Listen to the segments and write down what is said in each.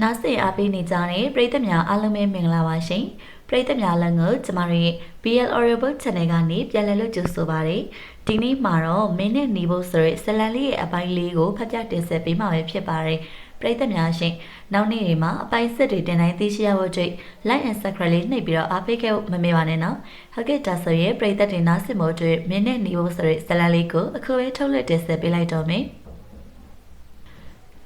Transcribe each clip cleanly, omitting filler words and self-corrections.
နားဆင်အားပေးနေကြတဲ့ပရိသတ်များအားလုံးပဲမင်္ဂလာပါရှင်ပရိသတ်များလည်းကျမတို့ရဲ့ BL Audible Channel ကနေပြန်လည်လို့ကြိုဆိုပါရစေဒီနေ့မှာတော့မင်းနဲ့နေဖို့ဆိုရဲဇလန်လေးရဲ့အပိုင်းလေးကိုဖတ်ပြတင်ဆက်ပေးမှာပဲဖြစ်ပါတယ်ပရိသတ်များရှင်နောက်နေ့တွေမှာအပိုင်းစစ်တွေတင်တိုင်းသိရှိရဖို့ကြိတ် Like and Subscribe လေးနှိပ်ပြီးတော့အားပေးခဲ့မမေ့ပါနဲ့နော်ဟုတ်ကဲ့ဒါဆိုရင်ပရိသတ်တွေနားဆင်ဖို့အတွက်မင်းနဲ့နေဖို့ဆိုရဲဇလန်လေးကိုအခုပဲထုတ်လွှင့်တင်ဆက်ပေးလိုက်တော့မယ်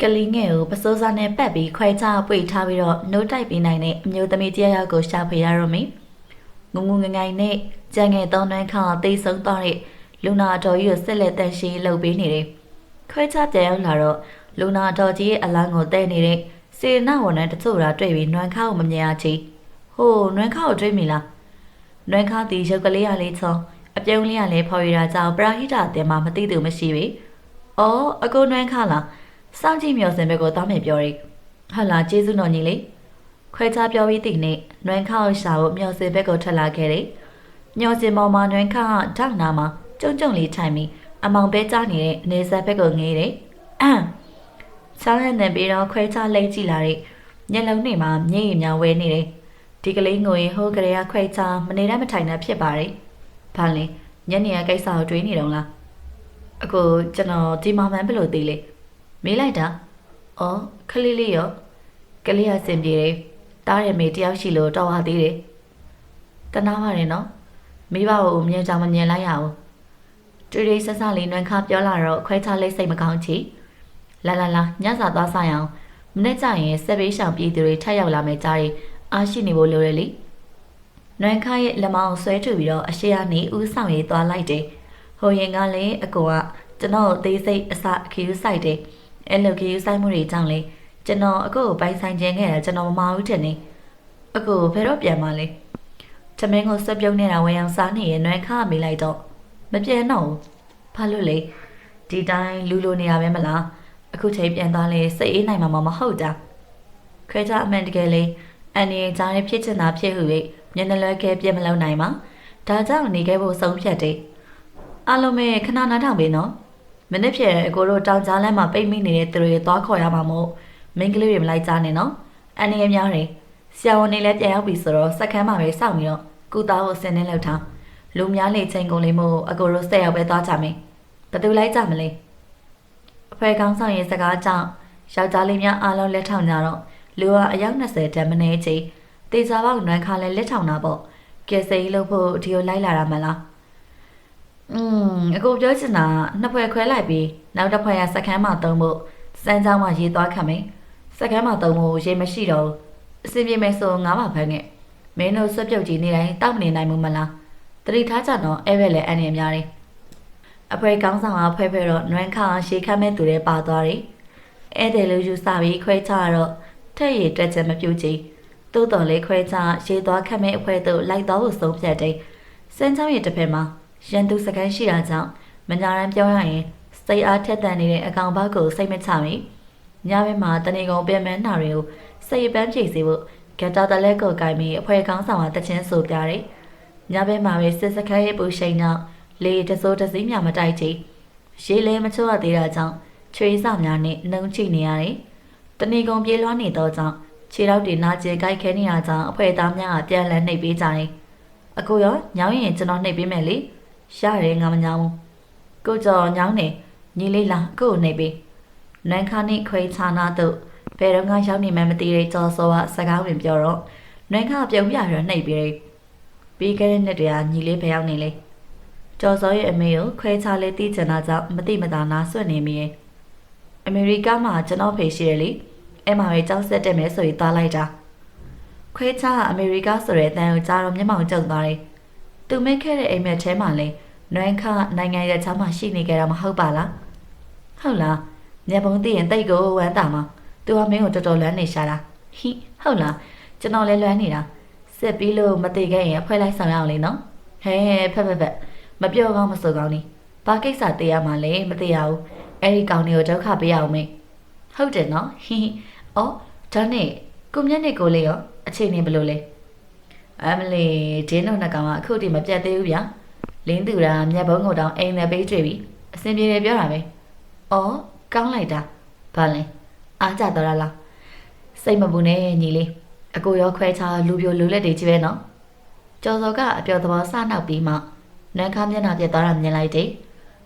ကလေးငယ်ကိုပစိုးစားနဲ့ပတ်ပြီးခွဲခြားပွေထားပြီးတော့နှုတ်တိုက်ပေးနိုင်တဲ့အမျိုးသမီးတယောက်ကိုရှာဖွေရတော့မယ်။ငုံငုံငငိုင်နဲ့ကြံငယ်သုံးနှန်းခါတိတ်ဆုံးသွားတဲ့လူနာတော်ကြီးကိုဆက်လက်တန်ရှင်းလုပ်ပေးနေတယ်။ခွဲခြားပြန်ရောက်လာတော့လူနာတော်ကြီးရဲ့အလံကိုတဲနေတဲ့စေနာဝန်ထမ်းတချို့ကတွေ့ပြီးနွမ်းခါကိုမမြင်ရချီ။ဟိုနွမ်းခါကိုတွေ့မိလား။နွမ်းခါတီရုပ်ကလေးရလေးချောအပြုံးလေးရလေးဖော်ရတာကြောင့်ပရာဟိတအတင်မှာမသိသူမရှိပြီ။အော်အကိုနွမ်းခါလား။စောင့်ကြည့်မျှော်စင်ဘက်ကိုတောင်းမြင်ပြောရီဟာလာကျေးဇူးတော်ညီလေးခွဲခြားပြောပြီးတည်နေနွမ်းခါရှာကိုမျှော်စင်ဘက်ကိုထွက်လာခဲ့တယ်မျှော်စင်ပေါ်မှာနွမ်းခါဓာတ်နာမှာကျုံကျုံလေးထိုင်ပြီးအမောင်ပဲကြားနေတဲ့နေဆက်ဘက်ကိုငေးတယ်ဆောင်းရတဲ့ပြီးတော့ခွဲခြားလိမ့်ကြည့်လာတဲ့ညလုံးနေမှာမျက်ရည်များဝဲနေတယ်ဒီကလေးငိုရင်ဟိုကလေးကခွဲခြားမနေတတ်မထိုင်တတ်ဖြစ်ပါတယ်ဘာလဲညနေကကိစ္စကိုတွေးနေတော့လားအခုကျွန်တော်ဒီမှာမှန်းဘယ်လိုသိလဲမေးလိုက်တာ။အော်ခလေးလေးရောကလေးရစင်ပြေတယ်။တားရမေတယောက်ရှိလို့တော်ပါသေးတယ်။တနာပါတယ်နော်။မိဘကိုမြင်ကြမမြင်လိုက်ရဘူး။တွေ့တွေ့ဆဆလေးနွမ်းခါပြောလာတော့ခွဲခြားလေးစိတ်မကောင်းချီ။လာညစာသွားဆိုင်အောင်မနေ့ကျရင်ဆက်ပေးရှောင်ပြည်သူတွေထပ်ရောက်လာမယ်ကြားရင်အားရှိနေဖို့လိုတယ်လေ။နွမ်းခါရဲ့လက်မောင်းဆွဲထူပြီးတော့အရှိကနေဦးဆောင်ရေးသွားလိုက်တယ်။ဟိုရင်ကလည်းအကူကကျွန်တော်သေးစိတ်အစခီးဆိုင်တယ်။အဲ့လိုကြီးဆိုင်မှုတွေကြောင့်လေကျွန်တော်အခုကိုပိုင်ဆိုင်ခြင်းခဲ့တာကျွန်တော်မမဟုတ်တယ်နေအခုဘယ်တော့ပြန်มาလဲတမင်းကိုဆွပြုံးနေတာဝယ်အောင်စားနေရင်နွမ်းခါမိလိုက်တော့မပြန်တော့ဘာလို့လဲဒီတိုင်းလူလိုနေရပဲမလားအခုချိန်ပြန်သွားလဲစိတ်အေးနိုင်မှာမဟုတ်တာခွဲခြားအမှန်တကယ်လေအန်ရင်ကြားရဖြစ်ချင်တာဖြစ်ဟူ၍မျက်နှာလွှဲခဲပြက်မလုံးနိုင်မှာဒါကြောင့်နေခဲ့ဖို့ဆုံးဖြတ်တယ်အားလုံးပဲခဏနားထောင်ပေးနော်မနေ့ဖြန်အကိုတို့တောင်ကြားလမ်းမှာပိတ်မိနေတဲ့သူတွေသွားခေါ်ရမှာမို့မင်းကလေးတွေမလိုက်ကြနဲ့နော်အန်ရများတယ်ဆရာဝန်တွေလည်းပြန်ရောက်ပြီဆိုတော့စက်ခန်းမှာပဲစောင့်ပြီးတော့ကုသားကိုဆင်းနေလောက်ထားလူများလေချင်းကုန်လေးမို့အကိုတို့ဆက်ရောက်ပဲသွားကြမယ်ဘယ်သူလိုက်ကြမလဲအဖွဲကောင်းဆောင်ရဲ့စကားကြောင့်ယောက်ျားလေးများအားလုံးလက်ထောင်ကြတော့လူကအယောက်20တန်းမနေချေတေချာပေါက်နွမ်းခါလဲလက်ထောင်တာပေါ့ကဲစိလို့ဖို့ဒီကိုလိုက်လာတာမလားအခုပြောချင်တာနှစ်ဖွဲ့ခွဲလိုက်ပြီးနောက်တစ်ဖွဲ့ကစက်ခန်းမှာတုံးဖို့စမ်းကြောင်းမှာရေးသွားခံမယ်စက်ခန်းမှာတုံးဖို့ရေးမရှိတော့အစီပြေမယ်ဆိုငါးပါဖန်းခဲ့မင်းတို့ဆွပြုတ်ကြီးနေတိုင်းတောက်မနေနိုင်ဘူးမလားတတိထားကြတော့အဲ့ဘက်လည်းအန်ရများတယ်အဖွဲကောင်းဆောင်ကဖွဲတော့နွမ်းခါရှေးခမ်းမဲ့သူတွေပါသွားတယ်အဲ့တယ်လို့ယူဆပြီးခွဲချတော့ထက်ရည်တက်ချက်မပြူကြည့်တိုးတော်လေးခွဲချရေးသွားခမ်းမဲ့အဖွဲတို့လိုက်သွားဖို့ဆုံးဖြတ်တယ်စမ်းချောင်းရဲ့တစ်ဖက်မှာရန်သူစကန်ရှိတာကြောင့်မညာရန်ပြောရရင်စိတ်အားထက်သန်နေတဲ့အကောင်ဘက်ကိုစိတ်မချမိညဘက်မှာတနေကုန်ပြန်မန်းနာတွေကိုစိတ်ပန်းဖြည့်စေဖို့ဂက်တာတလက်ကိုကိုင်ပြီးအဖွဲကောင်းဆောင်ကတချင်းဆိုပြတယ်ညဘက်မှာပဲစစ်စခန်းရဲ့ပူရှိန်တော့လေတစိုးတစည်းမြမတိုက်ချီရေလဲမချိုးရသေးတာကြောင့်ချွေးစများနဲ့နှုံချိနေရတယ်တနေကုန်ပြေးလွှားနေတော့ကြောင့်ခြေထောက်တွေနာကျင်ကြိုက်ခဲနေရကြောင်းအဖွဲသားများကပြန်လည်နှိပ်ပေးကြတယ်အခုရောညောင်းရင်ကျွန်တော်နှိပ်ပေးမယ်လေရတယ်ငါမညောင်းဘူးကိုကျော်ညောင်းနေညီလေးလားကို့ကိုနှိပ်ပေးနန်းခါနဲ့ခွေချာနာတို့ဘယ်တော့မှရောက်နေမှမသိတဲ့ကျော်စောကစကားဝင်ပြောတော့နန်းခါပြုံးပြရနှိပ်ပေးပြီးခဲ့တဲ့နှစ်တည်းကညီလေးဖျောက်နေလေကျော်စောရဲ့အမေကိုခွဲချလေးတီးချင်တာကြောင့်မတိမတာနာဆွတ်နေမိရဲ့အမေရိကမှာကျွန်တော်ဖေရှိတယ်လေအဲ့မှာပဲကြောက်ဆက်တက်မယ်ဆိုပြီးသွားလိုက်တာခွဲချကအမေရိကဆိုတဲ့အတန်ကိုကြားတော့မျက်မှောင်ကျုံသွားတယ်သူမဲခဲ့တဲ့အိမ်မက်ထဲမှာလဲနွမ်းခနိုင်ငံရဲ့ချမ်းမှာရှိနေကြတာမဟုတ်ပါလားဟုတ်လားညပုံသိရင်တိတ်ကိုဝမ်းတာမှာသူကမင်းကိုတော်တော်လွမ်းနေရှာတာဟိဟုတ်လားကျွန်တော်လည်းလွမ်းနေတာစစ်ပြီးလို့မသိခဲ့ရင်အဖွဲလိုက်ဆောင်ရအောင်လေနော်ဟဲဖက်မပြောကောင်းမဆိုကောင်းနေဘာကိစ္စသိရမှာလဲမသိရဘူးအဲ့ဒီကောင်တွေကိုဒုက္ခပေးရအောင်မေဟုတ်တယ်နော်ဟိအော်ဒါနဲ့ကိုမျက်နှာကိုလေရောအချိန်နေဘလို့လဲအမလီဒင်းတို့နှစ်ကောင်ကအခုတည်းမပြတ်သေးဘူးဗျာလင်းသူတာမြက်ဘုံကိုတောင်အိမ်နဲ့ပေးတွေ့ပြီအစင်ပြေတယ်ပြောတာပဲအော်ကောင်းလိုက်တာဘာလဲအားကြတော့လားစ စိတ်မပူနဲ့ညီလေးအကိုရောခွဲချလူပြိုလူလက်တွေကြီးပဲနော်ကျော်စောကအပျော်သဘောစနောက်ပြီးမှနန်းခါမျက်နှာပြတ်သွားတာမြင်လိုက်တယ်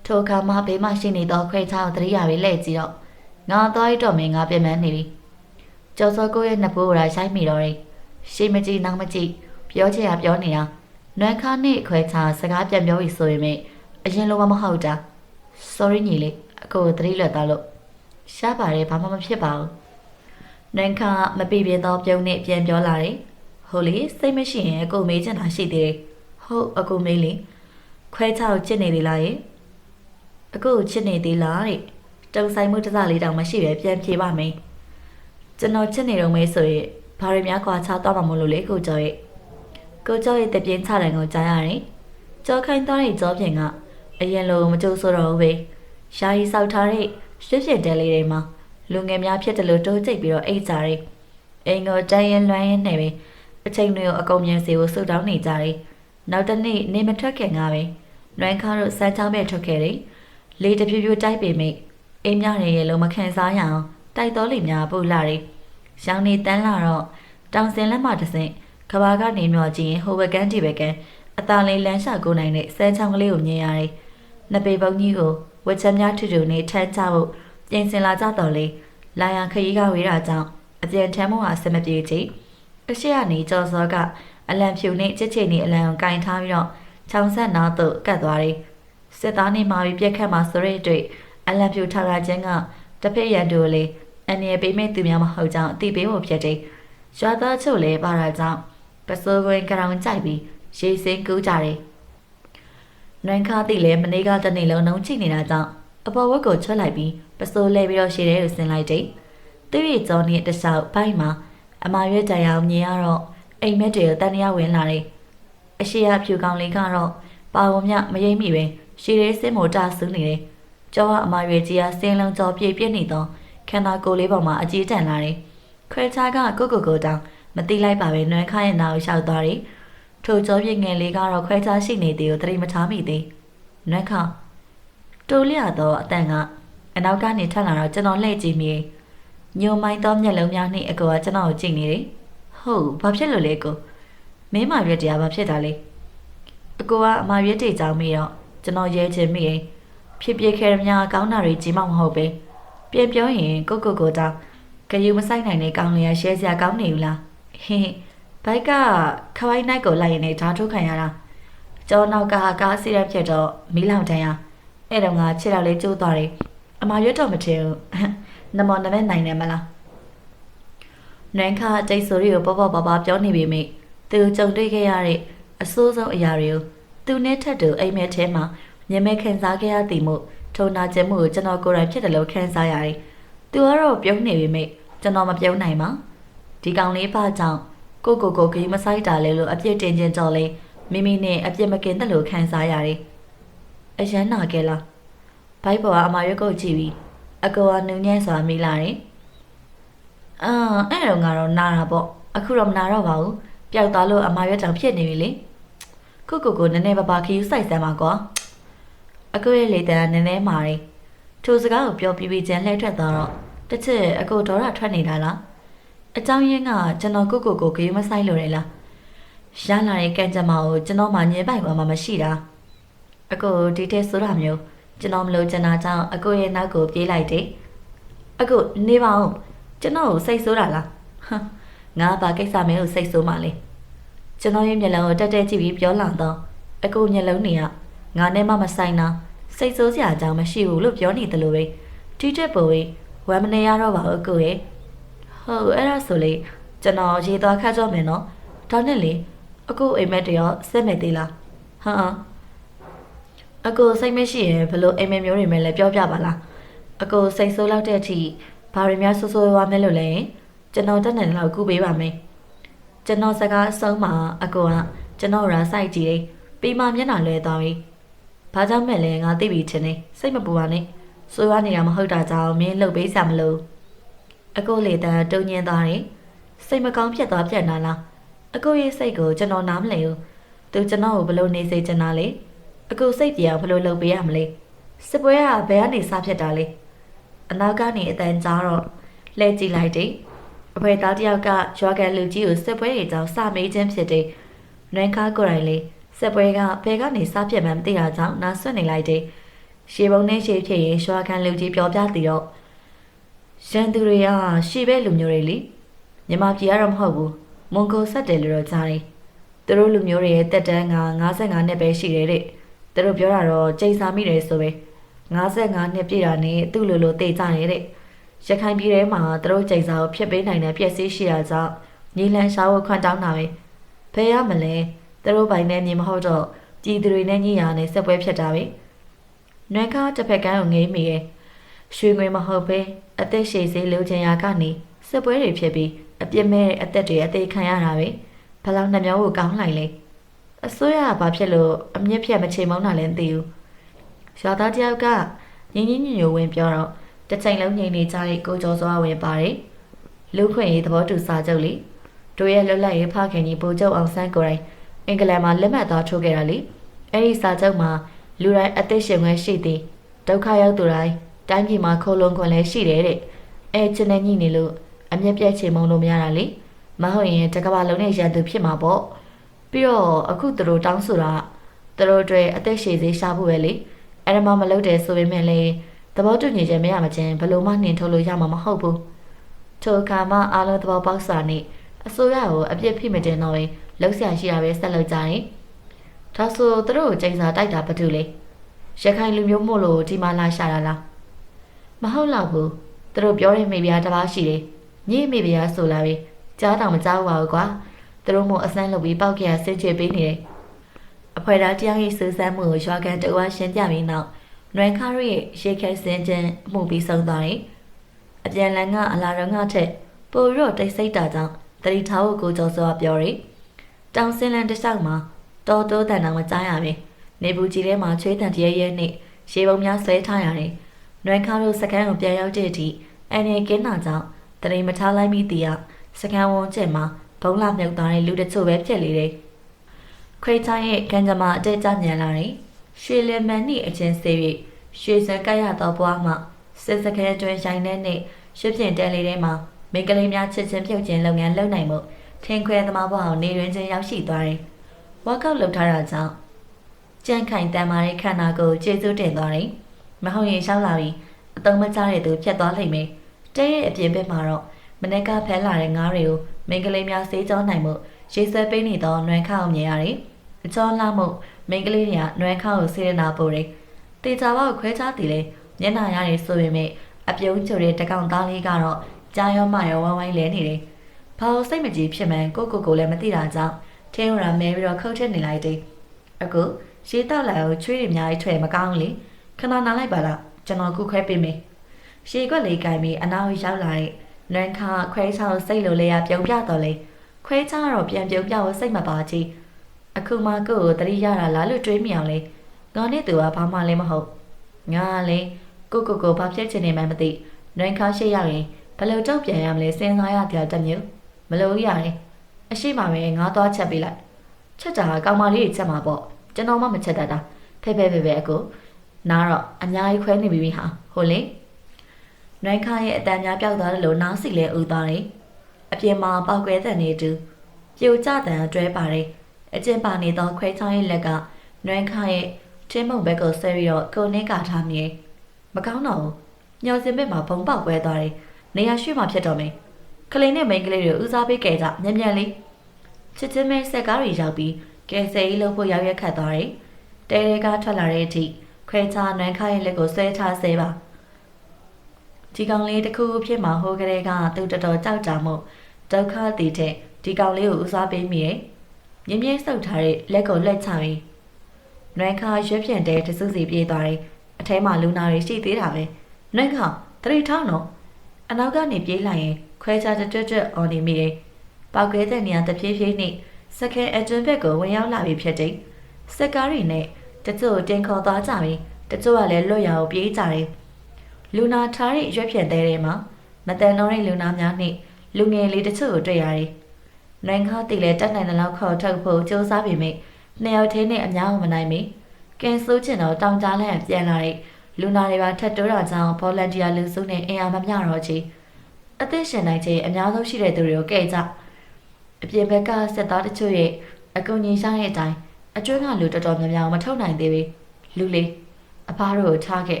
ထိုအခါမှဘေးမှရှိနေသောခွဲချကိုသတိရပြီးလှည့်ကြည့်တော့ငါသွားရတော့မင်းငါပြင်ပန်းနေပြီကျော်စောကိုရဲ့နှစ်ပိုးရာရှိုင်းမိတော့တယ်ရှေ့မကြည့်နောက်မကြည့်ပြောချင်ရပြောနေတာနန်းခါနဲ့ခွဲချစကားပြန်ပြောပြီးဆိုရင်မေအရင်လိုမဟုတ်တာ sorry ညီလေးအကိုသတိလွတ်သွားလို့ရှားပါတယ်ဘာမှမဖြစ်ပါဘူးနန်းခါမပြပြတော့ပြုံးနဲ့ပြန်ပြောလာတယ်ဟိုလေစိတ်မရှိရင်အကိုမေးချင်တာရှိသေးတယ်ဟုတ်အကိုမေးလေခွဲချကိုချစ်နေသေးလားရဲ့အကိုကိုချစ်နေသေးလားတဲ့တုံဆိုင်မှုတစ်စလေးတောင်မရှိပဲပြန်ဖြေပါမယ်ကျွန်တော်ချစ်နေတော့မေးဆိုရင်ဘာတွေများကွာခြားသွားမှာမလို့လေကိုကျော်ရဲ့တပြင်းချတယ်ကိုကြားရတယ်ကြောခိုင်းသွားတဲ့ကြောပြင်ကအရင်လိုမကြိုးဆိုတော့ဘူးပဲရှားရီဆောက်ထားတဲ့ရွှေပြည့်တဲလေးတွေမှာလူငယ်များဖြစ်တယ်လို့တိုးကျိတ်ပြီးတော့အိတ်ကြတယ်အိမ်ကိုတန်းရင်လွမ်းရင်နေပဲအချိန်တွေကိုအကုန်မြန်စီကိုစုတောင်းနေကြတယ်နောက်တစ်နေ့နေမထွက်ခင်ကပဲလွမ်းခါတို့စမ်းချောင်းပဲထွက်ခဲ့တယ်လေတဖြည်းဖြည်းတိုက်ပေမဲ့အိမ်များရဲ့လုံးမခံစားရအောင်တိုက်တော်လိများပို့လာတယ်ရောင်နေတန်းလာတော့တောင်စင်လက်မှတစ်စင်ကဘာကနေမျောကြည့်ရင်ဟိုဘကန်ဒီဘကန်အသာလေးလမ်းလျှောက်ကိုနိုင်တဲ့စမ်းချောင်းကလေးကိုမြင်ရတယ်နှစ်ပေပုံကြီးကိုဝက်ချက်များထူထူနဲ့ထမ်းချဖို့ပြင်ဆင်လာကြတော့လေလာရန်ခရီးကဝေးတာကြောင့်အပြန်ထမ်းမှုဟာစမပြေချေအရှိကနေကြော်စောကအလံဖြူနဲ့ချစ်ချစ်နေအလံကိုကင်ထားပြီးတော့ချောင်းဆက်နာသို့ကတ်သွားတယ်စစ်သားနေမှာပြီးပြက်ခတ်မှာဆိုရဲတွေ့အလံဖြူထားရခြင်းကတစ်ဖက်ရန်တို့လေအနေပေးမဲ့သူများမဟုတ်ကြောင်းအတိပေးဖို့ဖြစ်တယ်ရွာသားချုပ်လည်းပါတာကြောင့်ပစိုးဝင်ကရောင်ကြိုက်ပြီးရေစင်းကူးကြတယ်နွမ်းခါတိလည်းမနေ့ကတနေ့လုံးနှုံချိနေတာကြောင့်အပေါ်ဝက်ကိုချွတ်လိုက်ပြီးပစိုးလဲပြီးတော့ရှည်တဲ့ကိုဆင်းလိုက်တယ်သူ့ရဲ့ကြောနဲ့တခြားဘိုက်မှာအမရွက်ကြရအောင်မြင်ရတော့အိမ်မက်တွေကိုတန်ရဝင်လာတယ်အရှိရဖြူကောင်လေးကတော့ပါဝမြမရိမ့်မိပဲရှည်တဲ့စင်းမို့တာဆူးနေတယ်ကျောကအမရွက်ကြီးကစင်းလုံးကြောပြည့်ပြည့်နေတော့ခန္ဓာကိုယ်လေးပေါ်မှာအကြီးတန်းလာတယ်ခွဲခြားကကိုတောင်မတိလိုက်ပါပဲနွမ်းခါရဲ့နာကိုရှောက်သွားတယ်ထိုကြောပြည့်ငယ်လေးကတော့ခွဲခြားရှိနေသေးကိုသတိမထားမိသေးနွမ်းခါတိုးလျတော့အတန်ကအနောက်ကနေထပ်လာတော့ကျွန်တော်လှည့်ကြည့်မိညိုမိုင်းသောမျက်လုံးများနဲ့အကောကကျွန်တော်ကိုကြည့်နေတယ်ဟုတ်ဘာဖြစ်လို့လဲကိုမင်းမရွက်တရားဘာဖြစ်တာလဲအကောကအမရွက်တေကြောင်းမိတော့ကျွန်တော်ရဲချင်မိရင်ဖြစ်ပြခဲရမြကောင်းတာတွေကြီးမှမဟုတ်ပဲပြန်ပြောရင်ကိုတောင်ကယူမဆိုင်နိုင်တဲ့ကောင်းလေးရရှဲစရာကောင်းနေဘူးလားဟင်းဘိုက်ကခဝိုင်းနိုင်ကိုလိုက်ရင်လည်းဓာတ်ထုတ်ခံရတာကျောနောက်ကကားစီရက်ဖြစ်တော့မီးလောင်တန်းရအဲ့တော့ငါခြေတော်လေးကျိုးသွားတယ်အမရွက်တော့မထင်ဘူးနမောနမဲနိုင်တယ်မလားနွမ်းခါတိတ်ဆိုရီကိုပေါ့ပြောနေပေမဲ့သူကြုံတွေ့ခဲ့ရတဲ့အဆိုးဆုံးအရာတွေကိုသူနဲ့ထက်တူအိမ်မက်ထဲမှာမြင်မဲ့ခံစားခဲ့ရသည်မို့ထုံနာကျမှုကိုကျွန်တော်ကိုယ်တိုင်ဖြစ်တယ်လို့ခံစားရတယ်သူကတော့ပြုံးနေပေမဲ့ကျွန်တော်မပြုံးနိုင်ပါဒီကောင်လေးပါကြောင့်ကိုကြီးမဆိုင်တာလဲလို့အပြစ်တင်ခြင်းကြောင့်လေမိမိနဲ့အပြစ်မကင်းတယ်လို့ခံစားရတယ်အရန်နာခဲ့လားဘိုက်ပေါ်ကအမရွက်ကိုကြည့်ပြီးအကောကနူးညံ့စွာမိလာတယ်အဲ့တော့ငါတော့နာတာပေါ့အခုတော့မနာတော့ပါဘူးပျောက်သွားလို့အမရွက်တောင်ဖြစ်နေပြီလေကိုနည်းနည်းပါခီးစိုက်စမ်းပါကွာအကိုရဲ့လေတန်းကနည်းနည်းမာတယ်ထိုစကားကိုပြောပြီးချင်းလှည့်ထွက်သွားတော့တစ်ချက်အကိုဒေါ်ရထွက်နေတာလားအကြောင်းရင်းကကျွန်တော်ကိုဂေးမဆိုင်လို့လေလားရလာတဲ့ကံကြမ္မာကိုကျွန်တော်မှညင်ပိုက်မှမရှိတာအကိုဒီတဲ့ဆိုတာမျိုးကျွန်တော်မလို့ကျွန်တော်ကြောင့်အကိုရဲ့နောက်ကိုပြေးလိုက်တယ်အကိုနေပါဦးကျွန်တော်ကိုစိတ်ဆိုးတာလားငါဘာကိစ္စမဲကိုစိတ်ဆိုးမှလဲကျွန်တော်ရဲ့မျက်လုံးကိုတက်တက်ကြည့်ပြီးပြောလာတော့အကိုမျက်လုံးတွေကငါနဲ့မှမဆိုင်တာစိတ်ဆိုးစရာအကြောင်းမရှိဘူးလို့ပြောနေတယ်လို့ပဲတီးတက်ပေါ်ဝမ်းမနေရတော့ပါဘူးအကိုရဲ့ဟုတ်အဲ့ဒါဆိုလေကျွန်တော်ရေသွားခတ်ကြမယ်နော်ဒါနဲ့လေအကိုအိမ်မက်တရောစက်မဲ့သေးလားအကိုစိတ်မရှိရင်ဘလို့အိမ်မက်မျိုးတွေမဲ့လဲပြောပြပါလားအကိုစိတ်ဆိုးလောက်တဲ့အထိဘာတွေများဆိုးရွားမဲလို့လဲကျွန်တော်တက်နေလောက်ကူပေးပါမယ်ကျွန်တော်စကားအဆုံးမှာအကိုကကျွန်တော်ရာစိုက်ကြည့်တယ်ပြီးမှမျက်နှာလွဲသွားပြီဘာကြောင့်မဲ့လဲငါသိပြီချင်းနေစိတ်မပူပါနဲ့ဆိုးရွားနေတာမဟုတ်တာကြောင့်မင်းလှုပ်ပေးစရာမလိုအကိုလေတန်းတုံညင်းသွားတယ်စိတ်မကောင်းဖြစ်သွားပြန်လာလားအကိုရဲ့စိတ်ကိုကျွန်တော်နားမလည်ဘူးသူကျွန်တော်ကိုဘလို့နေစေချင်တာလဲအကိုစိတ်ပြေအောင်ဘလို့လုပ်ပေးရမလဲစစ်ပွဲကဘယ်ကနေစဖြစ်တာလဲအနောက်ကနေအတန်ကြားတော့လှဲကြည့်လိုက်တယ် အဖေသားတယောက်ကရွာကန်လူကြီးကိုစစ်ပွဲတွေကြောင့်စမေးခြင်းဖြစ်တဲ့နွမ်းခါကိုယ်တိုင်လေးစစ်ပွဲကဘယ်ကနေစပြတ်မှန်းမသိတာကြောင့်နားဆွနေလိုက်တဲ့ရှေပုံနဲ့ရှေဖြစ်ရင်ရွာကန်လူကြီးပြောပြသည်တော့ရန်သူတွေကရှေပဲလူမျိုးတွေလေမြမပြည်ရတော့မဟုတ်ဘူးမွန်ဂိုဆက်တယ်လို့တော့ကြားတယ်သူတို့လူမျိုးတွေရဲ့တက်တန်းက55နှစ်ပဲရှိတယ်တဲ့သူတို့ပြောတာတော့ကျိန်စာမိတယ်ဆိုပဲ55နှစ်ပြည့်တာနဲ့သူ့လိုတေးကြနေတဲ့ရခိုင်ပြည်ထဲမှာသူတို့ကျိန်စာကိုဖျက်ပေးနိုင်တဲ့ပြည့်စည်ရှိတာကြောင့်ညီလန်းရှားဖို့ခွင့်တောင်းတာပဲဖယ်ရမလဲသူတို့ပိုင်နဲ့မြေမဟုတ်တော့ပြည်သူတွေနဲ့ညရာနဲ့ဆက်ပွဲဖြစ်တာပဲနွမ်းကားတစ်ဖက်ကန်းကိုငေးမိရဲ့ရွှေငွေမဟုတ်ပဲအသက်ရှည်စေးလိုချင်ရာကနေဆက်ပွဲတွေဖြစ်ပြီးအပြစ်မဲ့အသက်တွေအသေးခံရတာပဲဘလောက်နှမျောကိုကောင်းလိုက်လဲအစိုးရကဘာဖြစ်လို့အမြင့်ဖြတ်မချိန်မုန်းတာလဲမသိဘူးရွာသားတယောက်ကငင်းငင်းညညဝင်ပြောတော့တစ်ချိန်လုံးငြိမ်နေကြတဲ့ကိုကျော်စွာဝင်ပါတယ်လူခွင့်ရေးသဘောတူစာချုပ်လေတို့ရဲ့လွတ်လပ်ရေးဖခင်ကြီးပိုချုပ်အောင်ဆန်းကိုယ်တိုင်အင်္ဂလန်မှာလက်မှတ်သွားထိုးခဲ့တာလေအဲ့ဒီစာချုပ်မှာလူတိုင်းအသက်ရှင်ခွင့်ရှိသည်ဒုက္ခရောက်သူတိုင်းတိုင်းပြည်မှာခိုးလုံခွင့်လည်းရှိတယ်တဲ့အဲချင်နေညိနေလို့အမျက်ပြက်ချေမုံလို့မရတာလေမဟုတ်ရင်တကဘာလုံးနဲ့ရန်သူဖြစ်မှာပေါ့ပြီးတော့အခုသူတို့တောင်းဆိုတာသူတို့တွေအသက်ရှည်စေးရှာဖို့ပဲလေအဲ့ဒါမှမလုပ်တယ်ဆိုပေမဲ့လေသဘောတူညီချက်မရမချင်းဘလို့မှနှင်ထုတ်လို့ရမှာမဟုတ်ဘူးထိုအခါမှအားလုံးသဘောပေါက်စာနဲ့အစိုးရကိုအပြစ်ဖိမတင်တော့ရင်လှုပ်ရှားရှိတာပဲဆက်လုပ်ကြရင်ဒါဆိုသူတို့ကျိန်စာတိုက်တာဘာတူလဲရခိုင်လူမျိုးမို့လို့ဒီမှာလာရှာတာလားမဟုတ်တော့ဘူးသူတို့ပြောတဲ့မိဖုရားတစ်ပါးရှိတယ်ညိမိဖုရားဆိုလာပြီကြားတောင်မကြားပါဘူးကွာသူတို့မို့အစမ်းလုပ်ပြီးပေါက်ကရဆင်ချေပေးနေတယ်အဖွဲသားတရားရေးစူးစမ်းမှုကိုရွာကန်တဝါရှင်းပြပြီးနောက်နွမ်းခါရဲ့ရေခဲစင်ချင်းမှုပြီးဆုံးသွားတယ်အပြန်လန်ကအလာရငါထက်ပိုရော့တိတ်ဆိတ်တာကြောင့်တတိထားဖို့ကိုကျော်စောပြောတယ်တောင်စင်းလန်တစ်လျှောက်မှာတော်တိုးတန်တောင်မကြားရပဲနေဘူးကြီးထဲမှာချွေးတန်တရဲရဲနဲ့ရေပုံများဆွဲထားရတယ်နွမ်းခါတို့စကန်းကိုပြန်ရောက်တဲ့အထိအန်ရီကင်းနာကြောင့်တရင်မထားလိုက်မိတည်ရစကန်းဝန်းကျင်မှာဘုံလာမြုပ်သွားတဲ့လူတချို့ပဲဖြစ်လေတယ်ခွေချိုင်းရဲ့ကံကြမ္မာအတဲကြညံလာတယ်ရွှေလင်မန်နှင့်အချင်းစေ၍ရွှေစံကရတော်ဘွားမှစစ်စကဲတွင်ရိုင်းတဲ့နှင့်ရွှေပြင်းတဲလေးထဲမှာမိန်းကလေးများချစ်ချင်းပြုတ်ချင်းလုပ်ငန်းလုပ်နိုင်မှုထင်ခွဲသမားဘွားအောင်နေရင်းချင်းရောက်ရှိသွားတယ်ဝါကောက်လုပ်ထားတာကြောင့်ကြန့်ခိုင်တန်မာတဲ့ခန္ဓာကိုယ်ကျေစုတင်သွားတယ်မဟုတ်ရင်ရှောက်လာပြီးအတုံးမကျတဲ့သူဖြတ်သွားလိမ့်မယ်တဲရဲ့အပြင်ဘက်မှာတော့မနေ့ကဖဲလာတဲ့ငါးတွေကိုမိန်းကလေးများစေးကြောနိုင်မှုရေဆွဲပေးနေသောနွမ်းခါအောင်မြင်ရတယ်အကျော်လာမှုမိန်းကလေးတွေကနွမ်းခါကိုစေရနာပို့တယ်တေချာဘောက်ခွဲခြားတည်လေမျက်နှာရည်ဆိုပေမဲ့အပြုံးချိုတဲ့တကောင်သားလေးကတော့ကြားရောမရောဝိုင်းဝိုင်းလဲနေတယ်ဘာလို့စိတ်မကြည်ဖြစ်မှန်းကိုလည်းမသိတာကြောင့်ထင်းရမဲပြီးတော့ခုတ်ထက်နေလိုက်တယ်အခုရေတောက်လာကိုချွေးတွေအများကြီးထွက်မကောင်းလေခဏနားလိုက်ပါလားကျွန်တော်ခုခွဲပေးမယ်ရေကွက်လေးကင်ပြီးအနာကိုရောက်လာတဲ့နွမ်းခါခွဲချောင်းစိတ်လိုလေရပြုံပြတော့လေခွဲချတော့ပြန်ပြုံပြဖို့စိတ်မပါချီအခုမှကိုယ်တတိရတာလားလို့တွေးမိအောင်လေငါနဲ့သူကဘာမှလည်းမဟုတ်ငါလေကိုဘာဖြစ်ချင်နေမှမသိနွမ်းခါရှိရရင်ဘယ်လိုတုတ်ပြန်ရမလဲစဉ်းစားရတဲ့တမျိုးမလို့ရတယ်အရှိမပဲငါသွားချက်ပေးလိုက်ချက်တာကောင်မလေးချက်မှာပေါ့ကျွန်တော်မှမချက်တတ်တာဖဲအကိုနားတော့အများကြီးခွဲနေပြီဟာဟုတ်လေနွမ်းခါရဲ့အတန်များပျောက်သွားတယ်လို့နားစီလဲဥသွားတယ်အပြင်မှာပေါက်ကွဲတဲ့နေတူပြိုကျတဲ့အတွဲပါတယ်အကျဉ်ပါနေသောခွဲချောင်းရဲ့လက်ကနွမ်းခါရဲ့ချင်းမုံဘက်ကိုဆဲပြီးတော့ကိုနဲ့ကာထားမြေမကောင်းတော့ဘူးညော်စင်ဘက်မှာဘုံပေါက်ကွဲသွားတယ်နေရာရွှေ့မှဖြစ်တော့မယ်ကလေးနဲ့မိန်းကလေးတွေဦးစားပေးကြကြမြန်လေးချစ်ချင်းမဲဆက်ကားတွေရောက်ပြီးကဲဆယ်ကြီးလို့ဖို့ရောက်ရက်ခတ်သွားတယ်တဲတဲကားထွက်လာတဲ့အထိခွဲချာနွမ်းခါရဲ့လက်ကိုဆွဲချဆဲပါဒီကောင်လေးတစ်ခုဖြစ်မှာဟိုကလေးကသူ့တော်ကြောက်ကြမှုဒုက္ခတည်တဲ့ဒီကောင်လေးကိုဦးစားပေးမိရဲ့မြင်းမြင်းဆုပ်ထားတဲ့လက်ကိုလက်ချပြီးနွမ်းခါရွှေဖြန့်တဲ့တစုစီပြေးသွားတယ်အထဲမှာလူနာတွေရှိသေးတာပဲနွမ်းခါတရိထောင်းတော့အနောက်ကနေပြေးလိုက်ရင်ခွဲခြားတွတ်အော်နေမိတယ်ပောက်ကွဲတဲ့နေရာတဖြည်းဖြည်းနဲ့စကဲအတွင်းဘက်ကိုဝင်ရောက်လာပြီဖြစ်တယ်စက်ကားတွေနဲ့တချို့တင်ခေါ်သွားကြပြီတချို့ကလည်းလွတ်ရအောင်ပြေးကြတယ်လူနာထားတဲ့ရွက်ဖြန့်တဲ့ထဲမှာမတန်တော့တဲ့လူနာများနဲ့လူငယ်လေးတချို့ကိုတွေ့ရတယ်နိုင်ခါတီလည်းတက်နိုင်တဲ့လောက်ခေါ်ထုတ်ဖို့စူးစမ်းပေမဲ့နှစ်ယောက်သေးနဲ့အများမနိုင်မီကင်ဆိုးချင်တော့တောင်ကြားလန့်ပြန်လာတဲ့လူနာတွေပါထက်တိုးတာကြောင့်ဗော်လန်တီယာလူစုနဲ့အင်အားမမျှတော့ချီ အသက်ရှင်နိုင်ခြင်းအများဆုံးရှိတဲ့သူတွေကိုကဲကြအပြင်ဘက်ကစစ်သားတချို့ရဲ့အကူအညီရှာတဲ့အတိုင်းအကျွမ်းကလူတော်တော်များများမထုတ်နိုင်သေးဘူးလူလေးအဖားတို့ကိုထားခဲ့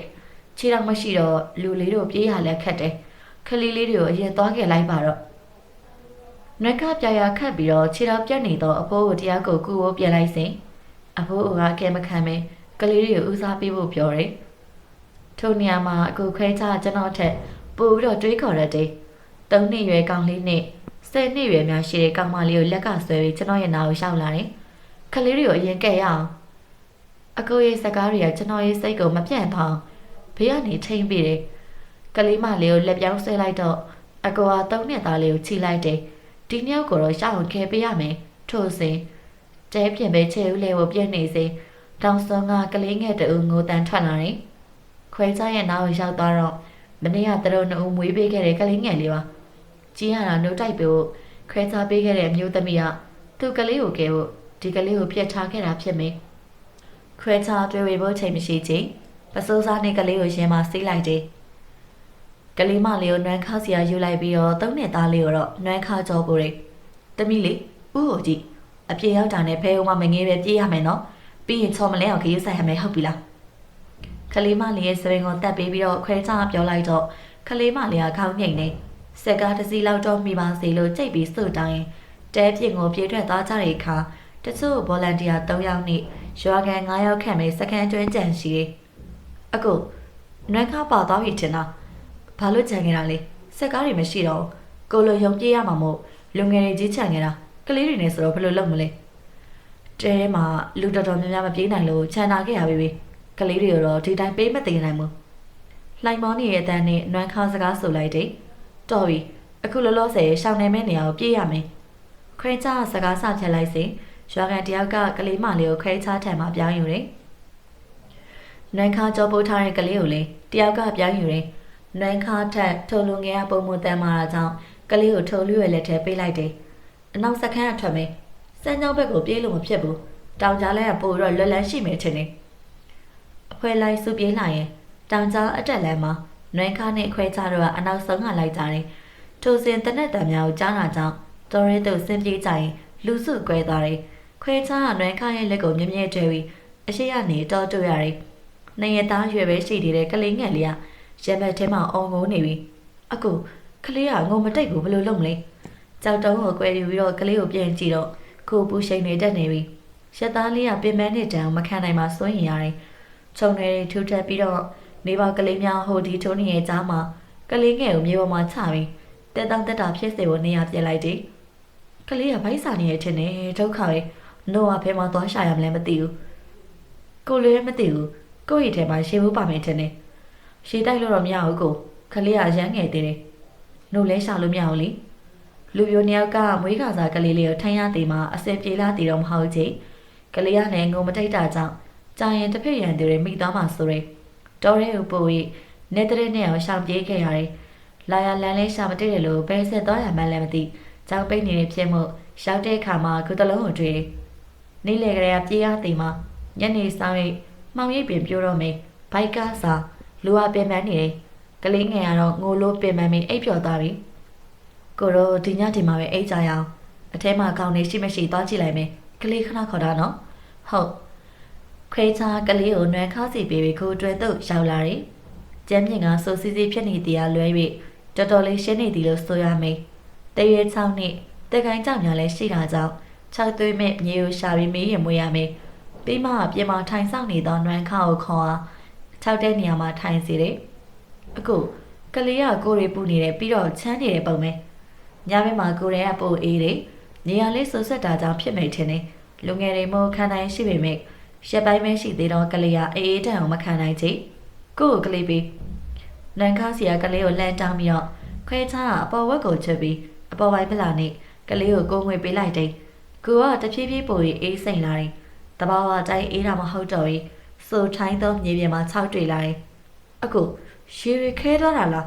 ခြေတော်မရှိတော့လူလေးတို့ပြေးရလဲခက်တယ်ခလီလေးတွေကိုအရင်သွားခဲ့လိုက်ပါတော့နွက်ကပြာခတ်ပြီးတော့ခြေတော်ပြတ်နေတော့အဖိုးကိုတရားကိုကူဖို့ပြန်လိုက်စဉ်အဖိုးကကဲမခံပဲကလေးတွေကိုဦးစားပေးဖို့ပြောတယ်ထိုနေရာမှာအခုခွဲခြားကျွန်တော်ထက်ပို့ပြီးတော့တွေးခေါ်ရတဲ့3နှစ်ရွယ်ကောင်လေးနဲ့10နှစ်ရွယ်များရှိတဲ့ကောင်မလေးကိုလက်ကဆွဲပြီးကျွန်တော်ရဲ့နာကိုရှောက်လာတယ်ခလေးတွေကိုအရင်ကဲရအောင်အကိုရဲ့စကားတွေကကျွန်တော်ရဲ့စိတ်ကိုမပြန့်သွားဘေးကနေထိမ့်ပြီးတယ်ကလေးမလေးကိုလက်ပြောင်းဆွဲလိုက်တော့အကိုက3နှစ်သားလေးကိုခြိလိုက်တယ်ဒီနှစ်ယောက်ကိုတော့ရှောက်အောင်ခဲပေးရမယ်ထို့စဉ်တဲပြင်ပဲချဲဦးလေးကိုပြည့်နေစေတောင်စွန်းကကလေးငယ်တူငိုတန်ထွက်လာတယ်ခွဲခြားရဲ့နာကိုရောက်သွားတော့မနေ့ကသူတို့နှစ်ဦးမွေးပေးခဲ့တဲ့ကလေးငယ်လေးပါကြီးရတာနှုတ်တိုက်ပေးဖို့ခွဲခြားပေးခဲ့တဲ့အမျိုးသမီးကသူ့ကလေးကိုကဲဖို့ဒီကလေးကိုပြစ်ထားခဲ့တာဖြစ်မယ်ခွဲခြားတွေ့ဝေဖို့ချိန်မရှိချေပစိုးစားနဲ့ကလေးကိုရင်မစီးလိုက်တယ်ကလေးမလေးကိုနွမ်းခါစီယာယူလိုက်ပြီးတော့3နှစ်သားလေးကိုတော့နွမ်းခါကြောပို့တယ်တမီးလေးဥဟိုကြည့်အပြေရောက်တာနဲ့ဖဲဦးမမငယ်ပဲပြေးရမယ်နော်ပြီးရင်ချော်မလဲအောင်ခရီးဆိုင်ရမယ်ဟုတ်ပြီလားကလေးမလေးရဲ့စပင်ကိုတက်ပေးပြီးတော့ခွဲခြားပြောလိုက်တော့ကလေးမလေးကခေါင်းငိမ့်နေစက်ကားတစ်စီးလောက်တော့မိပါစေလို့ကြိတ်ပြီးစုတိုင်းတဲပြင်ကိုပြေးထွက်သွားကြတဲ့အခါတချို့ဗော်လန်တီယာ3ယောက်နဲ့ရွာကန်9ယောက်ခန့်ပဲစကန်ကျွန်းကြံရှိတယ်အကိုနွမ်းခါပါသွားပြီထင်တာဘာလို့ကြံခဲ့တာလဲစက်ကားတွေမရှိတော့ကိုလိုယုံပြေးရမှာမို့လူငယ်တွေကြီးချန်ခဲ့တာကလေးတွေနဲ့ဆိုတော့ဘယ်လိုလုပ်မလဲတဲမှာလူတော်တော်များများမပြေးနိုင်လို့ခြံနာခဲ့ရပြီကလေးတွေတော့ဒီတိုင်းပေးမသိနိုင်ဘူးလှိုင်မောင်းနေရဲ့အတန်းနဲ့နွမ်းခါစကားဆိုလိုက်တယ်တော်ပြီအခုလောလောဆယ်ရှောင်းနေမဲ့နေရာကိုပြေးရမယ်ခွဲခြားစကားဆဖြတ်လိုက်စဉ်ရွာကန်တယောက်ကကလေးမလေးကိုခွဲခြားထံမှာပြောင်းယူတယ်နွမ်းခါကြောပိုးထားတဲ့ကလေးကိုလေတယောက်ကပြောင်းယူတယ်နွမ်းခါထက်ထိုလူငယ်ကပုံမတန်မာတာကြောင့်ကလေးကိုထိုလူရဲ့လက်ထဲပေးလိုက်တယ်အနောက်စခန်းအထွက်မယ်စမ်းကြောင်းဘက်ကိုပြေးလို့မဖြစ်ဘူးတောင်ကြားလဲကပို့တော့လွယ်လန်းရှိမယ်ထင်တယ်အဖွဲလိုက်စုပြေးလာရင်တောင်ကြားအတက်လမ်းမှာနွမ်းခါနဲ့ခွဲခြားတော့အနောက်ဆုံးကလိုက်ကြတယ်ထိုစဉ်တနက်တံများကိုကြားနာကြောင်းတော်ရဲသူဆင်းပြေးကြရင်လူစုကွဲသွားတယ်ခွဲခြားကနွမ်းခါရဲ့လက်ကိုမြဲမြဲတွေ့ပြီးအရှိကနေတော်တွေ့ရတယ်နေရသားရွယ်ပဲရှိသေးတဲ့ကလေးငယ်လေးကရဲဘက်ထဲမှာအုံငိုးနေပြီအကူကလေးကငုံမတိတ်ဘူးဘယ်လိုလုပ်မလဲကြောက်တုံးကိုကွဲပြီးတော့ကလေးကိုပြန်ကြည့်တော့ကိုပူရှိန်နေတတ်နေပြီရက်သားလေးကပင်ပန်းနေတောင်မခံနိုင်မှစိုးရင်ရတယ်ခြုံနေထူထပ်ပြီးတော့နေပါကလေးများဟိုဒီထုံးနေရဲ့ကြားမှာကလေးငယ်ကိုမြေပေါ်မှာချပြီးတက်တောင့်တက်တာဖြစ်စေဖို့နေရာပြလိုက်တယ်ကလေးကဗိုက်စာနေရဲ့ထင်တယ်ဒုက္ခပဲနိုးကဖဲမှာသွားရှာရမလဲမသိဘူးကိုလည်းမသိဘူးကိုယ့်ရဲ့ထဲမှာရှေးဘူးပါမယ်ထင်တယ်ရှေးတိုက်လို့တော့မရဘူးကိုကလေးကရမ်းငယ်သေးတယ်နိုးလဲရှာလို့မရဘူးလေလူပြိုနှစ်ယောက်ကမွေးခါစားကလေးလေးကိုထိုင်ရသေးမှအစင်ပြေးလာသေးတော့မဟုတ်ချေကလေးကလည်းငုံမတိတ်တာကြောင့်ကြာရင်တစ်ဖက်ရန်တွေမိသွားမှဆိုရဲတော်ရဲကိုပို့ပြီးနေတဲ့နဲ့အောင်ရှောင်ပြေးခဲ့ရတယ်လာရလန်လေးရှာမတွေ့တယ်လို့ဘယ်ဆက်သွားရမှန်းလည်းမသိကြောင်ပိတ်နေတဲ့ဖြစ်မှုရောက်တဲ့အခါမှာကုသလုံးကိုတွေ့နေလေကလေးကပြေးရသေးမှညနေဆောင်ရိပ်မှောင်ရိပ်ပင်ပြိုးတော့မယ်ဘိုက်ကစားလူအပင်ပန်းနေတယ်ကလေးငယ်ကတော့ငိုလို့ပင်ပန်းပြီးအိပ်ပျော်သွားပြီကိုတော့ဒီညဒီမှာပဲအိတ်ကြရအောင်အထဲမှာကောင်းနေရှိမရှိသွားကြည့်လိုက်မယ်ကလေးခဏခေါ်တာနော်ဟုတ်ခွဲခြားကလေးကိုနွမ်းခါစီပေးပြီးခိုးတွဲတော့ရောက်လာတယ်ကျမ်းမြင့်ကစိုးစီစီဖြစ်နေတရားလွဲ၍တော်တော်လေးရှင်းနေသည်လို့ဆိုရမယ်တရွေးချောင်းနဲ့တက်ကိုင်းကြောင်များလည်းရှိတာကြောင့်ခြောက်သွေးမဲ့မြေကိုရှာပြီးမေးရင်မွေးရမယ်ပြီးမှပြင်မှာထိုင်ဆောင်နေသောနွမ်းခါကိုခေါ်အားခြောက်တဲ့နေရာမှာထိုင်စေတယ်အခုကလေးကကိုရီပူနေတယ်ပြီးတော့ချမ်းနေတဲ့ပုံပဲညဘက်မှာကိုရဲကပို့အေးတယ်နေရာလေးဆိုးဆက်တာကြောင့်ဖြစ်မယ်ထင်တယ်လူငယ်တွေမို့ခံနိုင်ရှိပေမဲ့ရက်ပိုင်းပဲရှိသေးတော့ကလေးကအေးအေးတန်အောင်မခံနိုင်ချေကိုကလေးပြီးနန်ခါစီကကလေးကိုလှမ်းတောင်းပြီးတော့ခွဲခြားအပေါ်ဝက်ကိုချက်ပြီးအပေါ်ပိုင်းဖလာနဲ့ကလေးကိုကိုငွေပေးလိုက်တယ်ကိုကတဖြည်းဖြည်းပို့ပြီးအေးစိန်လာတယ်တဘာဝတိုင်းအေးတာမဟုတ်တော့ဘူးစိုးထိုင်းသောမြေပြင်မှာခြောက်တွေ့လာတယ်အခုရှည်ရခဲသွားတာလား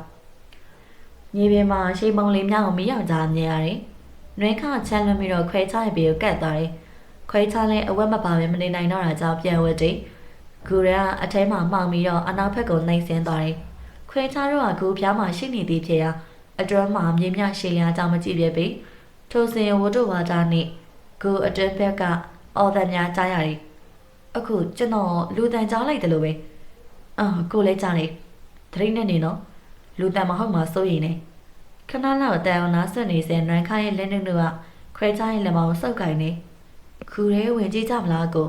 မြေပြင်မှာရှိမုံလေးမြောက်ကိုမရောက်ကြမြင်ရတယ်။နွေခါချမ်းလွန်ပြီးတော့ခွဲခြားရဲ့ဘေကိုကတ်သွားတယ်။ခွဲခြားလဲအဝက်မပါပဲမနေနိုင်တော့တာကြောင့်ပြန်ဝတ်တယ်။ဂူရကအထဲမှာမှောင်ပြီးတော့အနောက်ဘက်ကိုနှိမ့်ဆင်းသွားတယ်။ခွဲခြားတော့ကဂူပြားမှာရှိနေသည်ဖြစ်ရာ အတွန်းမှာမြေမြရှည်လျားကြောင့်မကြည့်ပြပြီထိုစဉ်ဝတ္တဝါဒနှင့်ကိုအတွန်းဘက်ကအော်သံများကြားရတယ်အခုကျွန်တော်လူတန်ကြားလိုက်တယ်လို့ပဲကိုလည်းကြားတယ်သတိနဲ့နေနော်လူတန်မဟုတ်မှစိုးရိမ်နေခဏလောက်တန်အောင်နားဆွနေစနွမ်းခါရဲ့လက်နှုတ်ကခွဲချရဲ့လက်မောင်းစုပ်ကိုင်နေခူရဲဝင်ကြည့်ကြမလားကို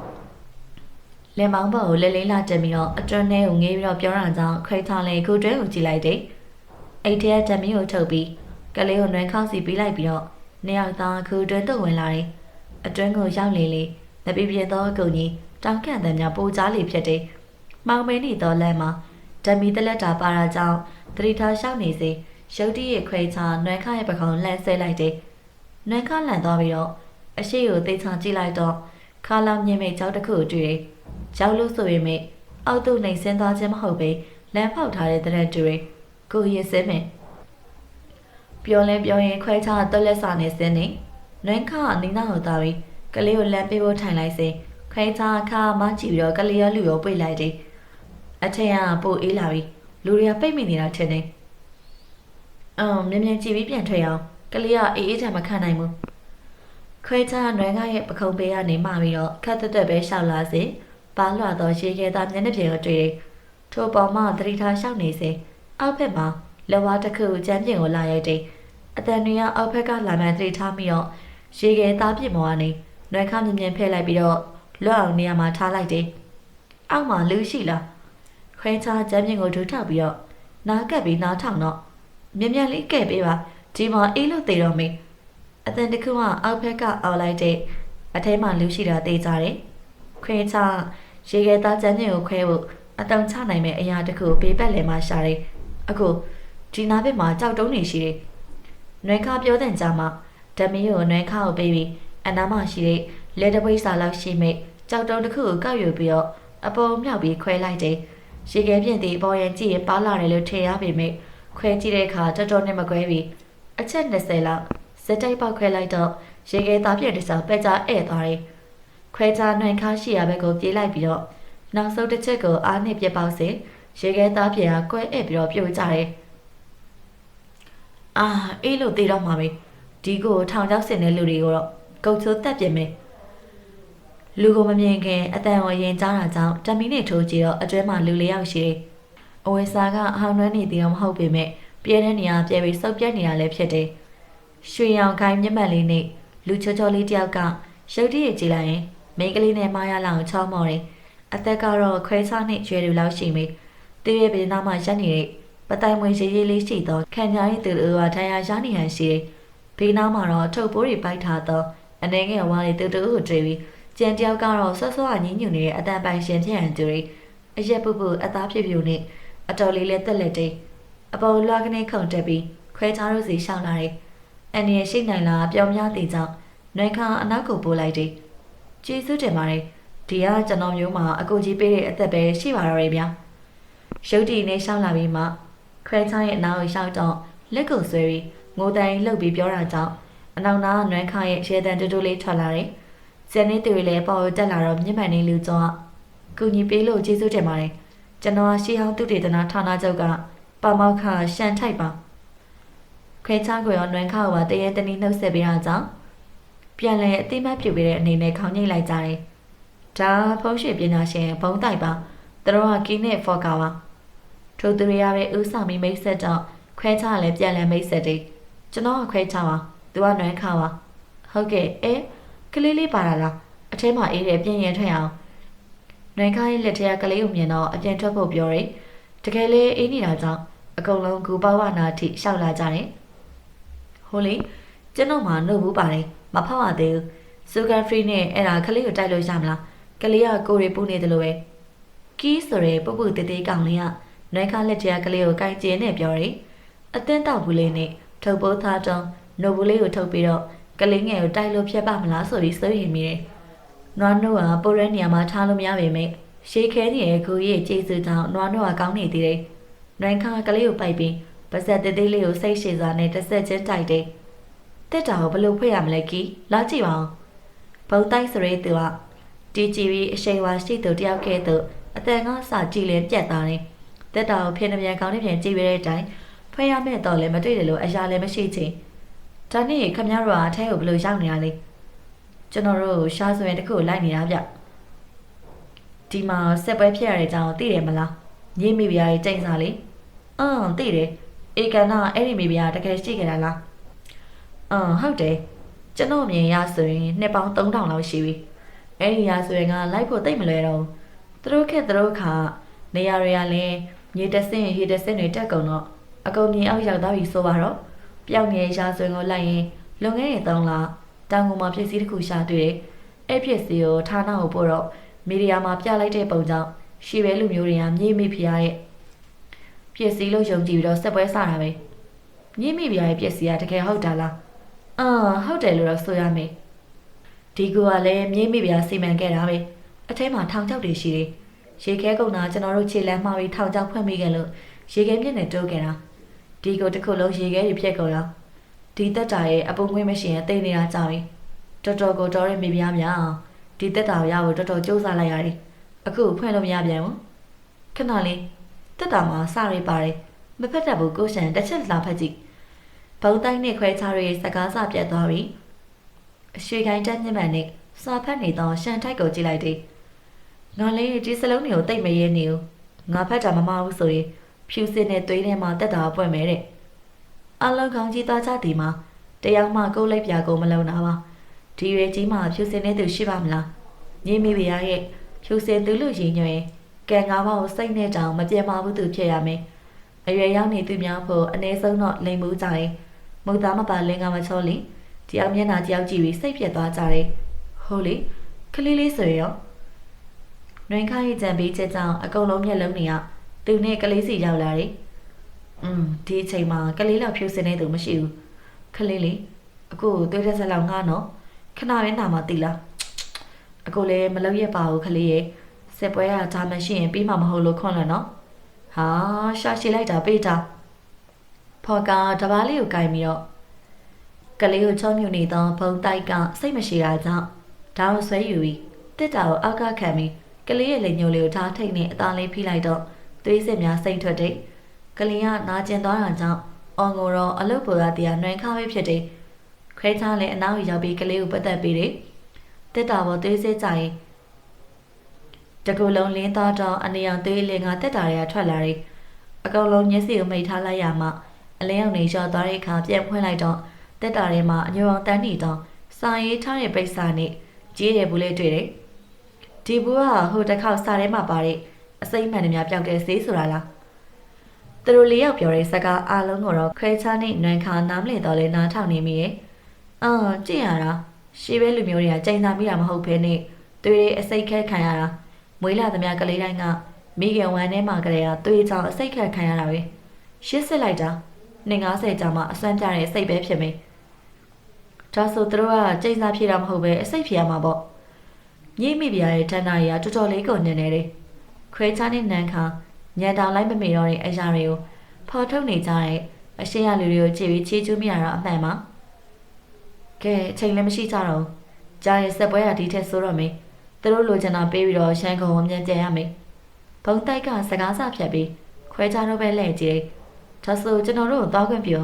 လက်မောင်းပေါ်ကိုလဲလေးလာတက်ပြီးတော့အတွန်းထဲကိုငေးပြီးတော့ပြောတာကြောင့်ခွဲချလေးခူတွဲကိုကြည့်လိုက်တယ်အိတ်ထဲကဓမီကိုထုတ်ပြီးကလေးကိုနွမ်းခေါင်းစီပေးလိုက်ပြီးတော့နှစ်ယောက်သားခူတွန်းတုံဝင်လာတယ်အတွန်းကိုရောက်လေလေနပြပြသောအကုံကြီးတောင်ကန်တဲ့များပိုကြားလေဖြစ်တယ်မောင်မင်းနေတော့လမ်းမှာဓမီတလက်တာပါတာကြောင့်တတိထားရှောက်နေစေရုတ်တရက်ခွဲချနွမ်းခရဲ့ပခုံးလှမ်းဆဲလိုက်တယ်နွမ်းခလန်သွားပြီးတော့အရှိကိုသိချကြည့်လိုက်တော့ခါလောင်မြင်မိတ်ကြောက်တစ်ခုတွေ့တယ်ကြောက်လို့ဆိုရင်မိအောက်သို့နှိမ်ဆင်းသွားခြင်းမဟုတ်ပဲလမ်းဖောက်ထားတဲ့တရက်တွေ့ကိုရင်စဲမယ်ပြောလဲပြောရင်ခွဲချတော့လက်စာနဲ့ဆင်းနေနွမ်းခအနီးနားကိုသွားပြီးကလေးကိုလမ်းပေးဖို့ထိုင်လိုက်စေခွဲချခါမှကြည့်ပြီးတော့ကလေးရလူရောပိတ်လိုက်တယ်အထက်ကပို့အေးလာပြီးလူတွေကပိတ်မိနေတာထင်တယ်မြင်မြင်ကြည့်ပြီးပြန်ထွက်အောင်ကလေးကအေးအေးချမ်းမခံနိုင်ဘူးခွဲချနွမ်းခရဲ့ပခုံးပေးကနေမှပြီးတော့ခက်တက်တက်ပဲရှောက်လာစေပါလွှာတော့ရေခဲသားမျက်နှာပြင်ကိုတွေ့တယ်ထိုပေါ်မှာသတိထားရှောက်နေစေအောက်ဘက်မှာလက်ဝါးတစ်ခုကျမ်းပြင်ကိုလာရိုက်တယ်အတန်တွေကအောက်ဘက်ကလာမှန်သတိထားပြီးတော့ရေခဲသားပြင်ပေါ်ကနေနွမ်းခမြင်မြင်ဖဲလိုက်ပြီးတော့လွတ်အောင်နေရာမှာထားလိုက်တယ်အောက်မှာလူရှိလားခွဲချကျမ်းပြင်ကိုဒူးထောက်ပြီးတော့နားကပ်ပြီးနားထောင်တော့မြင်မြန်လေးကဲ့ပေးပါဒီမှာအေးလို့သေးတော့မေးအတန်တခုကအောက်ဘက်ကအော်လိုက်တဲ့အထဲမှာလူရှိတာသိကြတယ်ခွဲချရေခဲသားကျမ်းပြင်ကိုခွဲဖို့အတုံချနိုင်မဲ့အရာတခုဘေးပတ်လည်မှာရှာတယ်အခုဒီနားဘက်မှာကြောက်တုံးနေရှိတယ်နွဲခါပြောတဲ့ကြားမှာဓမီကိုနွဲခါကိုပေးပြီးအနားမှာရှိတဲ့လက်တပိတ်စာလောက်ရှိမဲ့ကြောက်တုံးတစ်ခုကိုကောက်ယူပြီးတော့အပေါ်မြောက်ပြီးခွဲလိုက်တယ်ရေခဲပြင်တီပေါ်ရင်ကြည့်ရင်ပါလာတယ်လို့ထင်ရပေမဲ့ခွဲကြည့်တဲ့အခါတော်တော်နဲ့မကွဲပြီးအချက်20လောက်စက်တိုက်ပေါက်ခွဲလိုက်တော့ရေခဲသားပြည့်တစ်စောင်ပဲကြားဧည့်သွားတယ်ခွဲချနွမ်းခါရှိရဘက်ကိုပြေးလိုက်ပြီးတော့နောက်ဆုံးတစ်ချက်ကိုအားနဲ့ပြက်ပေါက်စေရေခဲသားပြည့်ကကွဲဧည့်ပြီးတော့ပြိုကျတယ်အေးလို့သေးတော့မှာပဲဒီကိုထောင်ချောက်စင်တဲ့လူတွေကိုတော့ကုတ်ချိုးတက်ပြင်မယ်လူကိုမမြင်ခင်အတန်ကိုရင်ကြားတာကြောင့်တမီနဲ့ထိုးကြည့်တော့အတွဲမှာလူ၄ယောက်ရှိတယ်အဝယ်စာကအဟောင်းနှွမ်းနေသေးတော့မဟုတ်ပေမဲ့ပြဲတဲ့နေရာပြဲပြီးစုပ်ပြက်နေတာလည်းဖြစ်တယ်ရွှေရောင်ခိုင်မျက်မှန်လေးနဲ့လူချောချောလေးတယောက်ကရုပ်တရက်ကြည့်လိုက်ရင်မိန်းကလေးနဲ့မားရလောက်ချောင်းမော်တယ်အသက်ကတော့ခွဲချနဲ့ရွယ်လူလောက်ရှိမိတည့်ရဲ့ပြည်နာမှာရက်နေတဲ့ပတိုင်မွေရေးရေးလေးရှိတော့ခံညာရေးသူတို့ကထိုင်ရရနေဟန်ရှိတယ်ဘေးနားမှာတော့ထုတ်ပိုးတွေပိုက်ထားတော့အနေငယ်ဝါးလေးတူတူကိုတွေ့ပြီးကျန်တယောက်ကတော့ဆော့ဆော့အငင်းညူနေတဲ့အတန်ပိုင်ရှင်ဖြစ်ဟန်တူရီအရက်ပုပုအသားဖြစ်ဖြူနဲ့အတော်လေးလဲတက်လက်တိတ်အပေါ်လွှာကနေခုန်တက်ပြီးခွဲချားလို့စီရှောင်းလာတယ်အန်ရဲ့ရှိနိုင်လားပြောများသေးကြောင့်နွိုင်းခါအနောက်ကိုပို့လိုက်တယ်ကျေးဇူးတင်ပါတယ်ဒီကကျွန်တော်မျိုးမှာအကူကြီးပေးတဲ့အသက်ပဲရှိပါတော့ရဲ့ဗျာရုပ်တည်နဲ့ရှောင်းလာပြီးမှခွဲချားရဲ့အနောက်ကိုရှောင်းတော့လက်ကိုဆွဲပြီးငိုတိုင်လှုပ်ပြီးပြောတာကြောင့်အနောက်နားနွိုင်းခါရဲ့ရေတံတူတူလေးထွက်လာတယ်ကျန်နေသူတွေလည်းပေါ်တက်လာတော့မျက်မှန်လေးလူကြောကူညီပေးလို့ကျေးဇူးတင်ပါတယ်ကျွန်တော်ရှီဟောင်းသူတေသနာဌာနချုပ်ကပါမောက်ခရှန်ထိုက်ပါခွဲချားကိုရောနွမ်းခါကိုပါတရေတနီနှုတ်ဆက်ပေးတာကြောင့်ပြန်လဲအသိမှတ်ပြုပေးတဲ့အနေနဲ့ခေါင်းငိတ်လိုက်ကြတယ်ဒါဖုံးရွှေပညာရှင်ဘုံတိုက်ပါသူတို့ကကီးနဲ့ဖော့ကာပါထိုသူတွေရပဲဥဆောင်ပြီးမိတ်ဆက်တော့ခွဲချားလည်းပြန်လဲမိတ်ဆက်တယ်ကျွန်တော်ကခွဲချားပါသူကနွမ်းခါပါဟုတ်ကဲ့ကလေးလေးပါလာလားအထဲမှာအေးတယ်ပြင်ရင်ထွက်အောင်နွမ်းခါရဲ့လက်ထဲကကလေးကိုမြင်တော့အပြင်ထွက်ဖို့ပြောတယ်တကယ်လေးအေးနေတာကြောင့်အကုန်လုံးကူပေါဝနာအထိရှောက်လာကြတယ်ဟိုလေကျွန်တော်မှနှုတ်ဘူးပါတယ်မဖောက်ရသေးဘူးစူဂါဖရီနဲ့အဲ့ဒါကလေးကိုတိုက်လို့ရမလားကလေးကကိုရီပူနေတယ်လို့ပဲကီးဆိုရဲပုပ်ပုတေးသေးကောင်လေးကနွမ်းခါလက်ထဲကကလေးကိုကိုင်ကျင်းနဲ့ပြောတယ်အသင်းတောက်ဘူးလေးနဲ့ထုတ်ပိုးသားတုံးနှုတ်ဘူးလေးကိုထုတ်ပြီးတော့ကလေးငယ်ကိုတိုက်လို့ဖြတ်ပါမလားဆိုပြီးစိုးရိမ်မိတယ်နွားနို့ကပိုရဲနေရာမှာထားလို့မရပေမဲ့ရှေးခဲနေတဲ့ကိုကြီးရဲ့ကျေးဇူးကြောင့်နွားနို့ကကောင်းနေသေးတယ်နွမ်းခါကလေးကိုပိုက်ပြီးပါဇက်သေးသေးလေးကိုစိတ်ရှည်စွာနဲ့တစ်ဆက်ချင်းတိုက်တယ်တက်တာကိုဘလို့ဖွင့်ရမလဲကီလာကြည့်ပါဦးဘုံတိုက်စရဲသူကတီကြည့်ပြီးအရှိန်ဝါရှိသူတယောက်ကဲ့သို့အတန်ကစကြည့်လဲပြက်သားတယ်တက်တာကိုဖျင်းနှပြန်ကောင်းနေပြန်ကြည့်ပြတဲ့အတိုင်းဘ ဖွဲ့ရမဲ့တော့လည်းမတွေ့တယ်လို့အရာလည်းမရှိချင်ဒါနဲ့ခမရတို့အထဲကိုဘယ်လိုရောက်နေရလဲကျွန်တော်တို့ရှားဆိုရင်တခုလိုက်နေတာဗျဒီမှာဆက်ပွဲဖြစ်ရတဲ့အကြောင်းသိတယ်မလားညင်းမိပြားရဲ့တိတ်စားလေသိတယ်ဧကန်နာအဲ့ဒီမိပြားတကယ်ရှိကြတာလားဟုတ်တယ်ကျွန်တော်မြင်ရဆိုရင်နှစ်ပေါင်း3000လောက်ရှိပြီအဲ့ဒီရဆိုရင်ကလိုက်ဖို့တိတ်မလွယ်တော့သူတို့ခက်သူတို့ခါနေရာတွေကလည်းမြေတဆင်းရေတဆင်းတွေတက်ကုန်တော့အကုန်မြင်အောင်ရောက်သွားပြီဆိုပါတော့ပြောင်းနေတဲ့ရာဆိုရင်ကိုလိုက်ရင်လွန်ခဲ့တဲ့3လတောင်ကုန်မှာဖြစ်စည်းတစ်ခုရှာတွေ့တယ်အဲ့ဖြစ်စည်းကိုဌာနကိုပို့တော့မီဒီယာမှာပြလိုက်တဲ့ပုံကြောင့်ရှီပဲလူမျိုးတွေကမြေမိဖျားရဲ့ဖြစ်စည်းလို့ယုံကြည်ပြီးတော့ဆက်ပွဲစတာပဲမြေမိဖျားရဲ့ဖြစ်စည်းကတကယ်ဟုတ်တာလားဟုတ်တယ်လို့တော့ဆိုရမယ်ဒီကူကလည်းမြေမိဖျားစီမံခဲ့တာပဲအထဲမှာထောင်ချောက်တွေရှိတယ်ရေခဲကုန်တာကျွန်တော်တို့ခြေလမ်းမှာပြီးထောင်ချောက်ဖွင့်မိခဲ့လို့ရေခဲမြင့်နဲ့တိုးခဲ့တာဒီကိုတစ်ခုလုံးရေခဲတွေဖြတ်ကုန်တော့ဒီတက်တာရဲ့အပုံငွေမရှိရင်တိတ်နေတာကြောက်ရင်တော်တော်ကိုတော်ရဲမိဖျားများဒီတက်တာကိုရဖို့တော်တော်စူးစမ်းလိုက်ရတယ်အခုဖွင့်လို့မရပြန်ဘူးခဏလေးတက်တာမှာစရိပါတယ်မဖက်တတ်ဘူးကိုရှန်တစ်ချက်လာဖက်ကြည့်ဘုံတိုင်းနဲ့ခွဲခြားရရဲ့စကားစပြတ်သွားပြီအရွှေခိုင်တက်ညက်မှန်နဲ့စာဖက်နေတော့ရှန်ထိုက်ကိုကြည့်လိုက်တယ်ငါလေးဒီစလုံးတွေကိုတိတ်မရဲနေဘူးငါဖက်တာမမဘူးဆိုရင်ဖြူစင်နဲ့သွေးထဲမှာတက်တာပွင့်မယ်တဲ့အလုံးကောင်းကြီးသွားချသည်မှာတရားမှကိုယ်လိုက်ပြကုန်မလုံးတာပါဒီရွယ်ကြီးမှာဖြူစင်တဲ့သူရှိပါမလားညင်းမိပြရရဲ့ဖြူစင်သူလူရည်ညွှန်ကံကားပါကိုစိတ်နဲ့တောင်မပြေမဘူးသူဖြစ်ရမယ်အရွယ်ရောက်နေသူများဖို့အ ਨੇ ဆုံးတော့လိမ်မှုကြတယ်မုတ်သားမပါလင်းကမချောလီတယောက်မျက်နှာတယောက်ကြည့်ပြီးစိတ်ပြက်သွားကြတယ်ဟုတ်လေခလေးလေးဆိုရောနှွင်ခိုင်းကြံပေးချက်ကြောင့်အကုန်လုံးမျက်လုံးတွေကသူနဲ့ကလေးစီရောက်လာတယ်ဒီအချိန်မှာကလေးလောက်ဖြူစင်နေသူမရှိဘူးခလေးလေးအခုသွေးတက်ဆက်လောက်ငါနော်ခဏပဲနာမသိလားအခုလည်းမလုပ်ရပါဘူးခလေးရဲ့စစ်ပွဲကဒါမှရှိရင်ပြီးမှမဟုတ်လို့ခွန်လနော်ဟာရှာရှိလိုက်တာပေးတာဖော်ကတပားလေးကိုကင်ပြီးတော့ကလေးကိုချောမြူနေသောဘုံတိုက်ကစိတ်မရှိတာကြောင့်ဓာတ်ဆွဲယူပြီးတစ်တာကိုအောက်ကခံပြီးကလေးရဲ့လက်ညှိုးလေးကိုဓာတ်ထိတ်နဲ့အသားလေးဖိလိုက်တော့သွေးစစ်များစိတ်ထွက်တဲ့ကလေးကနာကျင်သွားတာကြောင့်အော်ငိုတော့အလုတ်ပေါ်ကတရားနှွှဲခါပဲဖြစ်တဲ့ခွဲချလည်းအနောက်ရောက်ပြီးကလေးကိုပတ်သက်ပြီးတယ်တစ်တာပေါ်သွေးစစ်ကြရင်တကူလုံးလင်းသားတော့အနေအောင်သွေးလင်ကတက်တာတွေကထွက်လာတယ်အကောင်လုံးမျက်စိကိုမိတ်ထားလိုက်ရမှအလင်းရောက်နေလျှော့သွားတဲ့အခါပြန်ဖွင့်လိုက်တော့တက်တာထဲမှာအညိုအောင်တန်းနေတော့စာရေးထားတဲ့ပိတ်စာနဲ့ကြီးတဲ့ဘူးလေးတွေ့တယ်ဒီဘူးကဟိုတစ်ခေါက်စာထဲမှာပါတဲ့အစိမ့်မှန်တွေများပြောက်တဲ့ဆေးဆိုတာလားသူတို့လေးယောက်ပြောတဲ့စကားအားလုံးကိုတော့ခွဲခြားနဲ့နွန်ခါနားမလည်တော့လဲနားထောင်နေမိရဲ့ကြည့်ရတာရှေးပဲလူမျိုးတွေကကြိမ်သာမိတာမဟုတ်ဘဲနဲ့သွေးအစိတ်ခက်ခံရတာမွေးလာသမျှကလေးတိုင်းကမိခင်ဝမ်းထဲမှာကလေးကသွေးကြောင်အစိတ်ခက်ခံရတာပဲရှစ်စစ်လိုက်တာ250ကြာမှအစွမ်းပြတဲ့စိတ်ပဲဖြစ်မယ်ဒါဆိုသူတို့ကကြိမ်သာဖြေတာမဟုတ်ပဲအစိတ်ဖြေရမှာပေါ့ညိမိပြရတဲ့ဌာနကြီးကတော်တော်လေးကုန်နေတယ်ခွဲခြားတဲ့နန်းခါညံတောင်လိုက်မမေတော့တဲ့အရာတွေကိုဖော်ထုတ်နေကြတဲ့အရှင်းရလူတွေကိုကြည့်ပြီးချေးကျူးမိရတာအမှန်ပါကဲအချိန်လည်းမရှိကြတော့ကြားရဲ့စက်ပွဲကဒီထက်ဆိုတော့မေးသူတို့လိုချင်တာပေးပြီးတော့ရှမ်းကုံဝမြန်ကြရမယ်ဘုံတိုက်ကစကားစဖြတ်ပြီးခွဲခြားတော့ပဲလှည့်ကြည့်ဒါဆိုကျွန်တော်တို့သွားခွင့်ပြု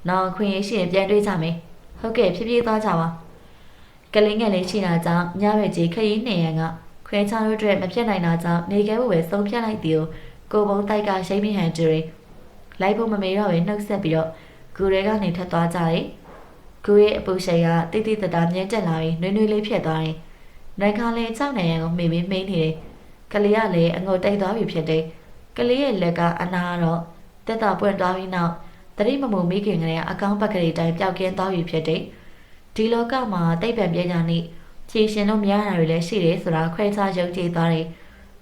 နောက်ခွင့်ရရှိရင်ပြန်တွေ့ကြမယ်ဟုတ်ကဲ့ဖြည်းဖြည်းသွားကြပါကလေးငယ်လေးရှိတာကြောင့်ညဘက်ကြီးခရီးနေရန်ကခွဲခြားတို့အတွက်မပြတ်နိုင်တာကြောင့်နေခဲဖို့ပဲဆုံးဖြတ်လိုက်သည်ကိုဘုံတိုက်ကရှိမိဟန်တူလိုက်ဖို့မမေတော့ပဲနှုတ်ဆက်ပြီးတော့ဂူရဲကနေထပ်သွားကြတယ်ဂူရဲ့အပူရှိန်ကတိတိတတာမြဲတက်လာပြီးနွေးနွေးလေးဖြစ်သွားတယ်နိုင်ခါလေးကြောက်နေရန်ကိုမေ့ပြီးမိန်နေတယ်ကလေးကလည်းအငုတ်တိတ်သွားပြီဖြစ်တယ်ကလေးရဲ့လက်ကအနာတော့တက်တာပွင့်သွားပြီးနောက်တတိမမုံမိခင်ကလေးကအကောင်းပတ်ကလေးတိုင်းပျောက်ကင်းသွားပြီဖြစ်တယ်ဒီလောကမှာတိတ်ပံပြညာနေဖြည့်ရှင်လို့မရတာတွေလည်းရှိတယ်ဆိုတာခွဲခြားယုံကြည်သွားတယ်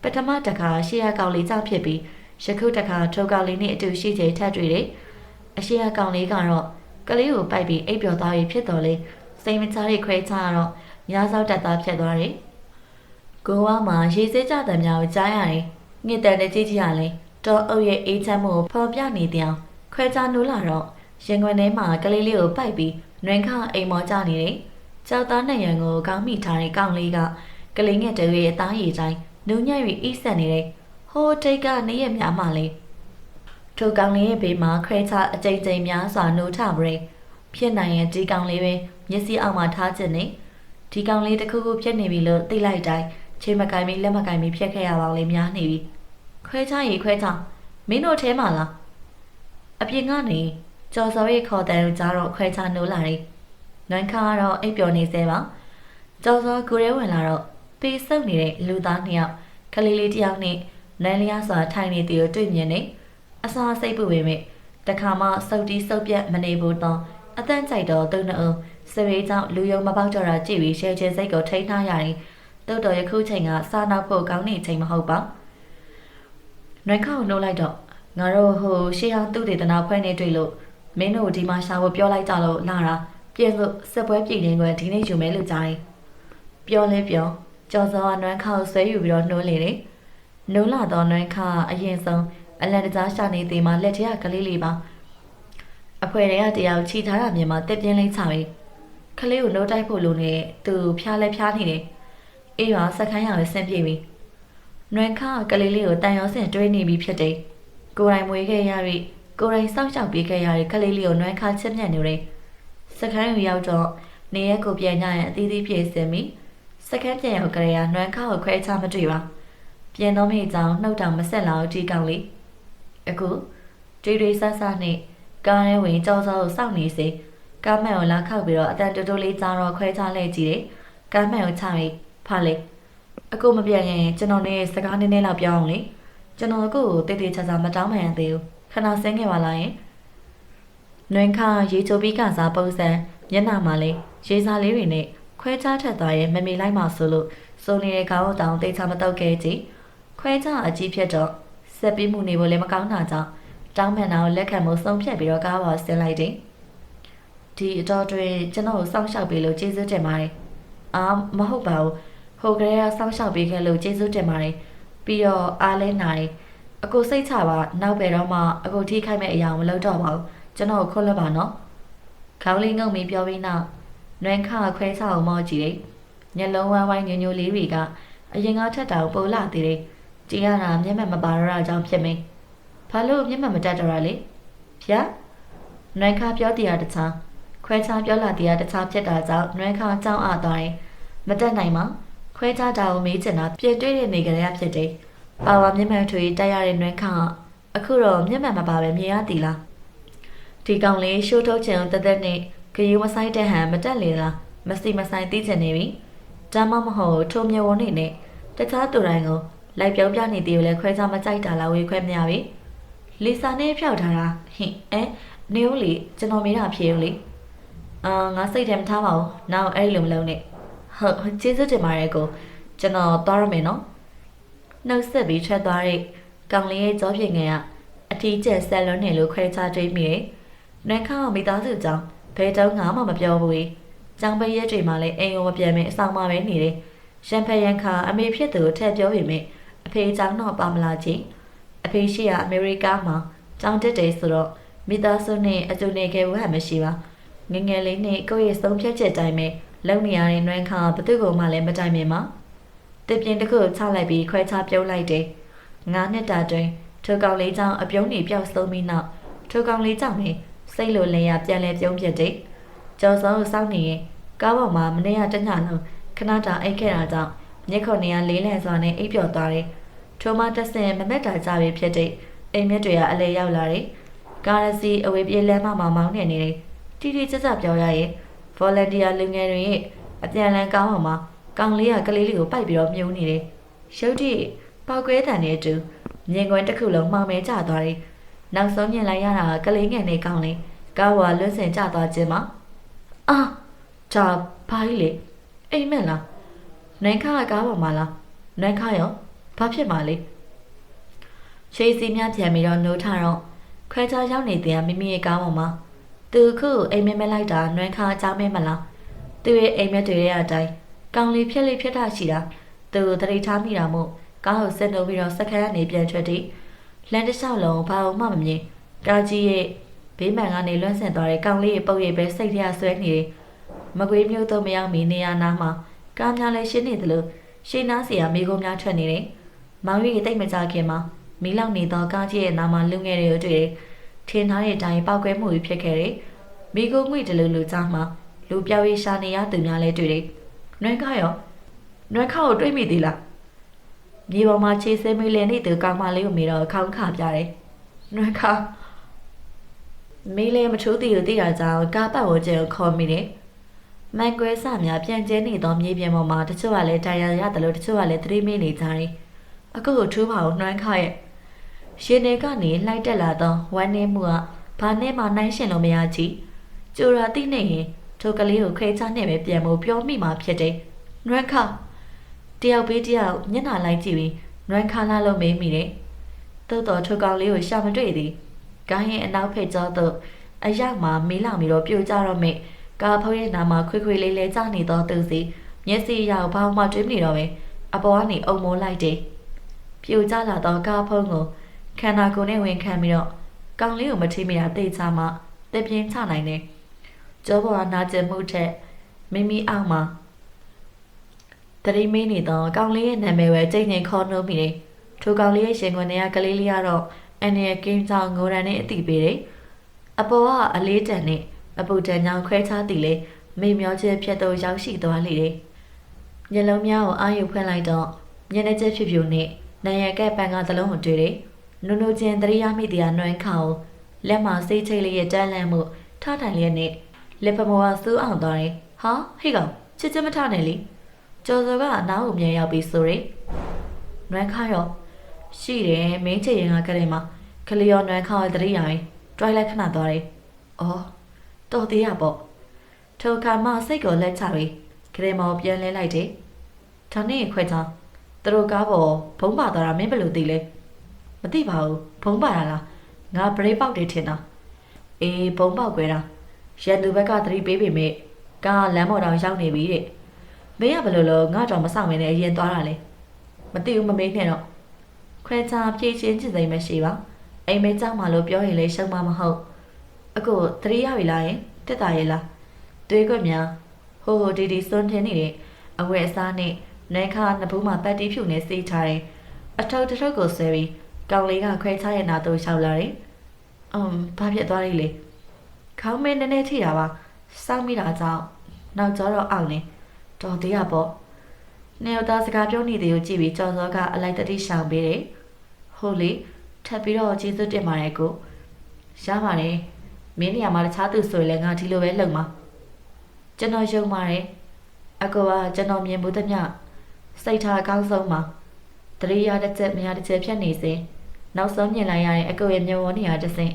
ပထမတစ်ခါရှေ့ရကောင်လေးကြောက်ဖြစ်ပြီးယခုတစ်ခါထုတ်ကောင်လေးနဲ့အတူရှိချိန်ထပ်တွေ့တယ်အရှေ့ရကောင်လေးကတော့ကလေးကိုပိုက်ပြီးအိပ်ပျော်သွားပြီဖြစ်တော်လေစိတ်မချတဲ့ခွဲခြားတော့ညစောက်တက်သားဖြစ်သွားတယ်ကိုဝါမှာရေစဲကြတဲ့များကိုကြားရတယ်ငှက်တဲ့ကြည့်ကြည့်ရလဲတော်အုပ်ရဲ့အေးချမ်းမှုကိုဖော်ပြနေတဲ့အောင်ခွဲခြားနိုးလာတော့ရင်ခွင်ထဲမှာကလေးလေးကိုပိုက်ပြီးနှွင်ခအိမ်မောကြနေတယ်ကြောက်သားနဲ့ရံကိုကောင်းမိထားတဲ့ကောင်လေးကကလေးငှက်တွေရဲ့အသားရည်တိုင်းနူးညံ့၍အိဆက်နေတယ်ဟိုတိတ်ကနေရများမှလေ ထိုကောင်လေးရဲ့ဘေးမှာခွဲခြားအကြိမ်ကြိမ်များစွာနိုးထပရိဖြစ်နိုင်ရင်ဒီကောင်လေးပဲမျက်စိအောက်မှာထားခြင်းနဲ့ဒီကောင်လေးတစ်ခုခုဖြစ်နေပြီလို့သိလိုက်တိုင်းချိန်မကိုင်ပြီးလက်မကိုင်ပြီးဖြတ်ခဲ့ရပါလေများနေပြီခွဲခြားခွဲခြားမင်းတို့ထဲမှာလားအပြင်ကနေကျော်စောရဲ့ခေါ်တဲ့ကြားတော့ခွဲခြားနိုးလာတယ်နန်းခါကတော့အိပ်ပျော်နေသေးပါကျော်စောကိုရဲဝင်လာတော့ပေးဆုပ်နေတဲ့လူသားနှစ်ယောက်ကလေးလေးတယောက်နဲ့နန်းလျားစွာထိုင်နေသူကိုတွေ့မြင်နေအစာစိတ်ပူပေမဲ့တခါမှစုပ်တီးစုပ်ပြတ်မနေဘူးတော့အတန်းကြိုက်တော့သူ့နှုတ်စပေးကြောင့်လူယုံမပေါက်ကြတာကြည့်ပြီးရှယ်ချင်စိတ်ကိုထိန်းထားရတယ်တိုးတော်ယခုချိန်ကစားနောက်ဖို့ကောင်းနေချိန်မဟုတ်ပါနွေခေါင်းနှုတ်လိုက်တော့ငါတို့ဟိုရှေးဟောင်းသူတေသနာဖွဲ့နေတွေ့လို့မင်းတို့ဒီမှာရှာဖို့ပြောလိုက်ကြလို့လာတာပြင်လို့စက်ပွဲပြည်နေကွယ်ဒီနေ့ယူမဲလို့ကြားတယ်ပြောလဲပြောကျော်စောကနွမ်းခါကိုဆွဲယူပြီးတော့နှိုးလေတယ်နှိုးလာတော့နွမ်းခါအရင်ဆုံးအလန်တကြားရှာနေသေးမှလက်ထဲကကလေးလေးပါအဖွဲတွေကတယောက်ခြိထားတာမြင်မှတက်ပြင်းလိမ့်ချပြီခလေးကိုနှိုးတိုက်ဖို့လိုနေသူဖျားလဲဖျားနေတယ်အေးပါစက်ခန်းရပဲဆင်းပြေပြီနွမ်းခါကလေးလေးကိုတန်ရောစင်တွေးနေပြီဖြစ်တယ်ကိုယ်တိုင်မွေးခဲ့ရပြီးကိုယ်တိုင်စောင့်ရှောက်ပေးခဲ့ရတဲ့ကလေးလေးကိုနွမ်းခါချစ်မြတ်နေတယ်စခန်းကိုရောက်တော့နေရက်ကိုပြန်ကြရင်အသီးသီးပြေးစင်ပြီးစခန်းပြန်ရောက်ကြရနွမ်းခါကိုခွဲခြားမတွေ့ပါပြန်တော့မိကြောင်နှုတ်တောင်မဆက်လာဘူးဒီကောင်လေးအခုတွေဆဆနဲ့ကားထဲဝင်ကြောက်စောကိုစောင့်နေစေကားမှန်ကိုလာခောက်ပြီးတော့အတန်တိုးတိုးလေးကြားတော့ခွဲခြားလဲကြည့်တယ်ကားမှန်ကိုချပြီးဖားလေအခုမပြန်ရင်ကျွန်တော်နဲ့စကားနည်းနည်းလောက်ပြောအောင်လေကျွန်တော်ကိုတိတ်တိတ်ချာချာမတောင်းမှန်သေးဘူးခဏဆင်းခဲ့ပါလားယင်နွင်ခါရေချိုပြီးကစားပုံစံမျက်နှာမှာလေရေစာလေးတွေနဲ့ခွဲခြားထက်သွားရဲ့မမေလိုက်မှဆိုလို့စုံနေတဲ့ခေါင်းတောင်တိတ်ချမတော့ခဲ့ကြည့်ခွဲခြားအကြီးဖြစ်တော့ဆက်ပြီးမှုနေဖို့လည်းမကောင်းတာကြောင့်တောင်းမှန်တာကိုလက်ခံမှုဆုံးဖြတ်ပြီးတော့ကားပေါ်ဆင်းလိုက်တယ်ဒီအတော်တွင်ကျွန်တော်ကိုစောင့်ရှောက်ပေးလို့ကျေးဇူးတင်ပါတယ်အာမဟုတ်ပါဘူးဟိုကလေးကစောင့်ရှောက်ပေးခဲ့လို့ကျေးဇူးတင်ပါတယ်ပြီးတော့အားလဲနိုင်အခုစိတ်ချပါနောက်ပဲတော့မှအခုထိခိုက်မဲ့အရာမလုပ်တော့ပါဘူးကျွန်တော်ခွတ်လက်ပါနော်ခေါင်းလေးငုံပြီးပြောပြီးနောက်နွမ်းခါခွဲချအောင်မောကြည့်တယ်ညလုံးဝိုင်းဝိုင်းညိုညိုလေးတွေကအရင်ကထက်တောင်ပိုလာသေးတယ်ကြည်ရတာမျက်မှန်မပါတော့တာကြောင့်ဖြစ်မင်းဘာလို့မျက်မှန်မတက်တော့ရလဲဗျာနွမ်းခါပြောတရားတခြားခွဲခြားပြောလာတရားတခြားဖြစ်တာကြောင့်နွမ်းခါကြောင်းအားသွားတယ်မတက်နိုင်မှခွဲခြားတာကိုမေးချင်တာပြင်တွေ့တဲ့နေကြရဖြစ်တယ်ပါဝါမျက်မှန်ထွေတက်ရတဲ့နွမ်းခါအခုတော့မျက်မှန်မပါပဲမြင်ရသည်လားဒီကောင်လေးရှိုးထုတ်ချင်တက်တက်နဲ့ခရီးမဆိုင်တဲ့ဟန်မတက်လေလားမစီမဆိုင်သိချင်နေပြီဒါမှမဟုတ်ထုံမြဝနေနဲ့တခြားသူတိုင်းကိုလိုက်ပြောင်းပြနေသေးတယ်လဲခွဲခြားမကြိုက်တာလားဝေခွဲမရပြီလီစာနဲ့ဖျောက်ထားတာဟင်နေဦးလေကျွန်တော်မေးတာဖြေဦးလေငါစိတ်ထဲမထားပါဘူးနောက်အဲ့လိုမလုပ်နဲ့ဟုတ်ကျေးဇူးတင်ပါတယ်ကိုကျွန်တော်သွားရမယ်နော်နှုတ်ဆက်ပြီးထွက်သွားတဲ့ကောင်လေးရဲ့ကြောပြင်ငယ်ကအထီးကျက်ဆက်လွန်းနေလို့ခွဲခြားတွေးမိတယ်နွမ်းခါမိသားစုကြောင့်ဘယ်တော့မှမပြောဘူး။ကျောင်းပိတ်ရက်တွေမှာလည်းအိမ်ကိုမပြန်မအဆောင်မှာပဲနေတယ်။ရန်ဖက်ရန်ခါအမေဖြစ်သူထည့်ပြောပေမဲ့အဖေကျောင်းတော့ပါမလာချင်။အဖေရှိရာအမေရိကမှာကျောင်းတက်တယ်ဆိုတော့မိသားစုနဲ့အကျိုးနေခဲ့ဘူးဟဲ့မရှိပါ။ငငယ်လေးနဲ့ကိုယ့်ရဲ့ဆုံးဖြတ်ချက်တိုင်းပဲလုံနေရတဲ့နွမ်းခါဘသူ့ကိုမှလည်းမတိုင်မြင်ပါ။တစ်ပြင်းတစ်ခုချလိုက်ပြီးခွဲခြားပြုံးလိုက်တယ်။9နှစ်တာတွင်ထိုကောင်လေးကြောင့်အပြုံးနေပျောက်ဆုံးပြီးနောက်ထိုကောင်လေးကြောင့်လည်းစိတ်လိုလင်ရပြန်လဲပြုံးပြတဲ့ကျော်စောကိုစောင့်နေရင်ကားပေါ်မှာမနေ့ကတညလုံးခဏတာအိတ်ခဲ့တာကြောင့်မျက်ခုံနေရလေးလံစွာနဲ့အိပ်ပျော်သွားတယ်။ထိုမှတက်ဆင်မမက်တာကြပြီဖြစ်တဲ့အိမ်မြက်တွေကအလဲရောက်လာတယ်။ကားရစီအဝေးပြေးလမ်းမမောင်းနေနေတယ်။တီတီကျကျပြောရရင် volunteer လူငယ်တွေရဲ့အပြန်လန်းကားပေါ်မှာကောင်လေးကကလေးလေးကိုပိုက်ပြီးတော့မြုံနေတယ်။ရုတ်တိပေါက်ကွဲတန်တဲ့အတူမြင်ကွင်းတစ်ခုလုံးမှောင်မဲကျသွားတယ်။နောက်ဆုံးမြင်လိုက်ရတာကလေးငယ်နဲ့ကောင်လေးကားဝါလွတ်စင်ကျသွားခြင်းမှာအာဒါဘာကြီးလေအိမ်မက်လားနန်းခါကားပေါ်မှာလားနန်းခါရောဘာဖြစ်မှာလဲချေးစီများပြန်ပြီးတော့နှိုးထားတော့ခွဲခြားရောက်နေတဲ့မိမိရဲ့ကားပေါ်မှာသူခုအိမ်မက်မက်လိုက်တာနန်းခါအကြောင်းမဲမလားသူရဲ့အိမ်မက်တွေရဲ့အတိုင်းကောင်လေးဖြစ်လေဖြစ်တာရှိတာသူတရိထားမိတာမို့ကားကိုဆက်နှုတ်ပြီးတော့စက်ခန်းကနေပြန်ထွက်တည်လမ်းတစ်လျှောက်လုံးဘာမှမမြင်ကားကြီးရဲ့ဘေးမှန်ကနေလွှမ်းဆင်သွားတဲ့ကောင်လေးရဲ့ပုတ်ရိပ်ပဲစိတ်ထဲဆွဲနေတယ်။မကွေးမျိုးတော့မရောက်မီနေရနာမှာကားများလည်းရှင်းနေတယ်လို့ရှင်းနာစီယာမိကုံးများထွက်နေတယ်။မောင်ရီတိတ်မကြခင်မှာ မီးလောင်နေသောကားကြီးရဲ့နာမှာလူငယ်တွေကိုတွေ့တယ်ထင်းထားတဲ့အတိုင်းပောက်ကွဲမှုတွေဖြစ်ခဲ့တယ်မိကိုငွေတလူလူကြားမှာလူပြောက်ရေးရှာနေရသူများလည်းတွေ့တယ်နွမ်းခါရောနွမ်းခါကိုတွေ့မိသေးလားမြေပေါ်မှာခြေဆဲမိလည်နေသူကောင်မလေးကိုမိတော့ခေါင်းခါပြတယ်နွမ်းခါမီးလေးမချိုးတီကိုသိတာကြောင့်ကားပတ်ဝန်းကျင်ကိုခေါ်မိတယ်မန်ကွဲစများပြန်ကျဲနေသောမြေပြင်ပေါ်မှာတချို့ကလည်းတရားရတယ်လို့တချို့ကလည်းသတိမေ့နေကြတယ်အခုကိုထူးပါကိုနှွမ်းခါရဲ့ရှင်နေကနေလိုက်တက်လာသောဝမ်းနေမှုကဘာနဲ့မှနှိုင်းရှင်လို့မရချီကျူရာတိနေရင်ထိုကလေးကိုခွဲချနဲ့ပဲပြန်ဖို့ပြောမိမှဖြစ်တယ်နွမ်းခါတယောက်ပြီးတယောက်မျက်နှာလိုက်ကြည့်ပြီးနွမ်းခါလာလို့မေးမိတယ်သို့တော်ထိုကောင်လေးကိုရှာမတွေ့သည်ကားရင်အနောက်ဖက်ကျောသို့အရောက်မှာမီးလောင်ပြီးတော့ပြိုကျတော့မိကားဖုံးရဲ့နာမှာခွေခွေလေးလေးကျနေသောသူစီမျက်စိရောက်ဘောင်းမှတွင်းနေတော့ပဲအပေါ်ကနေအုံမိုးလိုက်တယ်ပြိုကျလာသောကားဖုံးကိုခန္ဓာကိုယ်နဲ့ဝင်ခံပြီးတော့ကောင်လေးကိုမထိမိတာသိချမှတစ်ပြင်းချနိုင်တယ်ကျောပေါ်ကနာကျင်မှုထက်မိမိအောက်မှာတရိမင်းနေသောကောင်လေးရဲ့နာမည်ပဲကြိတ်ငင်ခေါ်နှုတ်မိတယ်ထိုကောင်လေးရဲ့ရှင်ခွင်ထဲကကလေးလေးကတော့အနေနဲ့ကင်းချောင်းငိုရန်နဲ့အတိပေးတယ်အပေါ်ကအလေးတန်နဲ့အပူတန်ကြောင်ခွဲခြားသည်လေမိမျောချက်ဖြတ်တော့ရောက်ရှိသွားလေတယ်မျက်လုံးများကိုအာရုံဖွင့်လိုက်တော့မျက်နှာချက်ဖြူဖြူနဲ့နာရကဲပန်ကသလုံးကိုတွေ့တယ်နုနုချင်းတရိယာမိတရားနှွမ်းခါကိုလက်မှာစိတ်ချိတ်လေးရဲ့တန်းလန့်မှုထထိုင်လျက်နဲ့လက်ဖမောကစူးအောင်သွားတယ်ဟာဟေ့ကောင်ချစ်ချစ်မထနဲ့လေကျော်စောကအနားကိုမြန်ရောက်ပြီးဆိုရယ်နွမ်းခါရောရှိတယ်မင်းချစ်ရင်ကကလေးမှာကလေးရောနွမ်းခါရဲ့တရိယာရင်တွိုင်းလိုက်ခဏသွားတယ်အော်တော်သေးရပေါ့ထိုခါမှစိတ်ကိုလက်ချပြီးကလေးမောပြန်လဲလိုက်တယ်ဒါနဲ့ခွဲချောင်းသူတို့ကားပေါ်ဘုံပါသွားတာမင်းဘယ်လိုသိလဲမသိပါဘူးဘုံပါတာလားငါဘရိတ်ပေါက်တယ်ထင်တာအေးဘုံပေါက်ခွဲတာရန်သူဘက်ကသတိပေးပေမဲ့ကားလမ်းပေါ်တောင်ရောက်နေပြီတဲ့မင်းကဘယ်လိုလဲငါတော့မဆောင်မင်းနဲ့အရင်သွားတာလေမသိဘူးမမေးနဲ့တော့ခွဲချဖြည့်ချင်းချစ်စိမ်မရှိပါအိမ်မဲကြောက်မှလို့ပြောရင်လည်းရှုံးမမဟုတ်အခုသတိရပြီလားယင်တက်တာရဲ့လားတွေးခွက်များဟိုဒီဒီစွန်းထင်းနေတဲ့အဝဲအစားနဲ့နိုင်ခါနှစ်ဘူးမှာပတ်တီးဖြူနေစေးထားတယ်အထုပ်တစ်ထုပ်ကိုဆွဲပြီးကောင်လေးကခွဲချရဲ့နာတို့လျှောက်လာတယ်ဘာဖြစ်သွားလိမ့်လေခေါင်းမဲနည်းနည်းထိတာပါစောင့်မိတာကြောင့်နောက်ကျောတော့အောင်နေတော်သေးရပေါ့နေရတာစကားပြောနေတယ်ကိုကြည့်ပြီးကြော်စောကအလိုက်တတိရှောင်ပေးတယ်ဟုတ်လေထပ်ပြီးတော့ကျေးဇူးတင်ပါတယ်ကိုရပါတယ်မင်းနေရာမှာတခြားသူဆိုရင်လည်းငါဒီလိုပဲလုပ်မှာကျွန်တော်ယုံပါတယ်အကောကကျွန်တော်မြင်ဘူးသမျှစိတ်ထားအကောင်းဆုံးပါတရိယာတစ်ချက်မရတစ်ချက်ဖြတ်နေစဉ်နောက်ဆုံးမြင်လိုက်ရတဲ့အကောရဲ့မျက်ဝန်းနေရာတစ်ဆင့်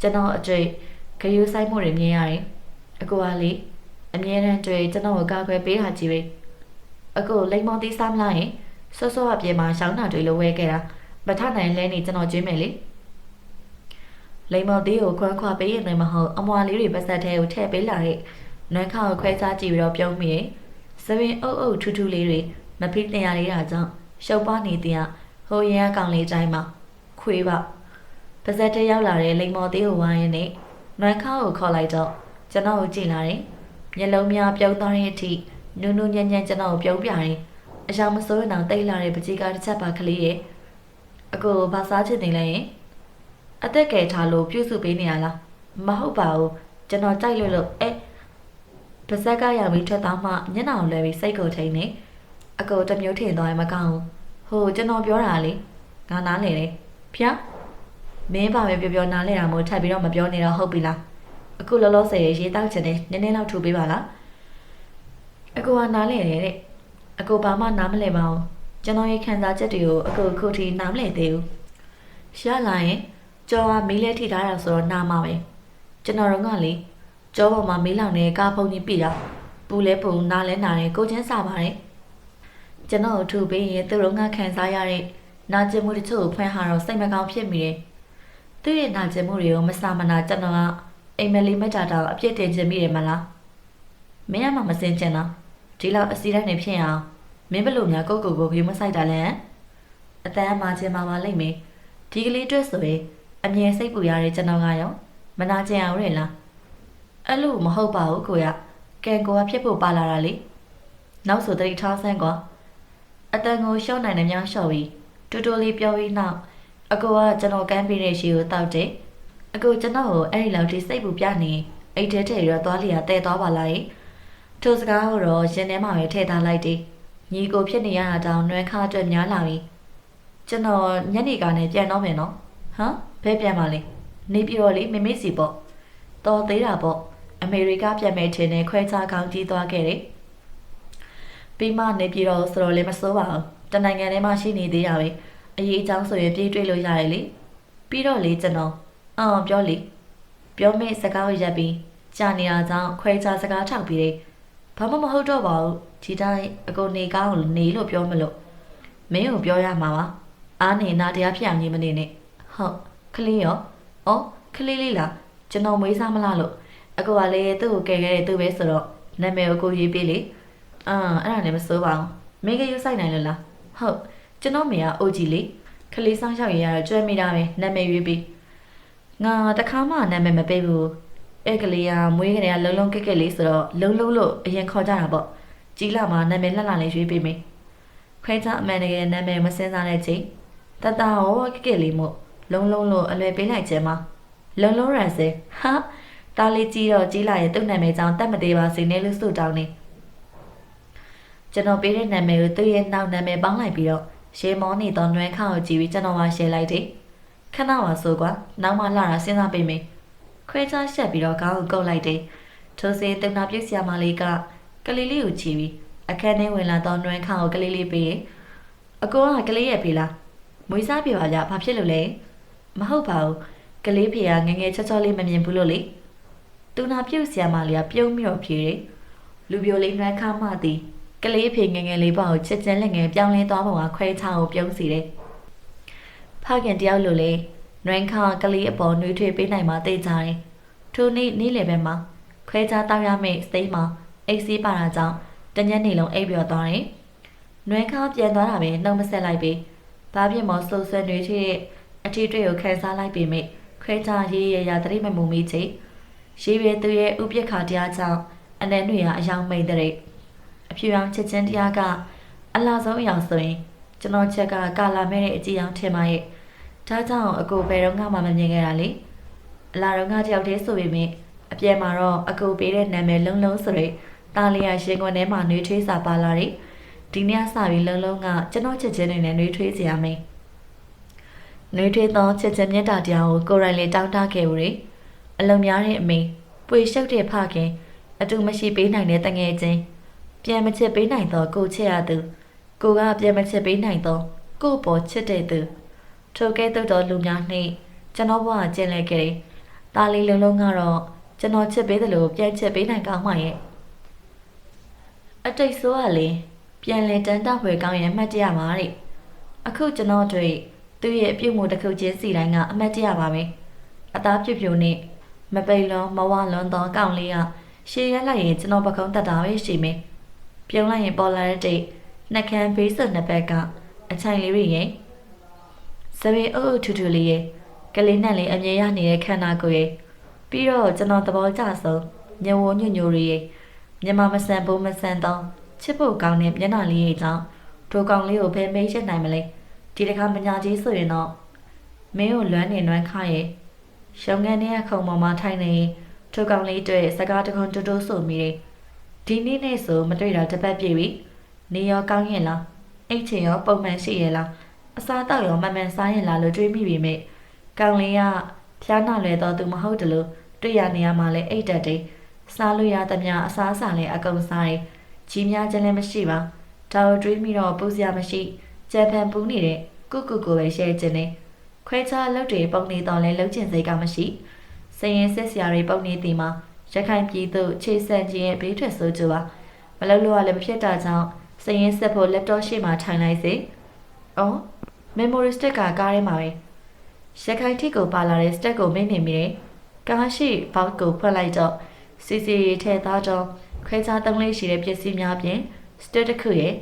ကျွန်တော်အတွေ့ဂရုစိုက်မှုတွေမြင်ရတယ်အကောကလေအမြဲတမ်းတွေ့ကျွန်တော်ကိုကာကွယ်ပေးတာကြီးပဲအကောလိမ္မော်သီးစားမလားရင်စောစောအပြေမှာရှောင်းတာတွေလိုဝဲခဲ့တာမထနိုင်လဲနေကျွန်တော်ကျွေးမယ်လေလိမ္မော်သီးကိုခွန်းခွာပေးရင်လည်းမဟုတ်အမွာလေးတွေပါဆက်ထဲကိုထည့်ပေးလာတဲ့နွမ်းခါကိုခွဲစားကြည့်ပြီးတော့ပြုံးမိတယ်စပင်အုပ်အုပ်ထူးထူးလေးတွေမဖိတင်ရလေးတာကြောင့်ရှုပ်ပါနေတဲ့ဟိုရဲကောင်လေးတိုင်းမှာခွေးပါပါဆက်ထဲရောက်လာတဲ့လိမ္မော်သီးကိုဝိုင်းရင်းနဲ့နွမ်းခါကိုခေါ်လိုက်တော့ကျွန်တော်ကိုကြည့်လာတယ်မျက်လုံးများပြုံးသွားတဲ့အထိနူးနူးညံ့ညံ့ကျွန်တော်ကိုပြုံးပြတယ်အယောင်မစိုးရင်တော့တိတ်လာတဲ့ပကြီးကားတစ်ချက်ပါကလေးရဲ့အကိုဘာစားချင်နေလဲရင်အသက်ကယ်ထားလို့ပြုစုပေးနေရလားမဟုတ်ပါဘူးကျွန်တော်ကြိုက်လို့ပါဇက်ကရောက်ပြီးထွက်သွားမှညနေအောင်လဲပြီးစိတ်ကိုထိန်နေအကိုတမျိုးထင်သွားရင်မကောင်းဘူးဟိုကျွန်တော်ပြောတာလေငါနားလေတယ်ဖျားမင်းပါပဲပြောနားလေတာမို့ထပ်ပြီးတော့မပြောနေတော့ဟုတ်ပြီလားအခုလောလောဆယ်ရေးတောက်ချင်တယ်နည်းနည်းလောက်ထူပေးပါလားအကိုကနားလေတယ်တဲ့အကိုဘာမှနားမလဲပါဘူးကျွန်တော်ရဲ့ခံစားချက်တွေကိုအကိုခုထိနားမလဲသေးဘူးရလာရင်ကျော်ကမီးလဲထိထားတာဆိုတော့နားမှာပဲကျွန်တော်တို့ကလေကျောပေါ်မှာမီးလောင်နေတဲ့ကားဖုန်ကြီးပြတာပူလဲပူနားလဲနားတယ်ကိုချင်းစားပါတယ်ကျွန်တော်ထူပေးရင်သူတို့ကခံစားရတဲ့နာကျင်မှုတချို့ကိုဖွင့်ဟာတော့စိတ်မကောင်းဖြစ်မိတယ်သူ့ရဲ့နာကျင်မှုတွေကိုမဆာမနာကျွန်တော်ကအိမ်မလေးမက်တာတော့အပြစ်တင်ချင်မိတယ်မလားမင်းကမှမစင်ချင်တော့ဒီလောက်အစီတိုင်းနေဖြစ်အောင်မင်းဘလို့များကိုကိုမဆိုင်တာလဲအတန်းမှာချင်မှာပါလိမ့်မယ်ဒီကလေးအတွက်ဆိုရင်အမြဲစိတ်ပူရတဲ့ကျွန်တော်ကရောမနာကျင်အောင်ရလားအဲ့လိုမဟုတ်ပါဘူးကိုရကဲကိုကဖြစ်ဖို့ပါလာတာလေနောက်ဆိုတတိထားဆန်းကွာအတန်ကိုရှော့နိုင်တဲ့များရှော့ပြီးတူတူလေးပြောပြီးနောက် အကိုကကျွန်တော်ကမ်းပေးတဲ့ရှီကိုတောက်တယ်အကိုကျွန်တော်ကိုအဲ့ဒီလောက်ထိစိတ်ပူပြနေအိတ်ထဲထည့်ရသွားလျာတဲသွားပါလားထိုစကားကိုတော့ရင်ထဲမှာပဲထည့်ထားလိုက်တယ်ညီကိုဖြစ်နေရတာတောင်နှွမ်းခါအတွက်များလာပြီကျွန်တော်ညနေကနေပြန်တော့မယ်နော်ဟမ်ဘဲပြန်ပါလေနေပြီးတော့လေမမေ့စီပေါ့တော်သေးတာပေါ့အမေရိကပြန်မဲ့ထင်းနဲ့ခွဲခြားကောင်းကြီးသွားခဲ့တယ်ပြီးမှနေပြီးတော့ဆိုတော့လည်းမစိုးပါဘူးတနိုင်ငံထဲမှာရှိနေသေးတာပဲအရေးအကြောင်းဆိုရင်ပြေးတွေ့လို့ရတယ်လေပြီးတော့လေကျွန်တော်ပြောလေပြောမေ့စကားကိုရပ်ပြီးကြာနေတာကြောင့်ခွဲခြားစကားထောက်ပြီးတယ်ဘာမှမဟုတ်တော့ပါဘူးဒီတိုင်းအကိုနေကောင်းနေလို့ပြောမလို့မင်းကိုပြောရမှာပါအားနေနာတရားဖြစ်အောင်ကြီးမနေနဲ့ဟုတ်ကလေးရောကလေးလေးလားကျွန်တော်မွေးစားမလားလို့အကိုကလည်းသူ့ကိုကယ်ခဲ့တဲ့သူပဲဆိုတော့နာမည်ကိုကိုရေးပေးလေအဲ့ဒါလည်းမစိုးပါဘူးမင်းကယူဆိုင်နိုင်လို့လားဟုတ်ကျွန်တော်မေကအိုကြီးလေကလေးဆောင်ရောက်ရရကျွဲမိတာပဲနာမည်ရွေးပြီးငါတခါမှနာမည်မပေးဘူးအဲ့ကလေးကမွေးကလေးကလုံလုံကက်ကက်လေးဆိုတော့လုံလုံလို့အရင်ခေါ်ကြတာပေါ့ကြီးလာမှနာမည်လှလှလေးရွေးပေးမယ်ခွဲခြားအမှန်တကယ်နာမည်မစင်းစားတဲ့ချိန်တတဟောကက်ကက်လေးမို့လုံလုံလို့အလွယ်ပေးလိုက်ခြင်းမလုံလုံရန်စဟာတားလေးကြီးတော့ကြီးလာရဲ့သူ့နာမည်ကြောင့်တတ်မသေးပါစေနဲ့လို့ဆိုတောင်းနေကျွန်တော်ပေးတဲ့နာမည်ကိုသူ့ရဲ့နောက်နာမည်ပေါင်းလိုက်ပြီးတော့ရေမောနေတော့နှွမ်းခါကိုကြည့်ပြီးကျွန်တော်မှရှယ်လိုက်တယ်ခဏပါဆိုကွာနောက်မှလာတာစဉ်းစားပေးမယ်ခွဲခြားရှက်ပြီးတော့ခေါင်းကိုကုတ်လိုက်တယ်ထိုစဉ်တင်နာပြုတ်ဆရာမလေးကကလေးလေးကိုချီပြီးအခန်းထဲဝင်လာတော့နှွမ်းခါကိုကလေးလေးပေးရင်အကိုကကလေးရဲ့ဖေလားမွေးစားပြပါကြဘာဖြစ်လို့လဲမဟုတ်ပါဘူးကလေးဖေကငငယ်ချောချောလေးမမြင်ဘူးလို့လေတူနာပြုတ်ဆရာမလေးကပြုံးပြီးတော့ဖြေတယ်လူပြိုလေးနှွမ်းခါမှသည်ကလေးဖေငငယ်လေးပေါ့ကိုချစ်ချင်းလက်ငယ်ပြောင်းလဲသွားပုံကခွဲခြားကိုပြုံးစီတယ်ဖခင်တယောက်လိုလေနှွမ်းခါကလေးအပေါ်နှွေးထွေးပေးနိုင်မှသိကြတယ်ထိုနေ့နေ့လယ်ဘက်မှာခွဲခြားတောက်ရမယ့်စိတ်မှာအိတ်စီးပါတာကြောင့်တညက်နေလုံးအိပ်ပျော်သွားတယ်နှွမ်းခါပြန်သွားတာပဲနှုတ်မဆက်လိုက်ပြီးဘာဖြစ်မောဆူဆွဲနှွေးထွေးအထီးတွေ့ကိုခန်းစားလိုက်ပြီးမိခွဲခြားရေးရတတိမမူမိချေရေးရဲသူရဲ့ဥပ္ပခါတရားကြောင့်အနံ့တွေကအယောင်မိန်တဲ့အဖြူရောင်ချစ်ချင်းတရားကအလားဆုံးအယောင်ဆိုရင်ကျွန်တော်ချက်ကကာလာမဲတဲ့အကြည့်အောင်ထင်ပါရဲ့ဒါကြောင့်အကိုဘယ်တော့မှမမြင်ခဲ့တာလေအလားတော့ငါတယောက်တည်းဆိုပေမဲ့အပြဲမှာတော့အကိုပေးတဲ့နာမည်လုံးလုံးဆိုတဲ့တာလီယာရှင်ခွန်ထဲမှာနှွေးထွေးစာပါလာတယ်ဒီနေ့စပြီးလုံးလုံးကကျွန်တော်ချစ်ချင်းတွေနဲ့နှွေးထွေးစီရမယ်နှွေးထွေးသောချစ်ချင်းမြတ်တာတရားကိုကိုယ်တိုင်လေးတောင်းတခဲ့ဦးတယ်အလုံးများတဲ့အမေပွေရှုပ်တဲ့ဖခင်အတူမရှိပေးနိုင်တဲ့တငယ်ချင်းပြန်မချစ်ပေးနိုင်သောကိုချစ်ရသူကိုကပြန်မချစ်ပေးနိုင်သောကိုပေါ်ချစ်တဲ့သူထိုကဲ့သို့သောလူများနှင့်ကျွန်တော်ဘဝကျင့်လဲခဲ့တယ်။တာလီလုံးလုံးကတော့ကျွန်တော်ချစ်ပေးသလိုပြန်ချစ်ပေးနိုင်ကောင်းမှရဲ့အတိတ်ဆိုးကလေပြန်လဲတန်းတောက်ဖွယ်ကောင်းရဲ့အမှတ်တရပါတဲ့အခုကျွန်တော်တို့သူ့ရဲ့အပြုတ်မှုတစ်ခုချင်းစီတိုင်းကအမှတ်တရပါပဲအသားပြပြိုနဲ့မပိန်လုံးမဝလုံးသောကောင်းလေးကရှေ့ရက်လိုက်ရင်ကျွန်တော်ပကုံးတက်တာပဲရှိမယ်ပြုံးလိုက်ရင်ပေါ်လာတဲ့တိတ်နှက်ခမ်းဘေးစွနှစ်ဘက်ကအချိုင်လေးတွေရဲ့စပင်းအုပ်အုပ်ထူထူလေးရဲ့ကလေးနဲ့လေးအမြဲရနေတဲ့ခန္ဓာကိုယ်ရဲ့ပြီးတော့ကျွန်တော်သဘောကျဆုံးညဝညညိုတွေရဲ့မြန်မာမဆန်ဘုံမဆန်တော့ချစ်ဖို့ကောင်းတဲ့မျက်နှာလေးရဲ့ကြောင့်ထိုကောင်လေးကိုဘယ်မေးရနိုင်မလဲဒီတခါမညာကြီးဆိုရင်တော့မင်းကိုလွမ်းနေလွမ်းခရဲ့ရှုံငန်းတဲ့ခုံပေါ်မှာထိုင်နေထိုကောင်လေးတွေ့စကားတခွန်းတူတူဆိုမိတယ်ဒီနေ့နဲ့ဆိုမတွေ့တာတပတ်ပြည့်ပြီနေရောကောင်းရင်လားအိတ်ချင်ရောပုံမှန်ရှိရဲ့လားအစားတောက်ရောမမှန်စားရင်လားလို့တွေးမိပြီမေကောင်လေးကဖျားနာလွယ်တော့သူမဟုတ်တယ်လို့တွေ့ရနေရမှလည်းအိတ်တက်တယ်စားလို့ရသမျှအစားအစာလည်းအကုန်စားတယ်ကြီးများခြင်းလည်းမရှိပါဒါကိုတွေးမိတော့ပူစရာမရှိကြံဖန်ပူးနေတဲ့ကုကုကိုပဲရှဲခြင်းနဲ့ခွဲခြားလုပ်တွေပုံနေတော့လဲလှုပ်ကျင်စိတ်ကမရှိစရင်ဆက်စရာတွေပုံနေသည်မှာရခိုင်ပြည်သူခြေဆန်ခြင်းရဲ့ဘေးထွက်ဆိုကြပါမလုပ်လို့လည်းမဖြစ်တာကြောင့်စရင်ဆက်ဖို့ laptop ရှေ့မှာထိုင်လိုက်စေ။အော် memory stick ကကားထဲမှာပဲ။ရခိုင်ထိကိုပါလာတဲ့ stick ကိုမိနေမိတယ်။ကားရှိ box ကိုဖွင့်လိုက်တော့စီစီထဲသားတော့ခွဲခြားသုံးလေးရှိတဲ့ပစ္စည်းများပြင် stick တစ်ခုရဲ့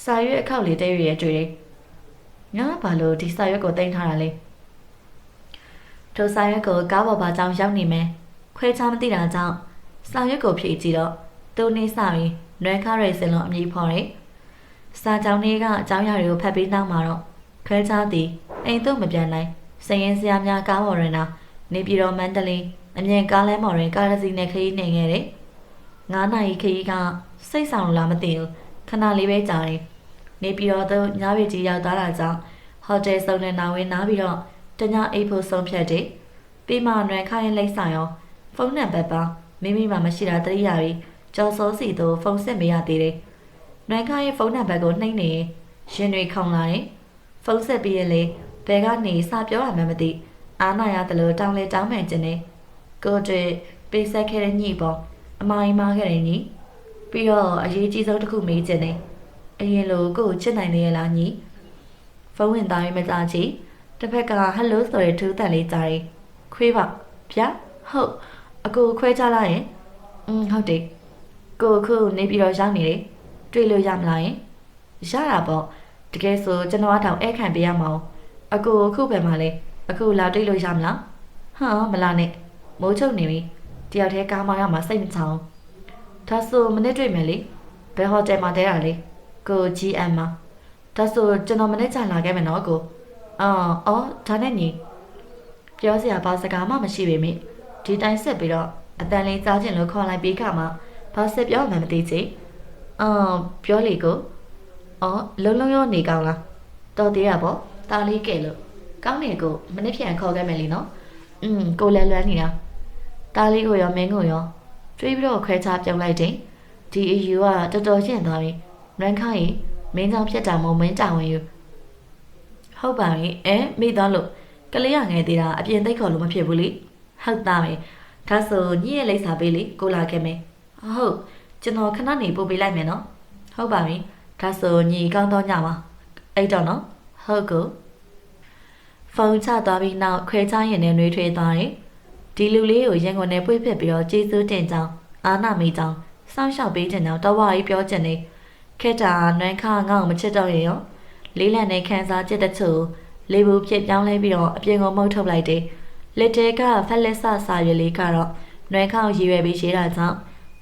စာရွက်အခောက်လေးတဲရွယ်တွေ့တယ်။ငါဘာလို့ဒီစာရွက်ကိုတင်ထားတာလဲ။ထိုစာရွက်ကိုကားပေါ်ပါကြောင်ရောက်နေမယ်။ခွဲခြားမသိတာကြောင့်စာရွက်ကိုဖြည့်ကြည့်တော့သူနေစာပြီးနွမ်းခါရဲစင်လုံးအမည်ဖော်တယ်။စာကြောင်လေးကအကြောင်းအရာတွေကိုဖတ်ပြီးနောက်မှာတော့ ခွဲခြားသည်အိမ်သို့မပြန်နိုင်စရင်စရာများကားပေါ်တွင်သာနေပြည်တော်မန္တလေးအမြင်ကားလမ်းပေါ်တွင်ကားတစ်စီးနဲ့ခရီးနေခဲ့တယ်9 နာရီခရီးကစိတ်ဆောင်လားမသိဘူးခဏလေးပဲကြာတယ်နေပြည်တော်သို့ညဘက်ကြီးရောက်သွားတာကြောင့်ဟိုတယ်စုံနဲ့နာဝင်းနားပြီးတော့တညအိပ်ဖို့ဆုံးဖြတ်တယ်ပြီးမှနွယ်ခိုင်းလိမ့်ဆောင်ရောဖုန်းနံပါတ်ပါမိမိမှမရှိတာတရိယာပြီးကျော်စောစီသို့ဖုန်းဆက်မရသေးတယ်နွယ်ခိုင်းရဲ့ဖုန်းနံပါတ်ကိုနှိမ့်နေရင်တွေခုန်လာတယ်ဖုန်းဆက်ပြီးရင်လေဘယ်ကနေစပြောရမှန်းမသိအားနာရတယ်လို့တောင်းလဲတောင်းမှန်ကျင်တယ်ကိုတွေ့ပေးဆက်ခဲ့တဲ့ညှိပေါ့အမိုင်းမားခဲ့တဲ့ညှိပြီးတော့အရေးကြီးဆုံးတစ်ခုမေးကျင်တယ်အရင်လိုကိုချစ်နိုင်နေရလားညှိဖုန်းဝင်သားပြီးမစားချီတစ်ဖက်ကဟယ်လိုဆိုတဲ့ထူးတန်လေးကြားတယ်ခွေးပါဗျာဟုတ်အကိုခွဲချလိုက်ရင်ဟုတ်တယ်ကိုခုနေပြီးတော့ရောက်နေတယ်တွေ့လို့ရမလားရင်ရတာပေါ့တကယ်ဆိုကျွန်တော်အထောင်ဧခံပေးရမှာအကိုခုပဲမလဲအခုလာတွေ့လို့ရမလားဟာမလာနဲ့မိုးချုပ်နေပြီတယောက်တည်းကားမောင်းရမှာစိတ်မချအောင်ဒါဆိုမနေ့တွေ့မယ်လေဘယ်ဟိုတယ်မှာတဲရလဲကို GM မှာဒါဆိုကျွန်တော်မနေ့ကျလာခဲ့မယ်နော်ကိုအော်ဒါနဲ့ညီပြောစရာဘာစကားမှမရှိပေမယ့်ဒီတိုင်းဆက်ပြီးတော့အတန်လေးကြားချင်လို့ခေါ်လိုက်ပြီးခါမှဘာဆက်ပြောမှမသိချေပြောလေကိုလုံးလုံးရောနေကောင်းလားတော်သေးရပေါ့တားလေးကဲလို့ကောင်းနေကိုမနေ့ပြန်ခေါ်ခဲ့မယ်လीနော်ကိုလည်းလွမ်းနေတာတားလေးကိုရောမင်းကိုရောတွေးပြီးတော့ခွဲခြားပြုံးလိုက်တယ်ဒီ EU ကတော်တော်ရှင်းသွားပြီနွမ်းခိုင်းမင်းကြောင့်ဖြစ်တာမဟုတ်မင်းတာဝန်ယူဟုတ်ပါပြီမိသွားလို့ကလေးရငယ်သေးတာအပြင်သိပ်ခေါ်လို့မဖြစ်ဘူးလေဟုတ်သားပဲဒါဆိုညရဲ့လိပ်စာပေးလေကိုလာခဲ့မယ်ဟုတ်ကျွန်တော်ခဏနေပို့ပေးလိုက်မယ်နော်ဟုတ်ပါပြီဒါဆိုညီကောင်းတော့ညပါအဲ့တော့နော်ဟုတ်ကိုဖုန်းချသွားပြီးနောက်ခွဲချရင်နဲ့နှွေးထွေးသွားတယ်ဒီလူလေးကိုရင်ကုန်နဲ့ပွေ့ဖြစ်ပြီးတော့ကျေးဇူးတင်ကြောင်းအာနာမေးကြောင်းစောင့်ရှောက်ပေးတင်ကြောင်းတော့ဝါကြီးပြောချင်နေခက်တာနွမ်းခါငေါ့မချစ်တော့ရင်ရောလေးလံနဲ့ခန်းစားချက်တချို့လေးဘူးဖြစ်ပြောင်းလဲပြီးတော့အပြင်ကိုမှုတ်ထုတ်လိုက်တယ်လက်တဲကဖက်လက်ဆစာရွက်လေးကတော့နွမ်းခါကိုရည်ရွယ်ပြီးရေးတာကြောင့်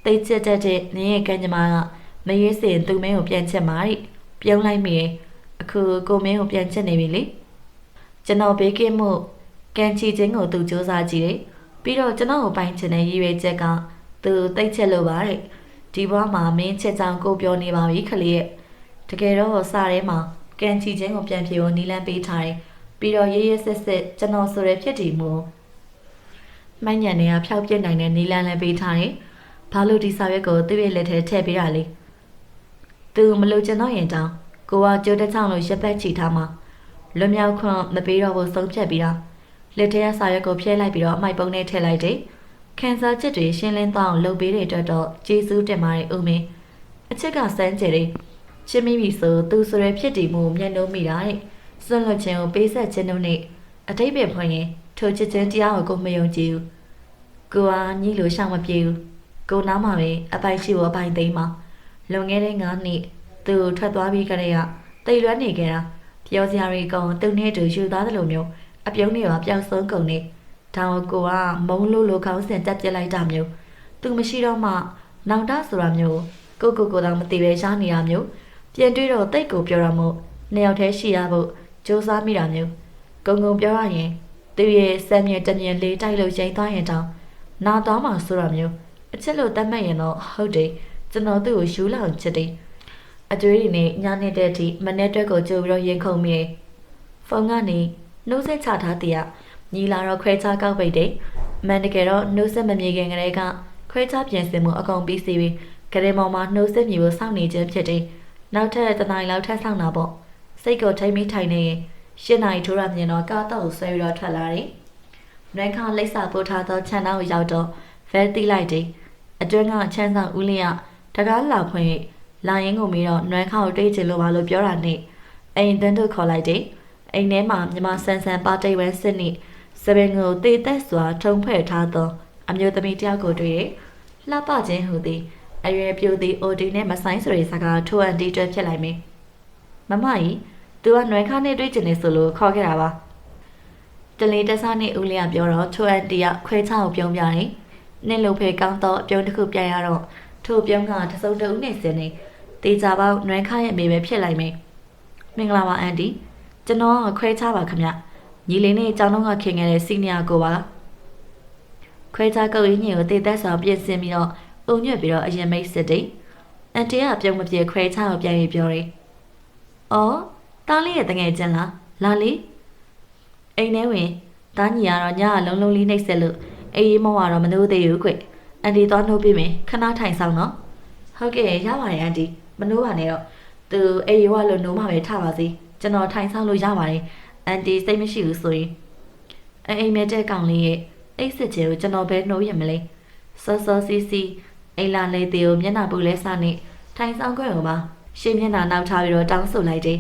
တိတ်ချစ်တဲ့နင်းရဲ့ကန်းကြမကမရွေးစင်သူမင်းကိုပြန်ချစ်မာရီပြုံးလိုက်မိတယ်အခုကိုမင်းကိုပြန်ချစ်နေပြီလေကျွန်တော်ဘေးကင်းမှုကန်ချီချင်းကိုသူစူးစမ်းကြည့်တယ်ပြီးတော့ကျွန်တော်ကိုပိုင်ချင်တဲ့ရည်ရွယ်ချက်ကသူတိတ်ချစ်လို့ပါတဲ့ဒီဘွားမှာမင်းချစ်ကြောင်ကိုပြောနေပါပြီခလေးရဲ့တကယ်တော့စာထဲမှာကန်ချီချင်းကိုပြန်ပြေဖို့နီလန်းပေးထားတယ်ပြီးတော့ရေးရေးစစ်စစ်ကျွန်တော်ဆိုရဖြစ်တည်မှုမိုင်းညံနေကဖျောက်ပြစ်နိုင်တဲ့နီလန်းလည်းပေးထားတယ်ဘာလို့ဒီစာရွက်ကိုသူ့ရဲ့လက်ထဲထည့်ပေးတာလဲသူမလို့ကျွန်တော်ရင်တောင်းကိုကကြိုးတစ်ချောင်းလို့ရက်ပတ်ချီထားမှာလွမြောက်ခွန်မပေးတော့ဘူးဆုံးဖြတ်ပြီးတော့လက်ထဲကစာရွက်ကိုဖျက်လိုက်ပြီးတော့အမိုက်ပုံးနဲ့ထည့်လိုက်တယ်ခန်းစားချက်တွေရှင်းလင်းသွားအောင်လုပ်ပေးတဲ့အတွက်တော့ကျေးဇူးတင်ပါတယ်ဦးမင်းအချက်ကစမ်းကြတယ်ရှင်းမိပြီဆိုသူဆိုရဖြစ်တည်မှုမျက်နှာမိတာတဲ့စွန့်လွတ်ခြင်းကိုပေးဆက်ခြင်းတို့နဲ့အတိတ်ပဲဖွင့်ရင်ထိုချစ်ခြင်းတရားကိုမယုံကြည်ဘူးကိုကညီလိုရှောင်မပြေဘူးကိုနားမှာပဲအပိုင်ရှိဖို့အပိုင်သိမ်းမှာလွန်ခဲ့တဲ့9 နှစ်သူထွက်သွားပြီးကြတဲ့ကတိတ်လွမ်းနေကြတာပြောစရာတွေကောင်သူနဲ့တူယူသားတယ်လို့မျိုးအပြုံးတွေကပျောက်ဆုံးကုန်နေဒါကိုကမုံလို့ခေါင်းစဉ်တက်ပြစ်လိုက်တာမျိုးသူမရှိတော့မှနောင်တဆိုတာမျိုးကိုတော့မသိပဲရှားနေတာမျိုးပြန်တွေးတော့တိတ်ကိုပြောရမို့နှစ်ယောက်တည်းရှိရဖို့စူးစမ်းမိတာမျိုးဂုံပြောရရင်သူရဲ့စံမြင့်တမြင်လေးတိုက်လို့ရိမ့်သွားရင်တောင်နာသွားမှဆိုတာမျိုးအချက်လို့တတ်မှတ်ရင်တော့ဟုတ်တယ်ကျွန်တော်သူ့ကိုယူလာအောင်ချစ်တယ်အကျွေးတွေနဲ့ညနေတဲ့အထိမနေ့အတွက်ကိုကြိုပြီးတော့ရင်ခုန်မိတယ်ဖုန်းကနေနှုတ်ဆက်ချထားတဲ့ညီလာတော့ခွဲခြားကောက်ပိတ်တယ်အမှန်တကယ်တော့နှုတ်ဆက်မမြေခင်ကလေးကခွဲခြားပြင်ဆင်မှုအကုန်ပြီးစီပြီးကလေးမောင်မှာနှုတ်ဆက်မြေကိုစောင့်နေခြင်းဖြစ်တယ်နောက်ထပ်တနိုင်လောက်ထပ်ဆောင်တာပေါ့စိတ်ကိုထိမ့်မိထိုင်နေရင်8 နာရီထိုးရမြင်တော့ကားတော့ဆွဲပြီးတော့ထွက်လာတယ်နွမ်းခါလိပ်စာပို့ထားသောခြံသားကိုရောက်တော့ဖဲတိလိုက်တယ်အတွင်းကချမ်းဆောင်ဦးလင်းကတကားလာဖွင့်လာရင်ကိုမီတော့နွမ်းခါကိုတွေးချင်လို့ပါလို့ပြောတာနဲ့အိမ်တန်းတို့ခေါ်လိုက်တယ်အိမ်ထဲမှာမြမဆန်ဆန်ပါတိတ်ဝဲစစ်နေစပင်ကိုတေသက်စွာထုံဖွဲ့ထားသောအမျိုးသမီးတယောက်ကိုတွေ့ရလှပခြင်းဟူသည်အရွယ်ပြိုသည်အိုဒီနဲ့မဆိုင်ဆိုတဲ့စကားထိုးအန်တီတွဲဖြစ်လိုက်မယ်မမကြီးသူကနွမ်းခါနဲ့တွေ့ချင်နေဆိုလို့ခေါ်ခဲ့တာပါတလီတဆာနဲ့ဦးလေးကပြောတော့ထိုအန်တီကခွဲချောက်ပြုံးပြတယ်နင့်လိုဖေကောင်းတော့အပြုံးတစ်ခုပြန်ရတော့ထိုပြုံးကတစုံတဦးနဲ့စင်နေတေချာပေါက်နွမ်းခါရဲ့အမေပဲဖြစ်လိုက်မယ်မင်္ဂလာပါအန်တီ ကျွန်တော်ကခွဲခြားပါခင်ဗျညီလေးနဲ့ကျောင်းလုံးကခင်ခဲ့တဲ့စီနီယာကိုပါခွဲခြားကုတ်ရင်းကြီးကိုတည်သက်စွာပြင်ဆင်ပြီးတော့အုံညွတ်ပြီးတော့အရင်မိတ်စစ်တိတ်အန်တီကပြုံးမပြေခွဲခြားကိုပြန်ပြီးပြောတယ်အော်တားလေးရဲ့တငယ်ချင်းလားလာလေအိမ်ထဲဝင်တားညီကတော့ညကလုံးလုံးလေးနှိပ်စက်လို့အေးမောကတော့မလို့သေးဘူးခွအန်တီသွားနှုတ်ပြီးမယ်ခဏထိုင်ဆောင်နော်ဟုတ်ကဲ့ရပါတယ်အန်တီမနှိုးပါနဲ့တော့သူအေးရွာလို့နှိုးမှပဲထပါစေကျွန်တော်ထိုင်ဆောင်လို့ရပါတယ်အန်တီစိတ်မရှိဘူးဆိုရင်အိမ်မဲတဲ့ကောင်လေးရဲ့အိတ်စစ်ချေကိုကျွန်တော်ပဲနှိုးရမလဲစောစောစီစီအိမ်လာလေးတေကိုမျက်နှာပူလဲစနဲ့ထိုင်ဆောင်ခွင့်ကိုပါရှင်းမျက်နှာနောက်ထားပြီးတော့တောင်းဆိုလိုက်တယ်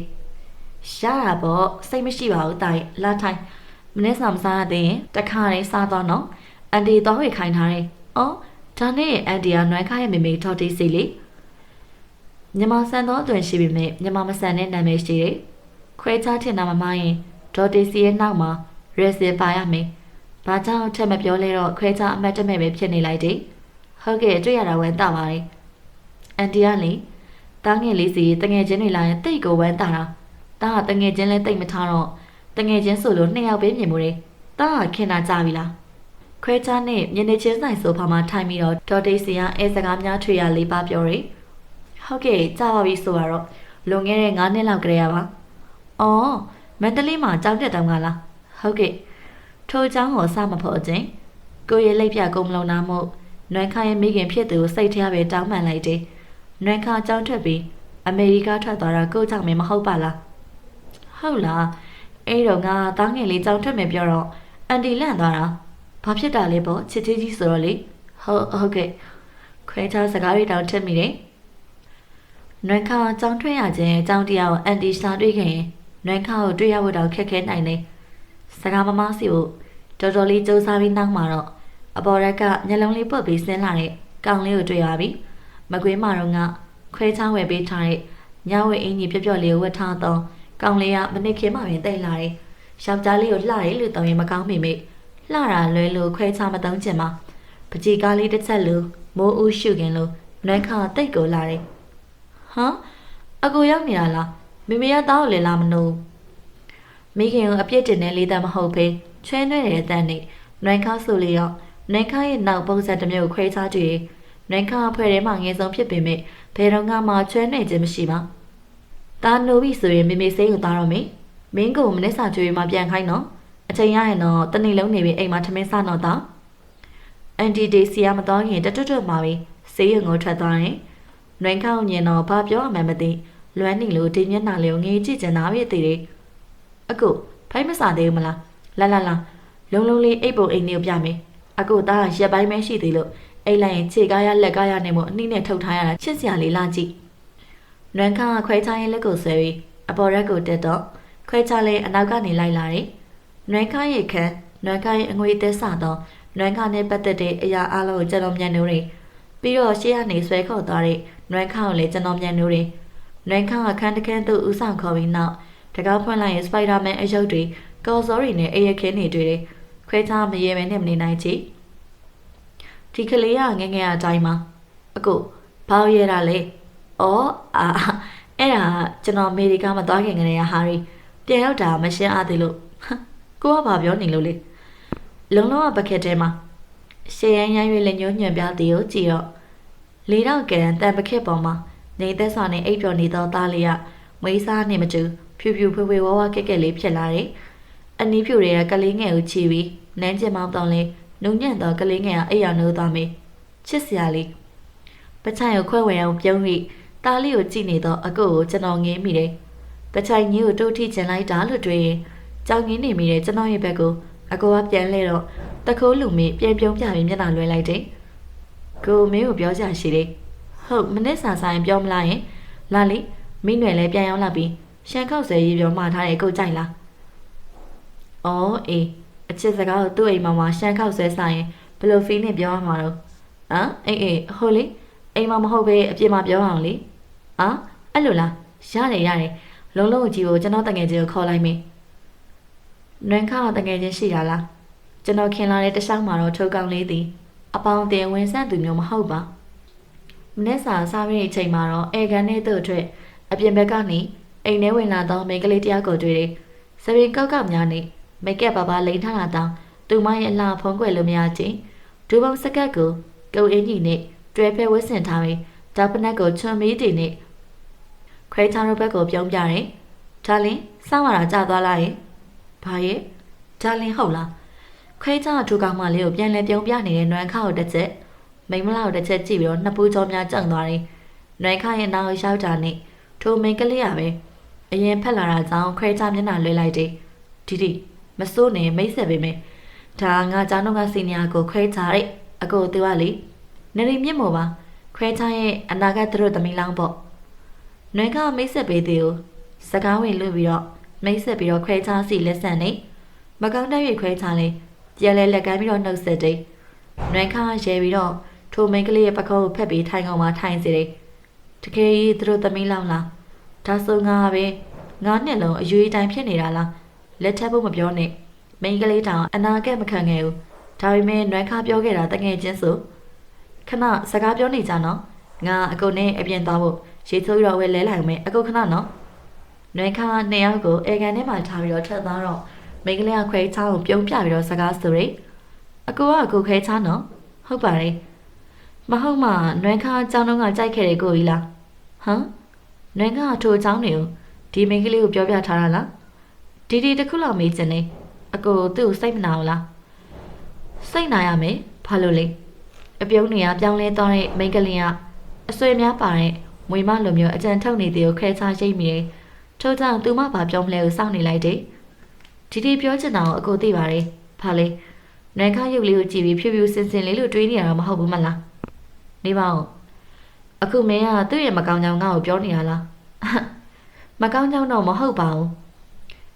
ရတာပေါ့စိတ်မရှိပါဘူးတိုင်လာထိုင်မနေ့ကမစားရသေးရင်တခါလေးစားသွားနော်အန်တီသွားဝေခိုင်းထားတယ်အော်ဒါနဲ့အန်တီကနွမ်းခါရဲ့မေမေထော်တီးစီလေညီမဆန်တော့အတွင်ရှိပြီမဲ့ညီမမဆန်တဲ့နာမည်ရှိတယ်ခွဲခြားထင်တာမမရင်ဒေါ်တီစီရဲ့နောက်မှာရဲစင်ပါရမယ်ဘာကြောင့်ထက်မပြောလဲတော့ခွဲခြားအမတ်တမဲ့ပဲဖြစ်နေလိုက်တယ်ဟုတ်ကဲ့တွေ့ရတာဝမ်းသာပါတယ်အန်တီကလေတားငယ်လေးစီတငယ်ချင်းတွေလာရင်တိတ်ကိုဝမ်းသာတာတားကတငယ်ချင်းလဲတိတ်မထားတော့တငယ်ချင်းဆိုလို့နှစ်ယောက်ပဲမြင်မှုတယ်တားကခင်တာကြပြီလားခွဲခြားနဲ့မြင်နေချင်းဆိုင်ဆိုဖာမှာထိုင်ပြီးတော့ဒေါ်တေးစီကအဲစကားများထွေရလေးပါပြောတယ်ဟုတ်ကဲ့ကြားပါပြီဆိုတော့လွန်ခဲ့တဲ့9နှစ်လောက်ကလေးရပါအော်မန္တလေးမှာကြောင်းတက်တောင်ကလားဟုတ်ကဲ့ထိုเจ้าကိုစမဖို့ခြင်းကိုရဲ့လက်ပြကုံမလုံးနာမှုနွမ်းခါရဲ့မိခင်ဖြစ်သူကိုစိတ်ထဲပဲတောင်းပန်လိုက်တယ်နွမ်းခါကြောင်းထွက်ပြီးအမေရိကထွက်သွားတာကိုကြောင့်မမဟုတ်ပါလားဟုတ်လားအဲ့တော့ငါတားငယ်လေးကြောင်းထွက်မယ်ပြောတော့အန်တီလန့်သွားတာဘာဖြစ်တာလဲပေါ့ချစ်ချင်းကြီးဆိုတော့လေဟုတ်ကဲ့ခွဲခြားစကားတွေတောင်ထက်မိတယ်နွမ်းခါကြောင်းထွက်ရခြင်းအကြောင်းတရားကိုအန်တီရှာတွေ့ခဲ့ရင်နွမ်းခါကိုတွေ့ရဖို့တောင်ခက်ခဲနိုင်တယ်စကားမမစီကိုတော်တော်လေးစူးစမ်းပြီးနောက်မှာတော့အပေါ်ရက်ကမျက်လုံးလေးပုတ်ပြီးဆင်းလာတဲ့ကောင်လေးကိုတွေ့ရပြီမကွေးမာတော့ကခွဲချောင်းဝယ်ပေးထားတဲ့ညဝဲအင်ကြီးပြော့လေးကိုဝတ်ထားတော့ကောင်လေးကမနစ်ခင်းမှပင်တိတ်လာတယ်ယောက်ျားလေးကိုလှတယ်လို့တောင်းရင်မကောင်းမိမိလှတာလွဲလို့ခွဲချမတုံးချင်မှာပကြီးကားလေးတစ်ချက်လို့မိုးဦးရှုခင်လို့နွမ်းခါတိတ်ကိုလာတယ်ဟမ်အကူရောက်နေတာလားမိမိရသားကိုလည်းလာမလို့မိခင်ကိုအပြစ်တင်တဲ့လေးတမ်းမဟုတ်ပဲချွဲနှွဲ့တဲ့အတန်းနဲ့နွမ်းခါဆိုလေတော့နွမ်းခါရဲ့နောက်ပုံစံတစ်မျိုးခွဲခြားကြည့်နွမ်းခါဖွဲ့ထဲမှာငယ်ဆုံးဖြစ်ပေမဲ့ဘယ်တော့မှချွဲနှွဲ့ခြင်းမရှိပါတာနိုးပြီဆိုရင်မိမိစိတ်ကိုသားတော့မေမင်းကိုမနေ့စာကျွေးမှပြန်ခိုင်းတော့အချိန်ရရင်တော့တနေ့လုံးနေပြီးအိမ်မှာထမင်းစားတော့တာအန်တီဒေးစီကမတော်ရင်တွတ်မှာပဲဆေးရုံကိုထွက်သွားရင်နွမ်းခါကိုညင်တော့ဘာပြောမှမသိလွမ်းနေလို့ဒီမျက်နှာလေးကိုငေးကြည့်ချင်တာပဲတည်တယ်အခုဖိုင်းမစားသေးဘူးမလားလာလုံလေးအိပ်ပုံအိမ်လေးကိုပြမယ်အခုသားရက်ပိုင်းပဲရှိသေးလို့အိတ်လိုက်ရင်ခြေကားရလက်ကားရနေမို့အနှိမ့်နဲ့ထုတ်ထားရတာချစ်စရာလေးလာကြည့်နွမ်းခါခွဲချရင်လက်ကိုဆွဲပြီးအပေါ်ရက်ကိုတက်တော့ခွဲချလေးအနောက်ကနေလိုက်လာတယ်နွမ်းခါရဲ့ခန်းနွမ်းခါရဲ့အငွေသက်စတော့နွမ်းခါနဲ့ပတ်သက်တဲ့အရာအလုံးကိုကျွန်တော်မြန်နိုးတယ်ပြီးတော့ရှေ့ကနေဆွဲခေါ်သွားတဲ့နွမ်းခါကိုလည်းကျွန်တော်မြန်နိုးတယ်နွမ်းခါကခန်းတစ်ခန်းသူ့ဦးဆောင်ခေါ်ပြီးနောက်တကားဖွင့်လိုက်ရင်စပိုက်ဒါမန်အယုတ်တွေကော်စောရီနဲ့အရက်ခင်းတွေတွေ့တယ်ခွဲခြားမရေမဲနဲ့မနေနိုင်ချီဒီကလေးကငငယ်အတိုင်းမှာအခုဘာလို့ရဲတာလဲအော်အဲ့ဒါကျွန်တော်အမေရိကမှာသွားခင်ကလေးကဟာရီပြန်ရောက်တာမရှင်းအားသေးလို့ကိုကဘာပြောနေလို့လဲလုံလုံးကပကက်ထဲမှာရှေ့ရမ်းရမ်းရွေးလက်ညှိုးညွှန်ပြသည်ကိုကြည့်တော့လေးတော့ကန်တန်ပကက်ပေါ်မှာနေသက်စွာနဲ့အိပ်ပျော်နေသောသားလေးကမွေးစားနေမတူဖြူဖြူဖွေးဖွေးဝါးဝါကက်ကက်လေးဖြစ်လာတယ်အနီးဖြူတွေကကလေးငယ်ကိုချီပြီးနန်းကျင်မောင်းတော့လဲနုံညံ့သောကလေးငယ်ကအိပ်ရနိုးသွားမေချစ်စရာလေးပချိုင်ကိုခွဲဝင်အောင်ပြုံးပြီးတားလေးကိုကြည့်နေတော့အကုတ်ကိုကျွန်တော်ငေးမိတယ်ပချိုင်ကြီးကိုတိုးထိချင်လိုက်တာလို့တွေ့ရင်ကြောင်ငင်းနေမိတဲ့ကျွန်တော်ရဲ့ဘက်ကိုအကူကပြန်လဲတော့တခိုးလူမေပြန်ပြုံးပြပြီးမျက်နှာလွှဲလိုက်တယ်ကိုမင်းကိုပြောချင်ရှိတယ်ဟုတ်မနေ့စာဆိုင်ပြောမလားရင်လာလေမိနွယ်လည်းပြန်ရောက်လာပြီးရှန်ခောက်ဆွဲရေးပြောမှာထားတဲ့ကိုကြိုက်လားအော်အေးအချစ်စကားကိုသူ့အိမ်မှာရှန်ခောက်ဆွဲဆိုင်ရင်ဘယ်လိုဖီးနဲ့ပြောရမှာတော့အေးဟုတ်လေအိမ်မှာမဟုတ်ပဲအပြင်မှာပြောအောင်လေအဲ့လိုလားရတယ်လုံးလုံးကြီးကိုကျွန်တော်တငယ်ချင်းကိုခေါ်လိုက်မေနွမ်းခါတငယ်ချင်းရှိတာလားကျွန်တော်ခင်လာတဲ့တခြားမှာတော့ထုတ်ကောင်းလေးသည်အပေါင်းတင်ဝင်ဆက်သူမျိုးမဟုတ်ပါမနေ့စာစားရတဲ့အချိန်မှာတော့အေကန်နဲ့သူ့အတွက်အပြင်ဘက်ကနေအိမ်ထဲဝင်လာတော့မိန်းကလေးတယောက်ကိုတွေ့တယ် စပင်ကောက်များနဲ့မိတ်ကပ်ပါလိန်ထားတာတောင်သူမရဲ့အလှဖုံးကွယ်လိုများချင်းဒူပုံစကတ်ကိုကုတ်အင်းကြီးနဲ့တွဲဖဲဝတ်ဆင်ထားပြီးတောက်ပနက်ကိုချွန်မီးတင်နဲ့ခွဲချောင်းတို့ဘက်ကိုပြုံးပြတယ်။ဒါလင်းစောင်းရတာကြာသွားလားယင်။ဘာရဲ့ဒါလင်းဟုတ်လား။ခွဲချောင်းထူကောင်မလေးကိုပြန်လဲပြုံးပြနေတဲ့နွမ်းခါကိုတစ်ချက်မိမလာကိုတစ်ချက်ကြည့်ပြီးတော့နှစ်ပူးကြောများကြုံသွားတယ်။နွမ်းခါရဲ့နောက်ကိုရောက်တာနဲ့ထိုမိန်ကလေးရပဲအရင်ဖက်လာတာကြောင့်ခွဲချောင်းမျက်နှာလွှဲလိုက်တယ်။ဒီမစိုးနဲ့မိတ်ဆက်ပေးမယ်။ဒါငါကျောင်းတော့ကစီနီယာကိုခွဲချတဲ့အကိုသူကလေနေရီမြင့်မောပါခွဲချရဲ့အနာဂတ်သူတို့သမီးလောင်းပေါ့နွေကမိတ်ဆက်ပေးသေးကိုစကားဝင်လွတ်ပြီးတော့မိတ်ဆက်ပြီးတော့ခွဲချစီလက်ဆန်နေမကောင်းတဲ့ရွေခွဲချလေပြန်လဲလက်ကမ်းပြီးတော့နှုတ်ဆက်တယ်နွေကရဲပြီးတော့ထိုမိန်းကလေးရဲ့ပကုံးကိုဖက်ပြီးထိုင်ကောင်မှာထိုင်စေတယ်တကယ်ကြီးသူတို့သမီးလောင်းလားဒါဆိုငါပဲငါနှစ်လုံးအရွေးတိုင်းဖြစ်နေတာလားလက်ထပ်ဖို့မပြောနဲ့မိန်းကလေးတောင်အနာကက်မခံခဲ့ဘူးဒါပေမဲ့နွေခါပြောခဲ့တာတကယ်ချင်းဆိုခဏစကားပြောနေကြနော်ငါအကုန်နဲ့အပြင်သွားဖို့ရေချိုးရောဝဲလဲလိုက်မယ်အကုန်ခဏနော်နွေခါနှစ်ယောက်ကိုအေကန်ထဲမှာထားပြီးတော့ထွက်သွားတော့မိန်းကလေးကခွဲချောင်းကိုပြုံးပြပြီးတော့စကားဆိုရယ်အကိုခွဲချောင်းနော်ဟုတ်ပါတယ်မဟုတ်မှနွေခါကျောင်းတုန်းကကြိုက်ခဲ့တဲ့ကိုကြီးလားဟမ်နွေခါထိုကျောင်းတွေကိုဒီမိန်းကလေးကိုပြောပြထားတာလားဒီတစ်ခုလောက်မေးချင်နေအကိုသူ့ကိုစိတ်မနာဘူးလားစိတ်နာရမယ်ဘာလို့လဲအပြုံးနေရပြောင်းလဲသွားတဲ့မိန်းကလေးကအဆွေများပါတဲ့မွေမလိုမျိုးအကြံထုတ်နေသေးကိုခဲချရိတ်မိတယ်ထို့ကြောင့်သူမဘာပြောမလဲကိုစောင့်နေလိုက်တယ်ဒီပြောချင်တာကိုအကိုသိပါတယ်ဘာလဲနွေခါရုပ်လေးကိုကြည့်ပြီးဖြူဖြူစင်စင်လေးလို့တွေးနေရတာမဟုတ်ဘူးမလားနေပါဦးအခုမင်းကသူ့ရဲ့မကောင်းကြောင်ငါ့ကိုပြောနေရလားမကောင်းကြောင်တော့မဟုတ်ပါဘူး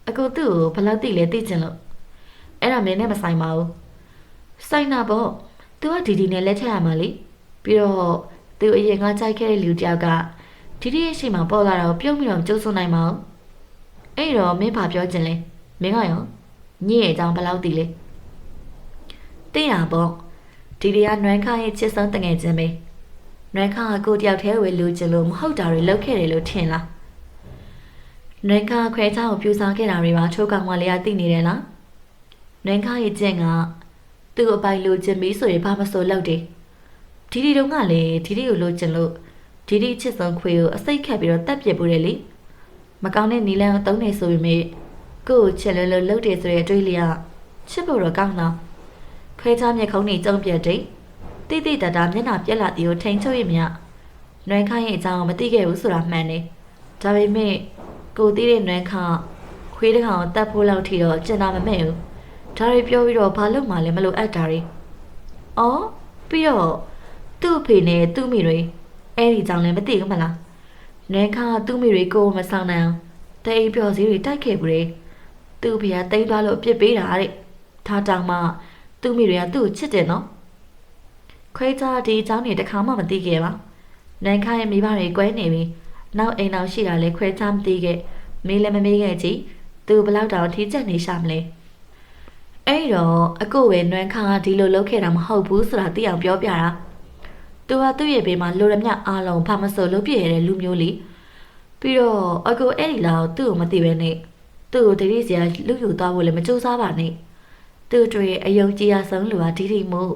အကိုသူ့ကိုဘယ်လောက်သိလဲသိချင်လို့အဲ့ဒါမင်းနဲ့မဆိုင်ပါဘူးဆိုင်နာပေါ့သူကဒီနဲ့လက်ထက်ရမှာလေပြီးတော့သူအရင်ကကြိုက်ခဲ့တဲ့လူတယောက်ကဒီရဲ့ရှိမှပေါ်လာတော့ပြုံးပြီးတော့ကျုပ်ဆွနိုင်မအောင်အဲ့တော့မင်းဘာပြောချင်လဲမင်းကရောညည့်ရဲ့အကြောင်းဘယ်လောက်သိလဲသိရပေါ့ဒီကနွမ်းခါရဲ့ချစ်ဆုံးတငယ်ချင်းပဲနွမ်းခါကကိုတယောက်တည်းဝေလူချင်လို့မဟုတ်တာတွေလုပ်ခဲ့တယ်လို့ထင်လားနွမ်းခါခွဲချောင်းကိုပြူစားခဲ့တာတွေပါချိုးကောင်မလေးကသိနေတယ်လားနွမ်းခါရဲ့ကျင့်ကသူ့အပိုင်လိုချင်ပြီးဆိုရင်ဘာမဆိုလုပ်တယ်ဒီတုန်းကလည်းဒီကိုလိုချင်လို့ဒီချစ်ဆုံးခွေကိုအစိတ်ခတ်ပြီးတော့တက်ပြစ်ပူတယ်လေမကောင်းတဲ့နီလန်းကိုသုံးနေဆိုပေမဲ့ကို့ကိုချစ်လို့လုပ်တယ်ဆိုတဲ့အတွေးလေးကချစ်ဖို့တော့ကောင်းတော့ခွဲချမျက်ခုံးနေကြုံပြတ်တယ်တိတိတတာမျက်နှာပြက်လာတီကိုထိန်ချုပ်ရမြနွမ်းခါရဲ့အကြောင်းကိုမသိခဲ့ဘူးဆိုတာမှန်တယ်ဒါပေမဲ့ကိုသိတဲ့နွမ်းခါခွေးတစ်ကောင်ကိုတတ်ဖို့လောက်ထိတော့ကျင်တာမမဲ့ဘူးဒါတွေပြောပြီးတော့ဘာလို့မှလည်းမလို့အပ်တာတွေအော်ပြီးတော့သူ့အဖေနဲ့သူ့မိတွေအဲ့ဒီကြောင့်လည်းမသိဘူးမလားနွမ်းခါသူ့မိတွေကိုမဆောင်နိုင်အောင်တိတ်ပျော်စီတွေတိုက်ခဲ့ပြီသူ့ဖေကတိတ်သွားလို့အပြစ်ပေးတာတဲ့ဒါတောင်မှသူ့မိတွေကသူ့ကိုချစ်တယ်နော်ခွဲချဒီအကြောင်းတွေတခါမှမသိခဲ့ပါနွမ်းခါရဲ့မိဘတွေကွဲနေပြီနောက်အိမ်တော်ရှိတာလဲခွဲချမသိခဲ့မေးလည်းမမေးခဲ့ကြည့်သူဘလောက်တောင်ထီးချက်နေရှာမလဲအဲ့တော့အကိုဝဲနွမ်းခါဒီလိုလုပ်ခဲ့တာမဟုတ်ဘူးဆိုတာသိအောင်ပြောပြတာသူကသူ့ရဲ့ဘေးမှာလိုရမြအားလုံးဘာမဆိုလုပ်ပြရတဲ့လူမျိုးလေးပြီးတော့အကိုအဲ့ဒီလောက်သူ့ကိုမသိပဲနဲ့သူ့ကိုတတိစရာလူယူသွားဖို့လည်းမကြိုးစားပါနဲ့သူ့တွေအယုံကြည်ရဆုံးလူကဒီမို့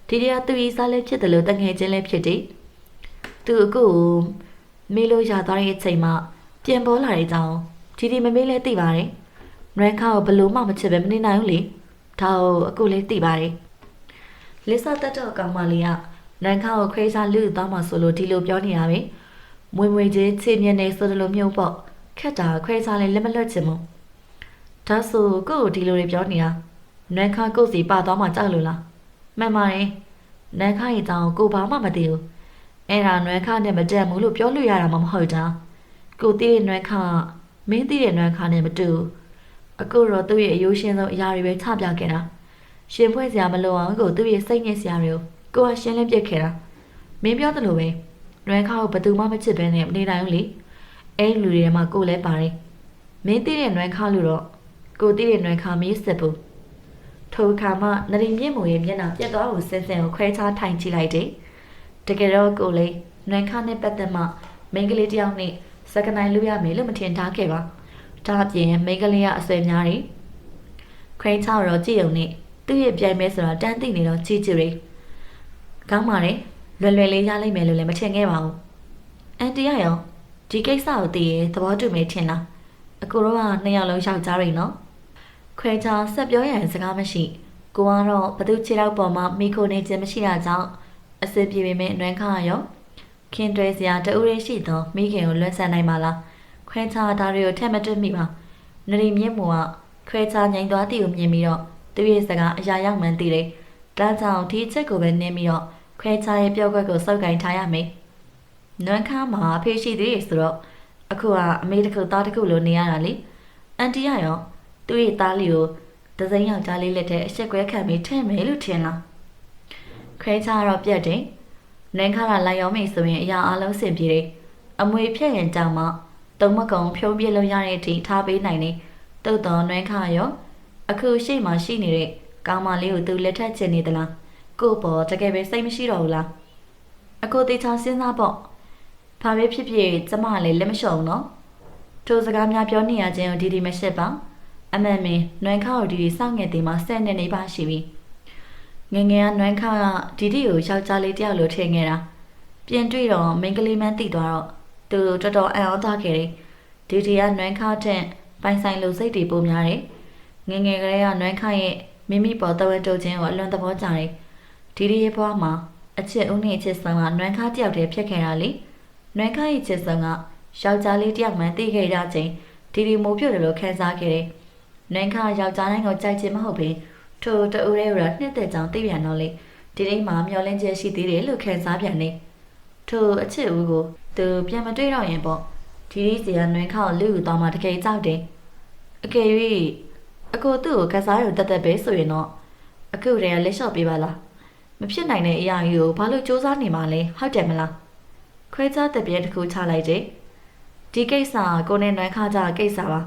ဒီကသူ့ဤစားလည်းဖြစ်တယ်လို့တငယ်ချင်းလည်းဖြစ်တယ်သူအကိုကိုမေးလို့ရသွားတဲ့အချိန်မှာပြန်ပေါ်လာတဲ့ကြောင်းဒီမမေးလဲသိပါတယ်နွမ်းခါကိုဘလို့မှမချစ်ပဲမနေနိုင်ဘူးလေဒါကိုအကိုလေးသိပါတယ်လစ်စာတက်တော့ကောင်မလေးကနွမ်းခါကိုခွဲစားလူသွားမှဆိုလို့ဒီလိုပြောနေရပဲမွေမွေချင်းချေမြင်နေဆိုလိုမျိုးပေါ့ခက်တာခွဲစားလဲလက်မလွတ်ချင်ဘူးဒါဆိုကိုကိုဒီလိုတွေပြောနေတာနွမ်းခါကိုစီပါသွားမှကြောက်လို့လားမှန်ပါတယ်နွမ်းခါရဲ့တောင်းကိုဘာမှမသိဘူးအဲ့ဒါနွမ်းခါနဲ့မတည့်ဘူးလို့ပြောလို့ရတာမှမဟုတ်တာကိုသိတဲ့နွမ်းခါမင်းသိတဲ့နွမ်းခါနဲ့မတူအခုတော့သူ့ရဲ့အယိုးရှင်းဆုံးအရာတွေပဲချပြခဲ့တာရှင်ဖွဲ့စရာမလိုအောင်ကိုသူ့ရဲ့စိတ်ညစ်စရာတွေကိုကရှင်းလင်းပြစ်ခဲ့တာမင်းပြောသလိုပဲနွမ်းခါကိုဘယ်သူမှမချစ်ဘဲနဲ့မနေနိုင်ဘူးလေအဲ့လူတွေမှာကိုလည်းပါတယ်မင်းသိတဲ့နွမ်းခါလို့တော့ကိုသိတဲ့နွမ်းခါမင်းစစ်ဘူးထိုအခါမှနရီမြင့်မူရဲ့မျက်နှာပြတ်သွားကိုစင်စင်ကိုခွဲခြားထိုင်ကြည့်လိုက်တယ်တကယ်တော့ကိုလေးနွမ်းခါနဲ့ပတ်သက်မှမိန်းကလေးတယောက်နဲ့စကနိုင်လို့ရမယ်လို့မထင်ထားခဲ့ပါ ဒါအပြင်မိန်းကလေးကအဆွေများတွေခွဲချတော့ကြည့်ုံနဲ့သူ့ရဲ့ပြိုင်မဲဆိုတာတန်းသိနေတော့ကြည့်ကြတွေကောင်းပါလေလွယ်လွယ်လေးရလိမ့်မယ်လို့လည်းမထင်ခဲ့ပါဘူးအန်တီရောဒီကိစ္စကိုသိရင်သဘောတူမယ်ထင်လားအကိုတို့ကနှစ်ယောက်လုံးယောက်ျားတွေနော်ခွဲချဆက်ပြောရရင်စကားမရှိကိုကတော့ဘသူခြေထောက်ပေါ်မှာမိခိုနေခြင်းမရှိတာကြောင့်အစစ်ပြေပေမဲ့အနှွမ်းခါရောခင်တွဲစရာတူရဲရှိသောမိခင်ကိုလွတ်ဆန်နိုင်ပါလားခွဲချဒါတွေကိုထက်မတွက်မိပါနရီမြင့်မူကခွဲချငိန်သွားတီကိုမြင်ပြီးတော့သူ့ရဲ့စကားအရာရောက်မှန်းသိတယ်ဒါကြောင့်ဒီချက်ကိုပဲနင်းပြီးတော့ခွဲချရဲ့ပြောက်ွက်ကိုစောက်ကင်ထားရမယ်နွမ်းခါမှာအဖေရှိသေးတယ်ဆိုတော့အခုကအမေတစ်ခုသားတစ်ခုလိုနေရတာလေအန်တီရောသူ့ရဲ့သားလေးကိုဒဇိန်ယောက်ျားလေးလက်ထဲအဆက်ကွဲခံပြီးထည့်မယ်လို့ထင်လားခွဲချတော့ပြတ်တယ်နင်းခါလာလိုက်ရောမိဆိုရင်အရာအလုံးစင်ပြေတယ်အမွေဖြက်ရင်ကြောင်မှတုံမကုံဖြုံးပြလို့ရတဲ့အထိထားပေးနိုင်တယ်တုတ်တော်နွမ်းခါရောအခုရှိမှရှိနေတဲ့ကောင်းမလေးကိုသူလက်ထက်ချင်နေသလားကို့ပေါ်တကယ်ပဲစိတ်မရှိတော့ဘူးလားအခုတေချာစဉ်းစားပေါ့ဘာပဲဖြစ်ဖြစ်ကျမလည်းလက်မလျှော့ဘူးနော်ထိုစကားများပြောနေရခြင်းကိုဒီမရှိပါအမှန်မင်းနွမ်းခါကိုဒီစောင့်ငယ်တင်မှာဆက်နေနေပါရှိပြီငငယ်ကနွမ်းခါကဒီကိုယောက်ျားလေးတယောက်လိုထင်ခဲ့တာပြင်တွေ့တော့မိန်းကလေးမှန်းသိသွားတော့သူတော်တော်အံ့ဩသွားခဲ့တယ်ဒီကနွမ်းခါတဲ့ပိုင်ဆိုင်လူစိတ်တွေပိုများတယ်ငငယ်ကလေးကနွမ်းခါရဲ့မိမိပေါ်တဝဲတိုးခြင်းကိုအလွန်သဘောကျတယ်ဒီရဲ့ဘွားမှာအချစ်ဦးနဲ့အချစ်ဆောင်ကနွမ်းခါတယောက်တည်းဖြစ်ခဲ့တာလေနွမ်းခါရဲ့ချစ်ဆောင်ကယောက်ျားလေးတယောက်မှန်းသိခဲ့ကြခြင်းဒီမိုးပြတ်တယ်လို့ခံစားခဲ့တယ်နွမ်းခါယောက်ျားတိုင်းကိုကြိုက်ခြင်းမဟုတ်ပေထိုတူရဲရနှစ်သက်ကြောင်သိပြန်တော့လေဒီနေ့မှမျောလင်းချက်ရှိသေးတယ်လို့ခံစားပြန်နေထိုအချစ်ဦးကိုသူပြန်မတွေ့တော့ရင်ပေါ့ဒီစီကနွမ်းခါကိုလူယူသွားမှတကယ်ကြောက်တယ်အကယ်၍အကိုသူ့ကိုကစားရတက်တက်ပဲဆိုရင်တော့အခုတည်းကလက်လျှော့ပေးပါလားမဖြစ်နိုင်တဲ့အရာကြီးကိုဘာလို့စူးစမ်းနေမှလဲဟုတ်တယ်မလားခွဲခြားတဲ့ပြဲတစ်ခုချလိုက်တယ်ဒီကိစ္စကိုနဲ့နွမ်းခါကြကိစ္စပါ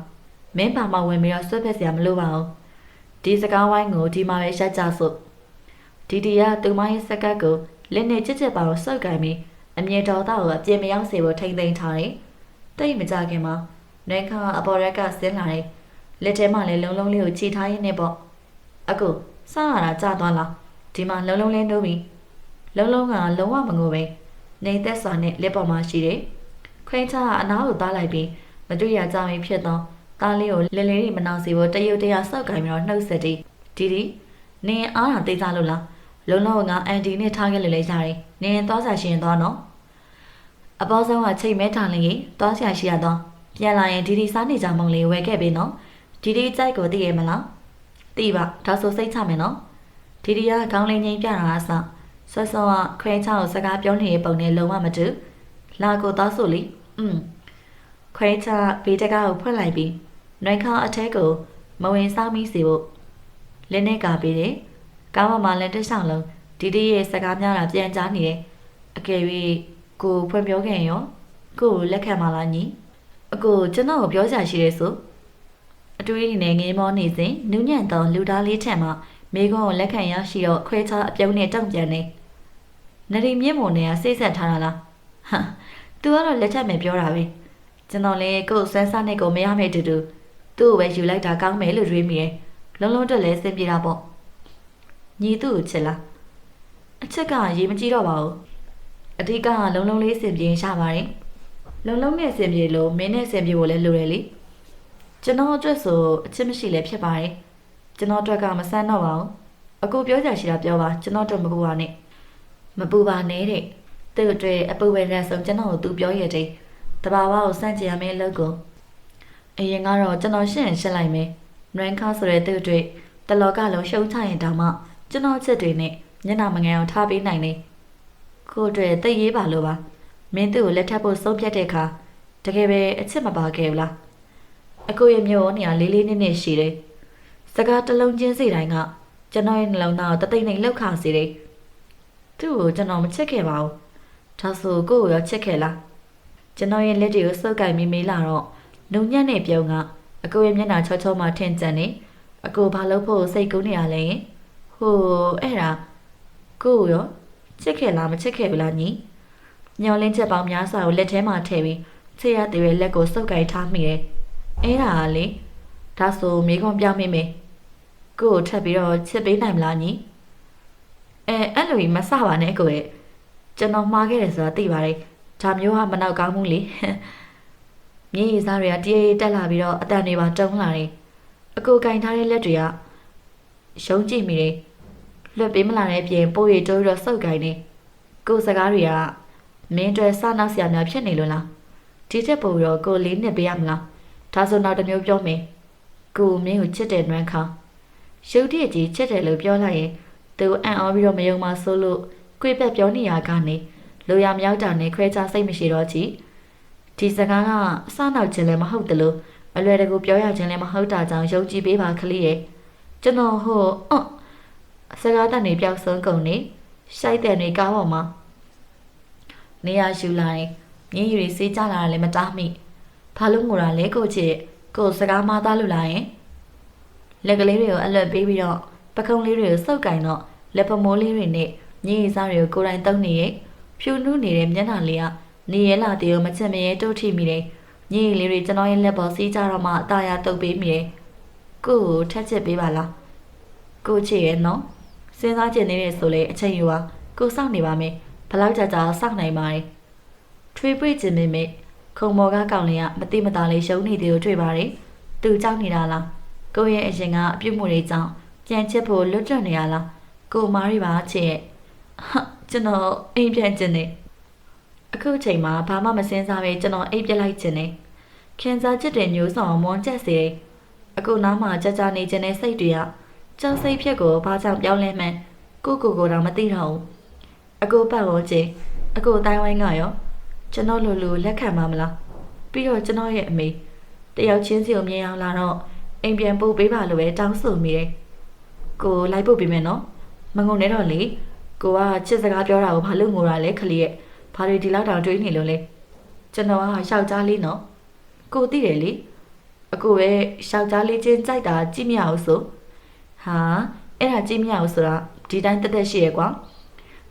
မင်းပါမဝင်ပြီးတော့ဆွတ်ဖက်စရာမလိုပါဘူးဒီစကားဝိုင်းကိုဒီမှာပဲရှက်ကြစို့ဒီကသူမရဲ့စကတ်ကိုလက်နဲ့ချစ်ချစ်ပါတော့စောက်ကင်ပြီးအမြင်တော်သားကိုအပြင်းမရောက်စေဖို့ထိမ့်သိမ်းထားတယ်တိတ်မကြခင်မှာနွမ်းခါအပေါ်ရက်ကဆင်းလာတယ်လက်ထဲမှာလည်းလုံးလုံးလေးကိုခြိထားရင်းနဲ့ပေါ့အခုစားရတာကြာသွားလားဒီမှာလုံးလုံးလေးနှုတ်ပြီးလုံးလုံးကလုံးဝမငိုပဲနေသက်စွာနဲ့လက်ပေါ်မှာရှိတယ်ခွဲချအနားကိုသားလိုက်ပြီးမတွေ့ရကြမီဖြစ်သောသားလေးကိုလဲလဲတွေမနှောင်စီဖို့တရုတ်တရားစောက်ကင်ပြီးတော့နှုတ်ဆက်တယ်ဒီနင်အားတာသိကြလို့လားလုံးလုံးကအန်တီနဲ့ထားခဲ့လို့လည်းရတယ်နင်သွားစားရှင်သွားနော်အပေါ်ဆုံးကချိန်မဲထားလင်းကြီးသွားဆရာရှိရတော့ပြန်လာရင်ဒီစားနေကြမုံလေးဝယ်ခဲ့ပြီနော်ဒီကြိုက်ကိုသိရမလားသိပါဒါဆိုစိတ်ချမယ်နော်ဒီကခေါင်းလေးငိမ့်ပြတာအစဆွတ်ဆွတ်ကခွဲချောက်စကားပြောနေတဲ့ပုံနဲ့လုံးဝမတူလာကိုသားဆိုလीခွဲချဘေးတကားကိုဖွင့်လိုက်ပြီးနွိုင်းခါအထက်ကိုမဝင်စားမိစေဖို့လက်နဲ့ကာပေးတယ်ကားပေါ်မှာလည်းတစ်ဆောင်လုံးဒီရဲ့စကားများတာပြန်ကြားနေတယ်အကယ်၍ကိုဖွင့်ပြောခဲ့ရောကိုလက်ခံပါလားညီအကိုကျွန်တော်ကိုပြောချင်ရှိတယ်ဆိုအတွေးနဲ့ငေးမောနေစဉ်နူးညံ့သောလူသားလေးထက်မှမိကုန်းကိုလက်ခံရရှိတော့ခွဲခြားအပြုံးနဲ့တုံ့ပြန်နေနရီမြင့်မုံနဲ့စိတ်ဆက်ထားတာလားဟာသူကတော့လက်ချက်မဲ့ပြောတာပဲကျွန်တော်လည်းကိုယ်ဆွမ်းစားနဲ့ကိုမရမယ့်တူတူသူ့ကိုပဲယူလိုက်တာကောင်းမယ်လို့တွေးမိတယ်လုံးလုံးတက်လဲစဉ်းပြေတာပေါ့ညီသူ့ကိုချစ်လားအချက်ကရေမကြည့်တော့ပါဘူးအဓိကလုံးလုံးလေးစဉ်းပြေရှာပါတယ်လုံးလုံးနဲ့စဉ်းပြေလို့မင်းနဲ့စဉ်းပြေဖို့လည်းလိုတယ်လေကျွန်တော်အတွက်ဆိုအချစ်မရှိလည်းဖြစ်ပါတယ်ကျွန်တော်အတွက်ကမဆန်းတော့ပါဘူးအကိုပြောကြရှိတာပြောပါကျွန်တော်တို့မပူပါနဲ့မပူပါနဲ့တဲ့သူ့အတွက်အပူဝဲရဆုံးကျွန်တော်ကိုသူပြောရတဲ့တဘာဝကိုစန့်ကျင်ရမယ့်အလုပ်ကိုအရင်ကတော့ကျွန်တော်ရှင်းလိုက်မယ်နွမ်းခါဆိုတဲ့သူ့အတွက်တလောကလုံးရှုံးချရင်တောင်မှကျွန်တော်ချက်တွေနဲ့မျက်နှာမငယ်အောင်ထားပေးနိုင်တယ်ကို့အတွက်သိရေးပါလို့ပါမင်းသူ့ကိုလက်ထပ်ဖို့ဆုံးဖြတ်တဲ့အခါတကယ်ပဲအချစ်မပါခဲ့ဘူးလားအကိုရဲ့မျိုးနေရာလေးလေးနက်နက်ရှိတယ်စကားတစ်လုံးချင်းစီတိုင်းကကျွန်တော်ရဲ့နှလုံးသားကိုတသိမ့်သိမ့်လှုပ်ခါစေတယ်သူ့ကိုကျွန်တော်မချစ်ခဲ့ပါဘူးဒါဆိုကို့ကိုရောချစ်ခဲ့လားကျွန်တော်ရဲ့လက်တွေကိုစုပ်ကိုင်မိမေးလာတော့နုံညံ့တဲ့ပြုံးကအကိုရဲ့မျက်နှာချောချောမှထင်ကျန်နေအကိုဘာလို့ဖို့စိတ်ကူးနေရလဲဟိုအဲ့ဒါကို့ရောချစ်ခဲ့လားမချစ်ခဲ့ဘူးလားညီညော်လင်းချက်ပေါင်းများစွာကိုလက်ထဲမှာထည့်ပြီးချစ်ရတဲ့လက်ကိုစုပ်ကိုင်ထားမိတယ် အဲ့ဒါလေဒါဆိုမိခွန်းပြောင်းမိမယ်ကို့ကိုထပ်ပြီးတော့ချစ်ပေးနိုင်မလားညီအဲ့လိုမစပါနဲ့ကိုရဲ့ကျွန်တော်မှားခဲ့တယ်ဆိုတာသိပါတယ်ဒါမျိုးကမနောက်ကောင်းဘူးလေမြေရည်စားတွေကတရေတက်လာပြီးတော့အတန်တွေပါတုံးလာတယ်အကိုကင်ထားတဲ့လက်တွေကရှုံးကြည့်မိတယ်လွတ်ပေးမလာတဲ့အပြင်ပိုးရီတိုးတော့စုပ်ကိုင်နေကိုစကားတွေကမင်းတွေစနောက်ဆရာများဖြစ်နေလို့လားဒီချက်ပို့တော့ကိုလေးနှစ်ပေးရမလားဒါဆိုနောက်တစ်မျိုးပြောမယ်ကိုမင်းကိုချစ်တယ်နွမ်းခါရုပ်တရက်ကြီးချစ်တယ်လို့ပြောလိုက်ရင်သူအံ့ဩပြီးတော့မယုံမှဆိုလို့ကိုယ့်ဘက်ပြောနေရကနေလိုရမြောက်တာနဲ့ခွဲခြားစိတ်မရှိတော့ကြည့်ဒီစကားကအစနောက်ခြင်းလည်းမဟုတ်တယ်လို့အလွယ်တကူပြောရခြင်းလည်းမဟုတ်တာကြောင့်ယုံကြည်ပေးပါခလေးရဲ့ကျွန်တော်ဟိုစကားတန်တွေပျောက်ဆုံးကုန်နေရှိုက်တယ်တွေကားပေါ်မှာနေရယူလာရင်မြင်းရီစေးကြလာတာလည်းမတားမိဘာလို့ငိုတာလဲကိုချစ်ကိုစကားမသားလို့လာရင်လက်ကလေးတွေကိုအလွတ်ပေးပြီးတော့ပခုံးလေးတွေကိုစုပ်ကင်တော့လက်ပမိုးလေးတွေနဲ့မြင်းရီစားတွေကိုကိုယ်တိုင်တုံးနေရဲ့ဖြူနုနေတဲ့မျက်နှာလေးကနေရဲလာတဲ့မချင်မရဲတိုးထိမိတယ်မြင်းရီလေးတွေကျွန်တော်ရဲ့လက်ပေါ်စီးကြတော့မှအตาရတုပ်ပေးမိတယ်ကိုကိုထက်ချစ်ပေးပါလားကိုချစ်ရဲ့နော်စဉ်းစားကြည့်နေတယ်ဆိုလေအချိန်ယူပါကိုစောင့်နေပါမယ်ဘလောက်ကြာကြာစောင့်နိုင်ပါတယ်ထွေးပွေ့ခြင်းမိမိခုံမော်ကကောင်းလေးကမတိမတာလေးရှုံးနေသေးကိုတွေ့ပါတယ်သူကြောက်နေတာလားကိုရဲ့အရင်ကအပြုတ်မှုတွေကြောင့်ပြန်ချစ်ဖို့လွတ်ကျွတ်နေရလားကိုမားရီပါချစ်ရဲ့ကျွန်တော်အိမ်ပြန်ခြင်းနေအခုချိန်မှာဘာမှမစင်းစားပဲကျွန်တော်အိပ်ပြလိုက်ခြင်းနေခင်စားချစ်တဲ့မျိုးဆောင်မွန်ချက်စေအခုနားမှာကြကြနေခြင်းနဲ့စိတ်တွေကကြောက်စိတ်ဖြစ်ကိုဘာကြောင့်ပြောင်းလဲမှန်းကိုတော့မသိတော့ဘူးအခုပတ်ဝန်းကျင်အခုတိုင်းဝိုင်းကရောကျွန်တော်လိုလက်ခံမှာမလားပြီးတော့ကျွန်တော်ရဲ့အမေတယောက်ချင်းစီကိုမြင်အောင်လာတော့အိမ်ပြန်ပို့ပေးပါလို့ပဲတောင်းဆိုမိတယ်ကိုလိုက်ပို့ပေးမယ်နော်မငုံနဲ့တော့လေကိုကချစ်စကားပြောတာကိုဘာလို့ငိုတာလဲခလေးရဲ့ဘာတွေဒီလောက်တောင်တွေးနေလို့လဲကျွန်တော်ကယောက်ျားလေးနော်ကိုသိတယ်လေအခုပဲယောက်ျားလေးချင်းကြိုက်တာကြည့်မရအောင်ဆိုဟာအဲ့ဒါကြည့်မရအောင်ဆိုတာဒီတိုင်းတက်ရှိရဲကွာ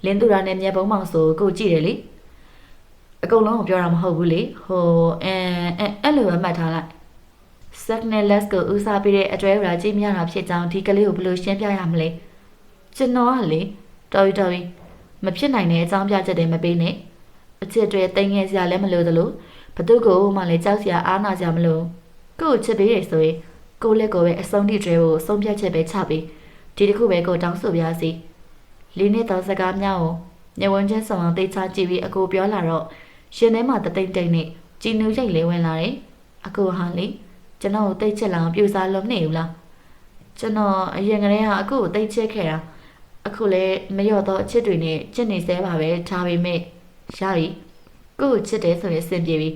လင်းသူရနဲ့မြက်ပုံးမောင်ဆိုကိုကြည့်တယ်လေအကုန်လုံးကိုပြောတာမဟုတ်ဘူးလေဟိုအဲ့လိုပဲမှတ်ထားလိုက် Sadness ကိုဦးစားပေးတဲ့အတွဲဥရာကြည့်မရတာဖြစ်ကြောင်းဒီကလေးကိုဘယ်လိုရှင်းပြရမလဲကျွန်တော်ကလေတော်ပြီမဖြစ်နိုင်တဲ့အကြောင်းပြချက်တွေမပေးနဲ့အချစ်တွေတိမ်ငယ်စရာလည်းမလိုသလိုဘသူကိုမှလည်းကြောက်စရာအားနာစရာမလိုကို့ချစ်ပေးရဆိုရင်ကိုလက်ကိုပဲအဆုံးထိတွေကိုဆုံးဖြတ်ချက်ပဲချပေးဒီတစ်ခုပဲကိုတောင်းဆိုပြစီလေးနဲ့သောစကားများကိုညဝန်ချင်းဆောင်အောင်သိချကြည့်ပြီးအကိုပြောလာတော့ရှင်ထဲမှာတသိမ့်တိတ်နဲ့ကြည်နူးရိတ်လေးဝင်လာတယ်အကိုဟာလေကျွန်တော်ကိုတိတ်ချက်လာအောင်ပြူစားလို့နေဘူးလားကျွန်တော်အရင်ကတည်းကအကိုကိုတိတ်ချက်ခဲ့တာအခုလည်းမလျော့တော့အချစ်တွေနဲ့ချစ်နေသေးပါပဲဒါပေမဲ့ရပြီကိုကိုချစ်တယ်ဆိုရင်အဆင်ပြေပြီ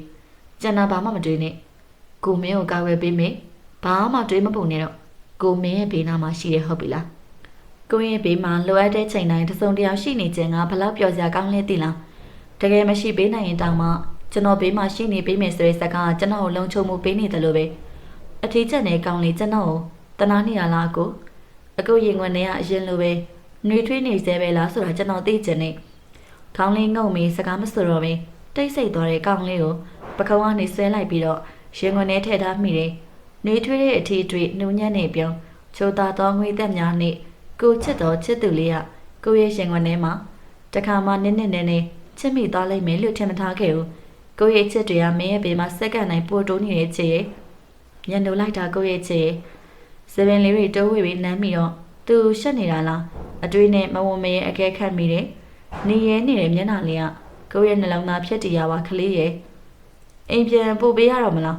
ကျွန်တော်ဘာမှမတွေးနဲ့ကိုမင်းကိုကာဝယ်ပေးမယ်ဘာမှတွေးမပုံနဲ့တော့ကိုမင်းရဲ့ဘေးနားမှာရှိတယ်ဟုတ်ပြီလားကိုရဲ့ဘေးမှာလိုအပ်တဲ့ချိန်တိုင်းတစုံတယောက်ရှိနေခြင်းကဘလောက်ပျော်စရာကောင်းလဲသိလားတကယ်မရှိပေးနိုင်ရင်တောင်မှကျွန်တော်ဘေးမှာရှိနေပေးမယ်ဆိုတဲ့စကားကကျွန်တော်ကိုလုံခြုံမှုပေးနေတယ်လို့ပဲအထီးချက်နဲ့ကောင်းလေကျွန်တော်ကိုတနာနေရလားအကိုရင်ခွင်ထဲကအရင်လိုပဲနှွေထွေးနေသေးပဲလားဆိုတာကျွန်တော်သိချင်နေခေါင်းလေးငုံပြီးစကားမဆိုတော့ပဲတိတ်ဆိတ်သွားတဲ့ကောင်းလေးကိုပကုံးကနေဆွဲလိုက်ပြီးတော့ရင်ခွင်ထဲထည့်ထားမိတယ်နှွေထွေးတဲ့အထီးတွေနှူးညံ့နေပြောင်းချိုးသားသောငွေသက်များနဲ့ကိုချစ်တော်ချစ်သူလေးကကိုရဲ့ရင်ခွင်ထဲမှာတခါမှနင်းနေချစ်မိသွားလိုက်မယ်လို့ထင်မထားခဲ့ဘူးကိုရဲ့ချစ်တွေကမင်းရဲ့ဘေးမှာစက္ကန့်တိုင်းပို့တိုးနေတဲ့ချစ်ရဲ့ညံ့လို့လိုက်တာကိုရဲ့ချစ်ရဲ့စပင်လေးတွေတိုးဝေပြီးနမ်းပြီးတော့သူရှက်နေတာလားအတွေးနဲ့မဝမရဲ့အကဲခတ်မိတယ်နေရဲနေတဲ့မျက်နှာလေးကကိုရဲ့နှလုံးသားဖြတ်တည်ရပါကလေးရဲ့အိမ်ပြန်ပို့ပေးရတော့မလား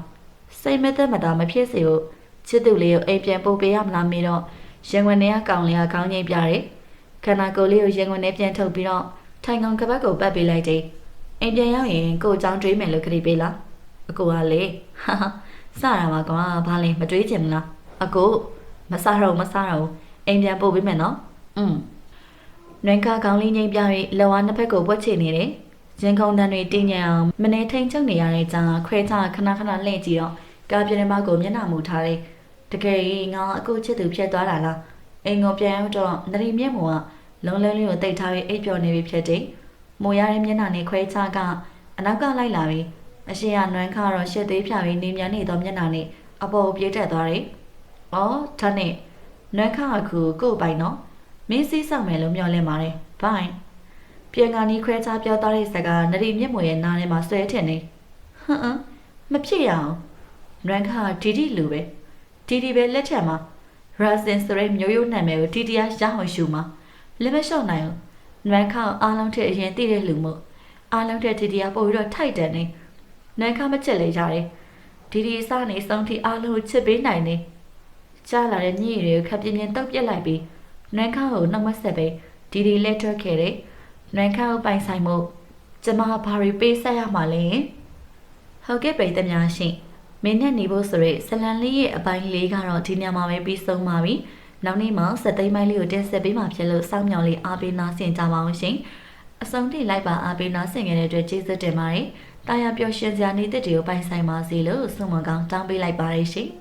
စိတ်မသက်မတာမဖြစ်စေဘူးချစ်သူလေးကိုအိမ်ပြန်ပို့ပေးရမလားမေးတော့ရင်ဝင်ထဲကကောင်လေးကခေါင်းငိမ့်ပြတယ်ခန္ဓာကိုယ်လေးကိုရင်ဝင်ထဲပြန်ထုတ်ပြီးတော့ထိုင်ကောင်ကပတ်ကိုပတ်ပေးလိုက်တယ်အိမ်ပြန်ရောက်ရင်ကိုအကြောင်းတွေးမယ်လို့ခရီးပေးလားအကိုကလေဟာစတာပါကွာဘာလဲမတွေးချင်မလားအကိုမစတော့အိမ်ပြန်ပို့ပေးမယ်နော်နွင်ကခေါင်းလေးငိမ့်ပြပြီးလက်ဝါးနှစ်ဖက်ကိုပွက်ချနေတယ်ရင်ခုန်တန်းတွေတင်းညံအောင်မနေထိန်ချုပ်နေရတဲ့ကြောင်ခွဲချခဏလှည့်ကြည့်တော့ကားပြတင်းမကိုမျက်နှာမူထားတယ်တကယ်ငါအခုချစ်သူဖြစ်သွားတာလားအိမ်ကိုပြန်ရောက်တော့နရီမြက်မောကလုံးလုံးလေးကိုတိတ်ထားပြီးအိပ်ပျော်နေပြီဖြစ်တယ်မိုးရတဲ့မျက်နှာနဲ့ခွဲချကအနောက်ကလိုက်လာပြီး အရှင်ကနွမ်းခါတော့ရှက်သေးဖြာပြီးနေမြန်နေတော့မျက်နှာနဲ့အပေါ်ပြေးတက်သွားတယ်။အော်ဒါနဲ့နွမ်းခါကူကို့ပိုင်နော်မင်းစည်းဆောင်မယ်လို့မျှော်လင့်ပါတယ်။ဘိုင်ပြန်ကနေခွဲခြားပြောသွားတဲ့စကားနရီမြင့်မွေရဲ့နားထဲမှာဆွဲထင်နေ။ဟမ်မဖြစ်ရအောင်နွမ်းခါဒီဒီလူပဲဒီဒီပဲလက်ထက်မှာရာစင်ဆိုရဲမျိုးရိုးနာမည်ကိုတီတီယာရအောင်ရှူမှာလက်မလျှော့နိုင်ဘူးနွမ်းခါအားလုံးထက်အရင်သိတဲ့လူမို့အားလုံးထက်တီတီယာပို့ပြီးတော့ထိုက်တယ်နေနွမ်းခါမချက်လေကြတယ်ဒီဒီစားနေစုံတီအားလုံးချစ်ပေးနိုင်နေကြားလာတဲ့ညည်တွေကိုခပ်ပြင်းပြင်းတောက်ပြက်လိုက်ပြီးနွမ်းခါကိုနှုတ်မဆက်ပဲဒီဒီလက်ထွက်ခဲ့တယ်နွမ်းခါကိုပိုင်ဆိုင်မှုကျမဘာရီပေးဆက်ရမှာလဲဟုတ်ကဲ့ပြည်သူများရှင်မင်းနဲ့နေဖို့ဆိုရဲဇလန်လေးရဲ့အပိုင်းလေးကတော့ဒီညမှာပဲပြီးဆုံးပါပြီ။နောက်နေ့မှစက်သိမ်းပိုင်းလေးကိုတင်ဆက်ပေးမှာဖြစ်လို့စောင့်မျှော်လေးအားပေးနာဆင်ကြပါအောင်ရှင်။အဆုံးထိလိုက်ပါအားပေးနာဆင်ခဲ့တဲ့အတွက်ကျေးဇူးတင်ပါတယ်။တာယာပျော်ရွှင်စရာနေ့တစ်တွေကိုပိုင်ဆိုင်ပါစေလို့ဆုမွန်ကောင်းတောင်းပေးလိုက်ပါရရှင်။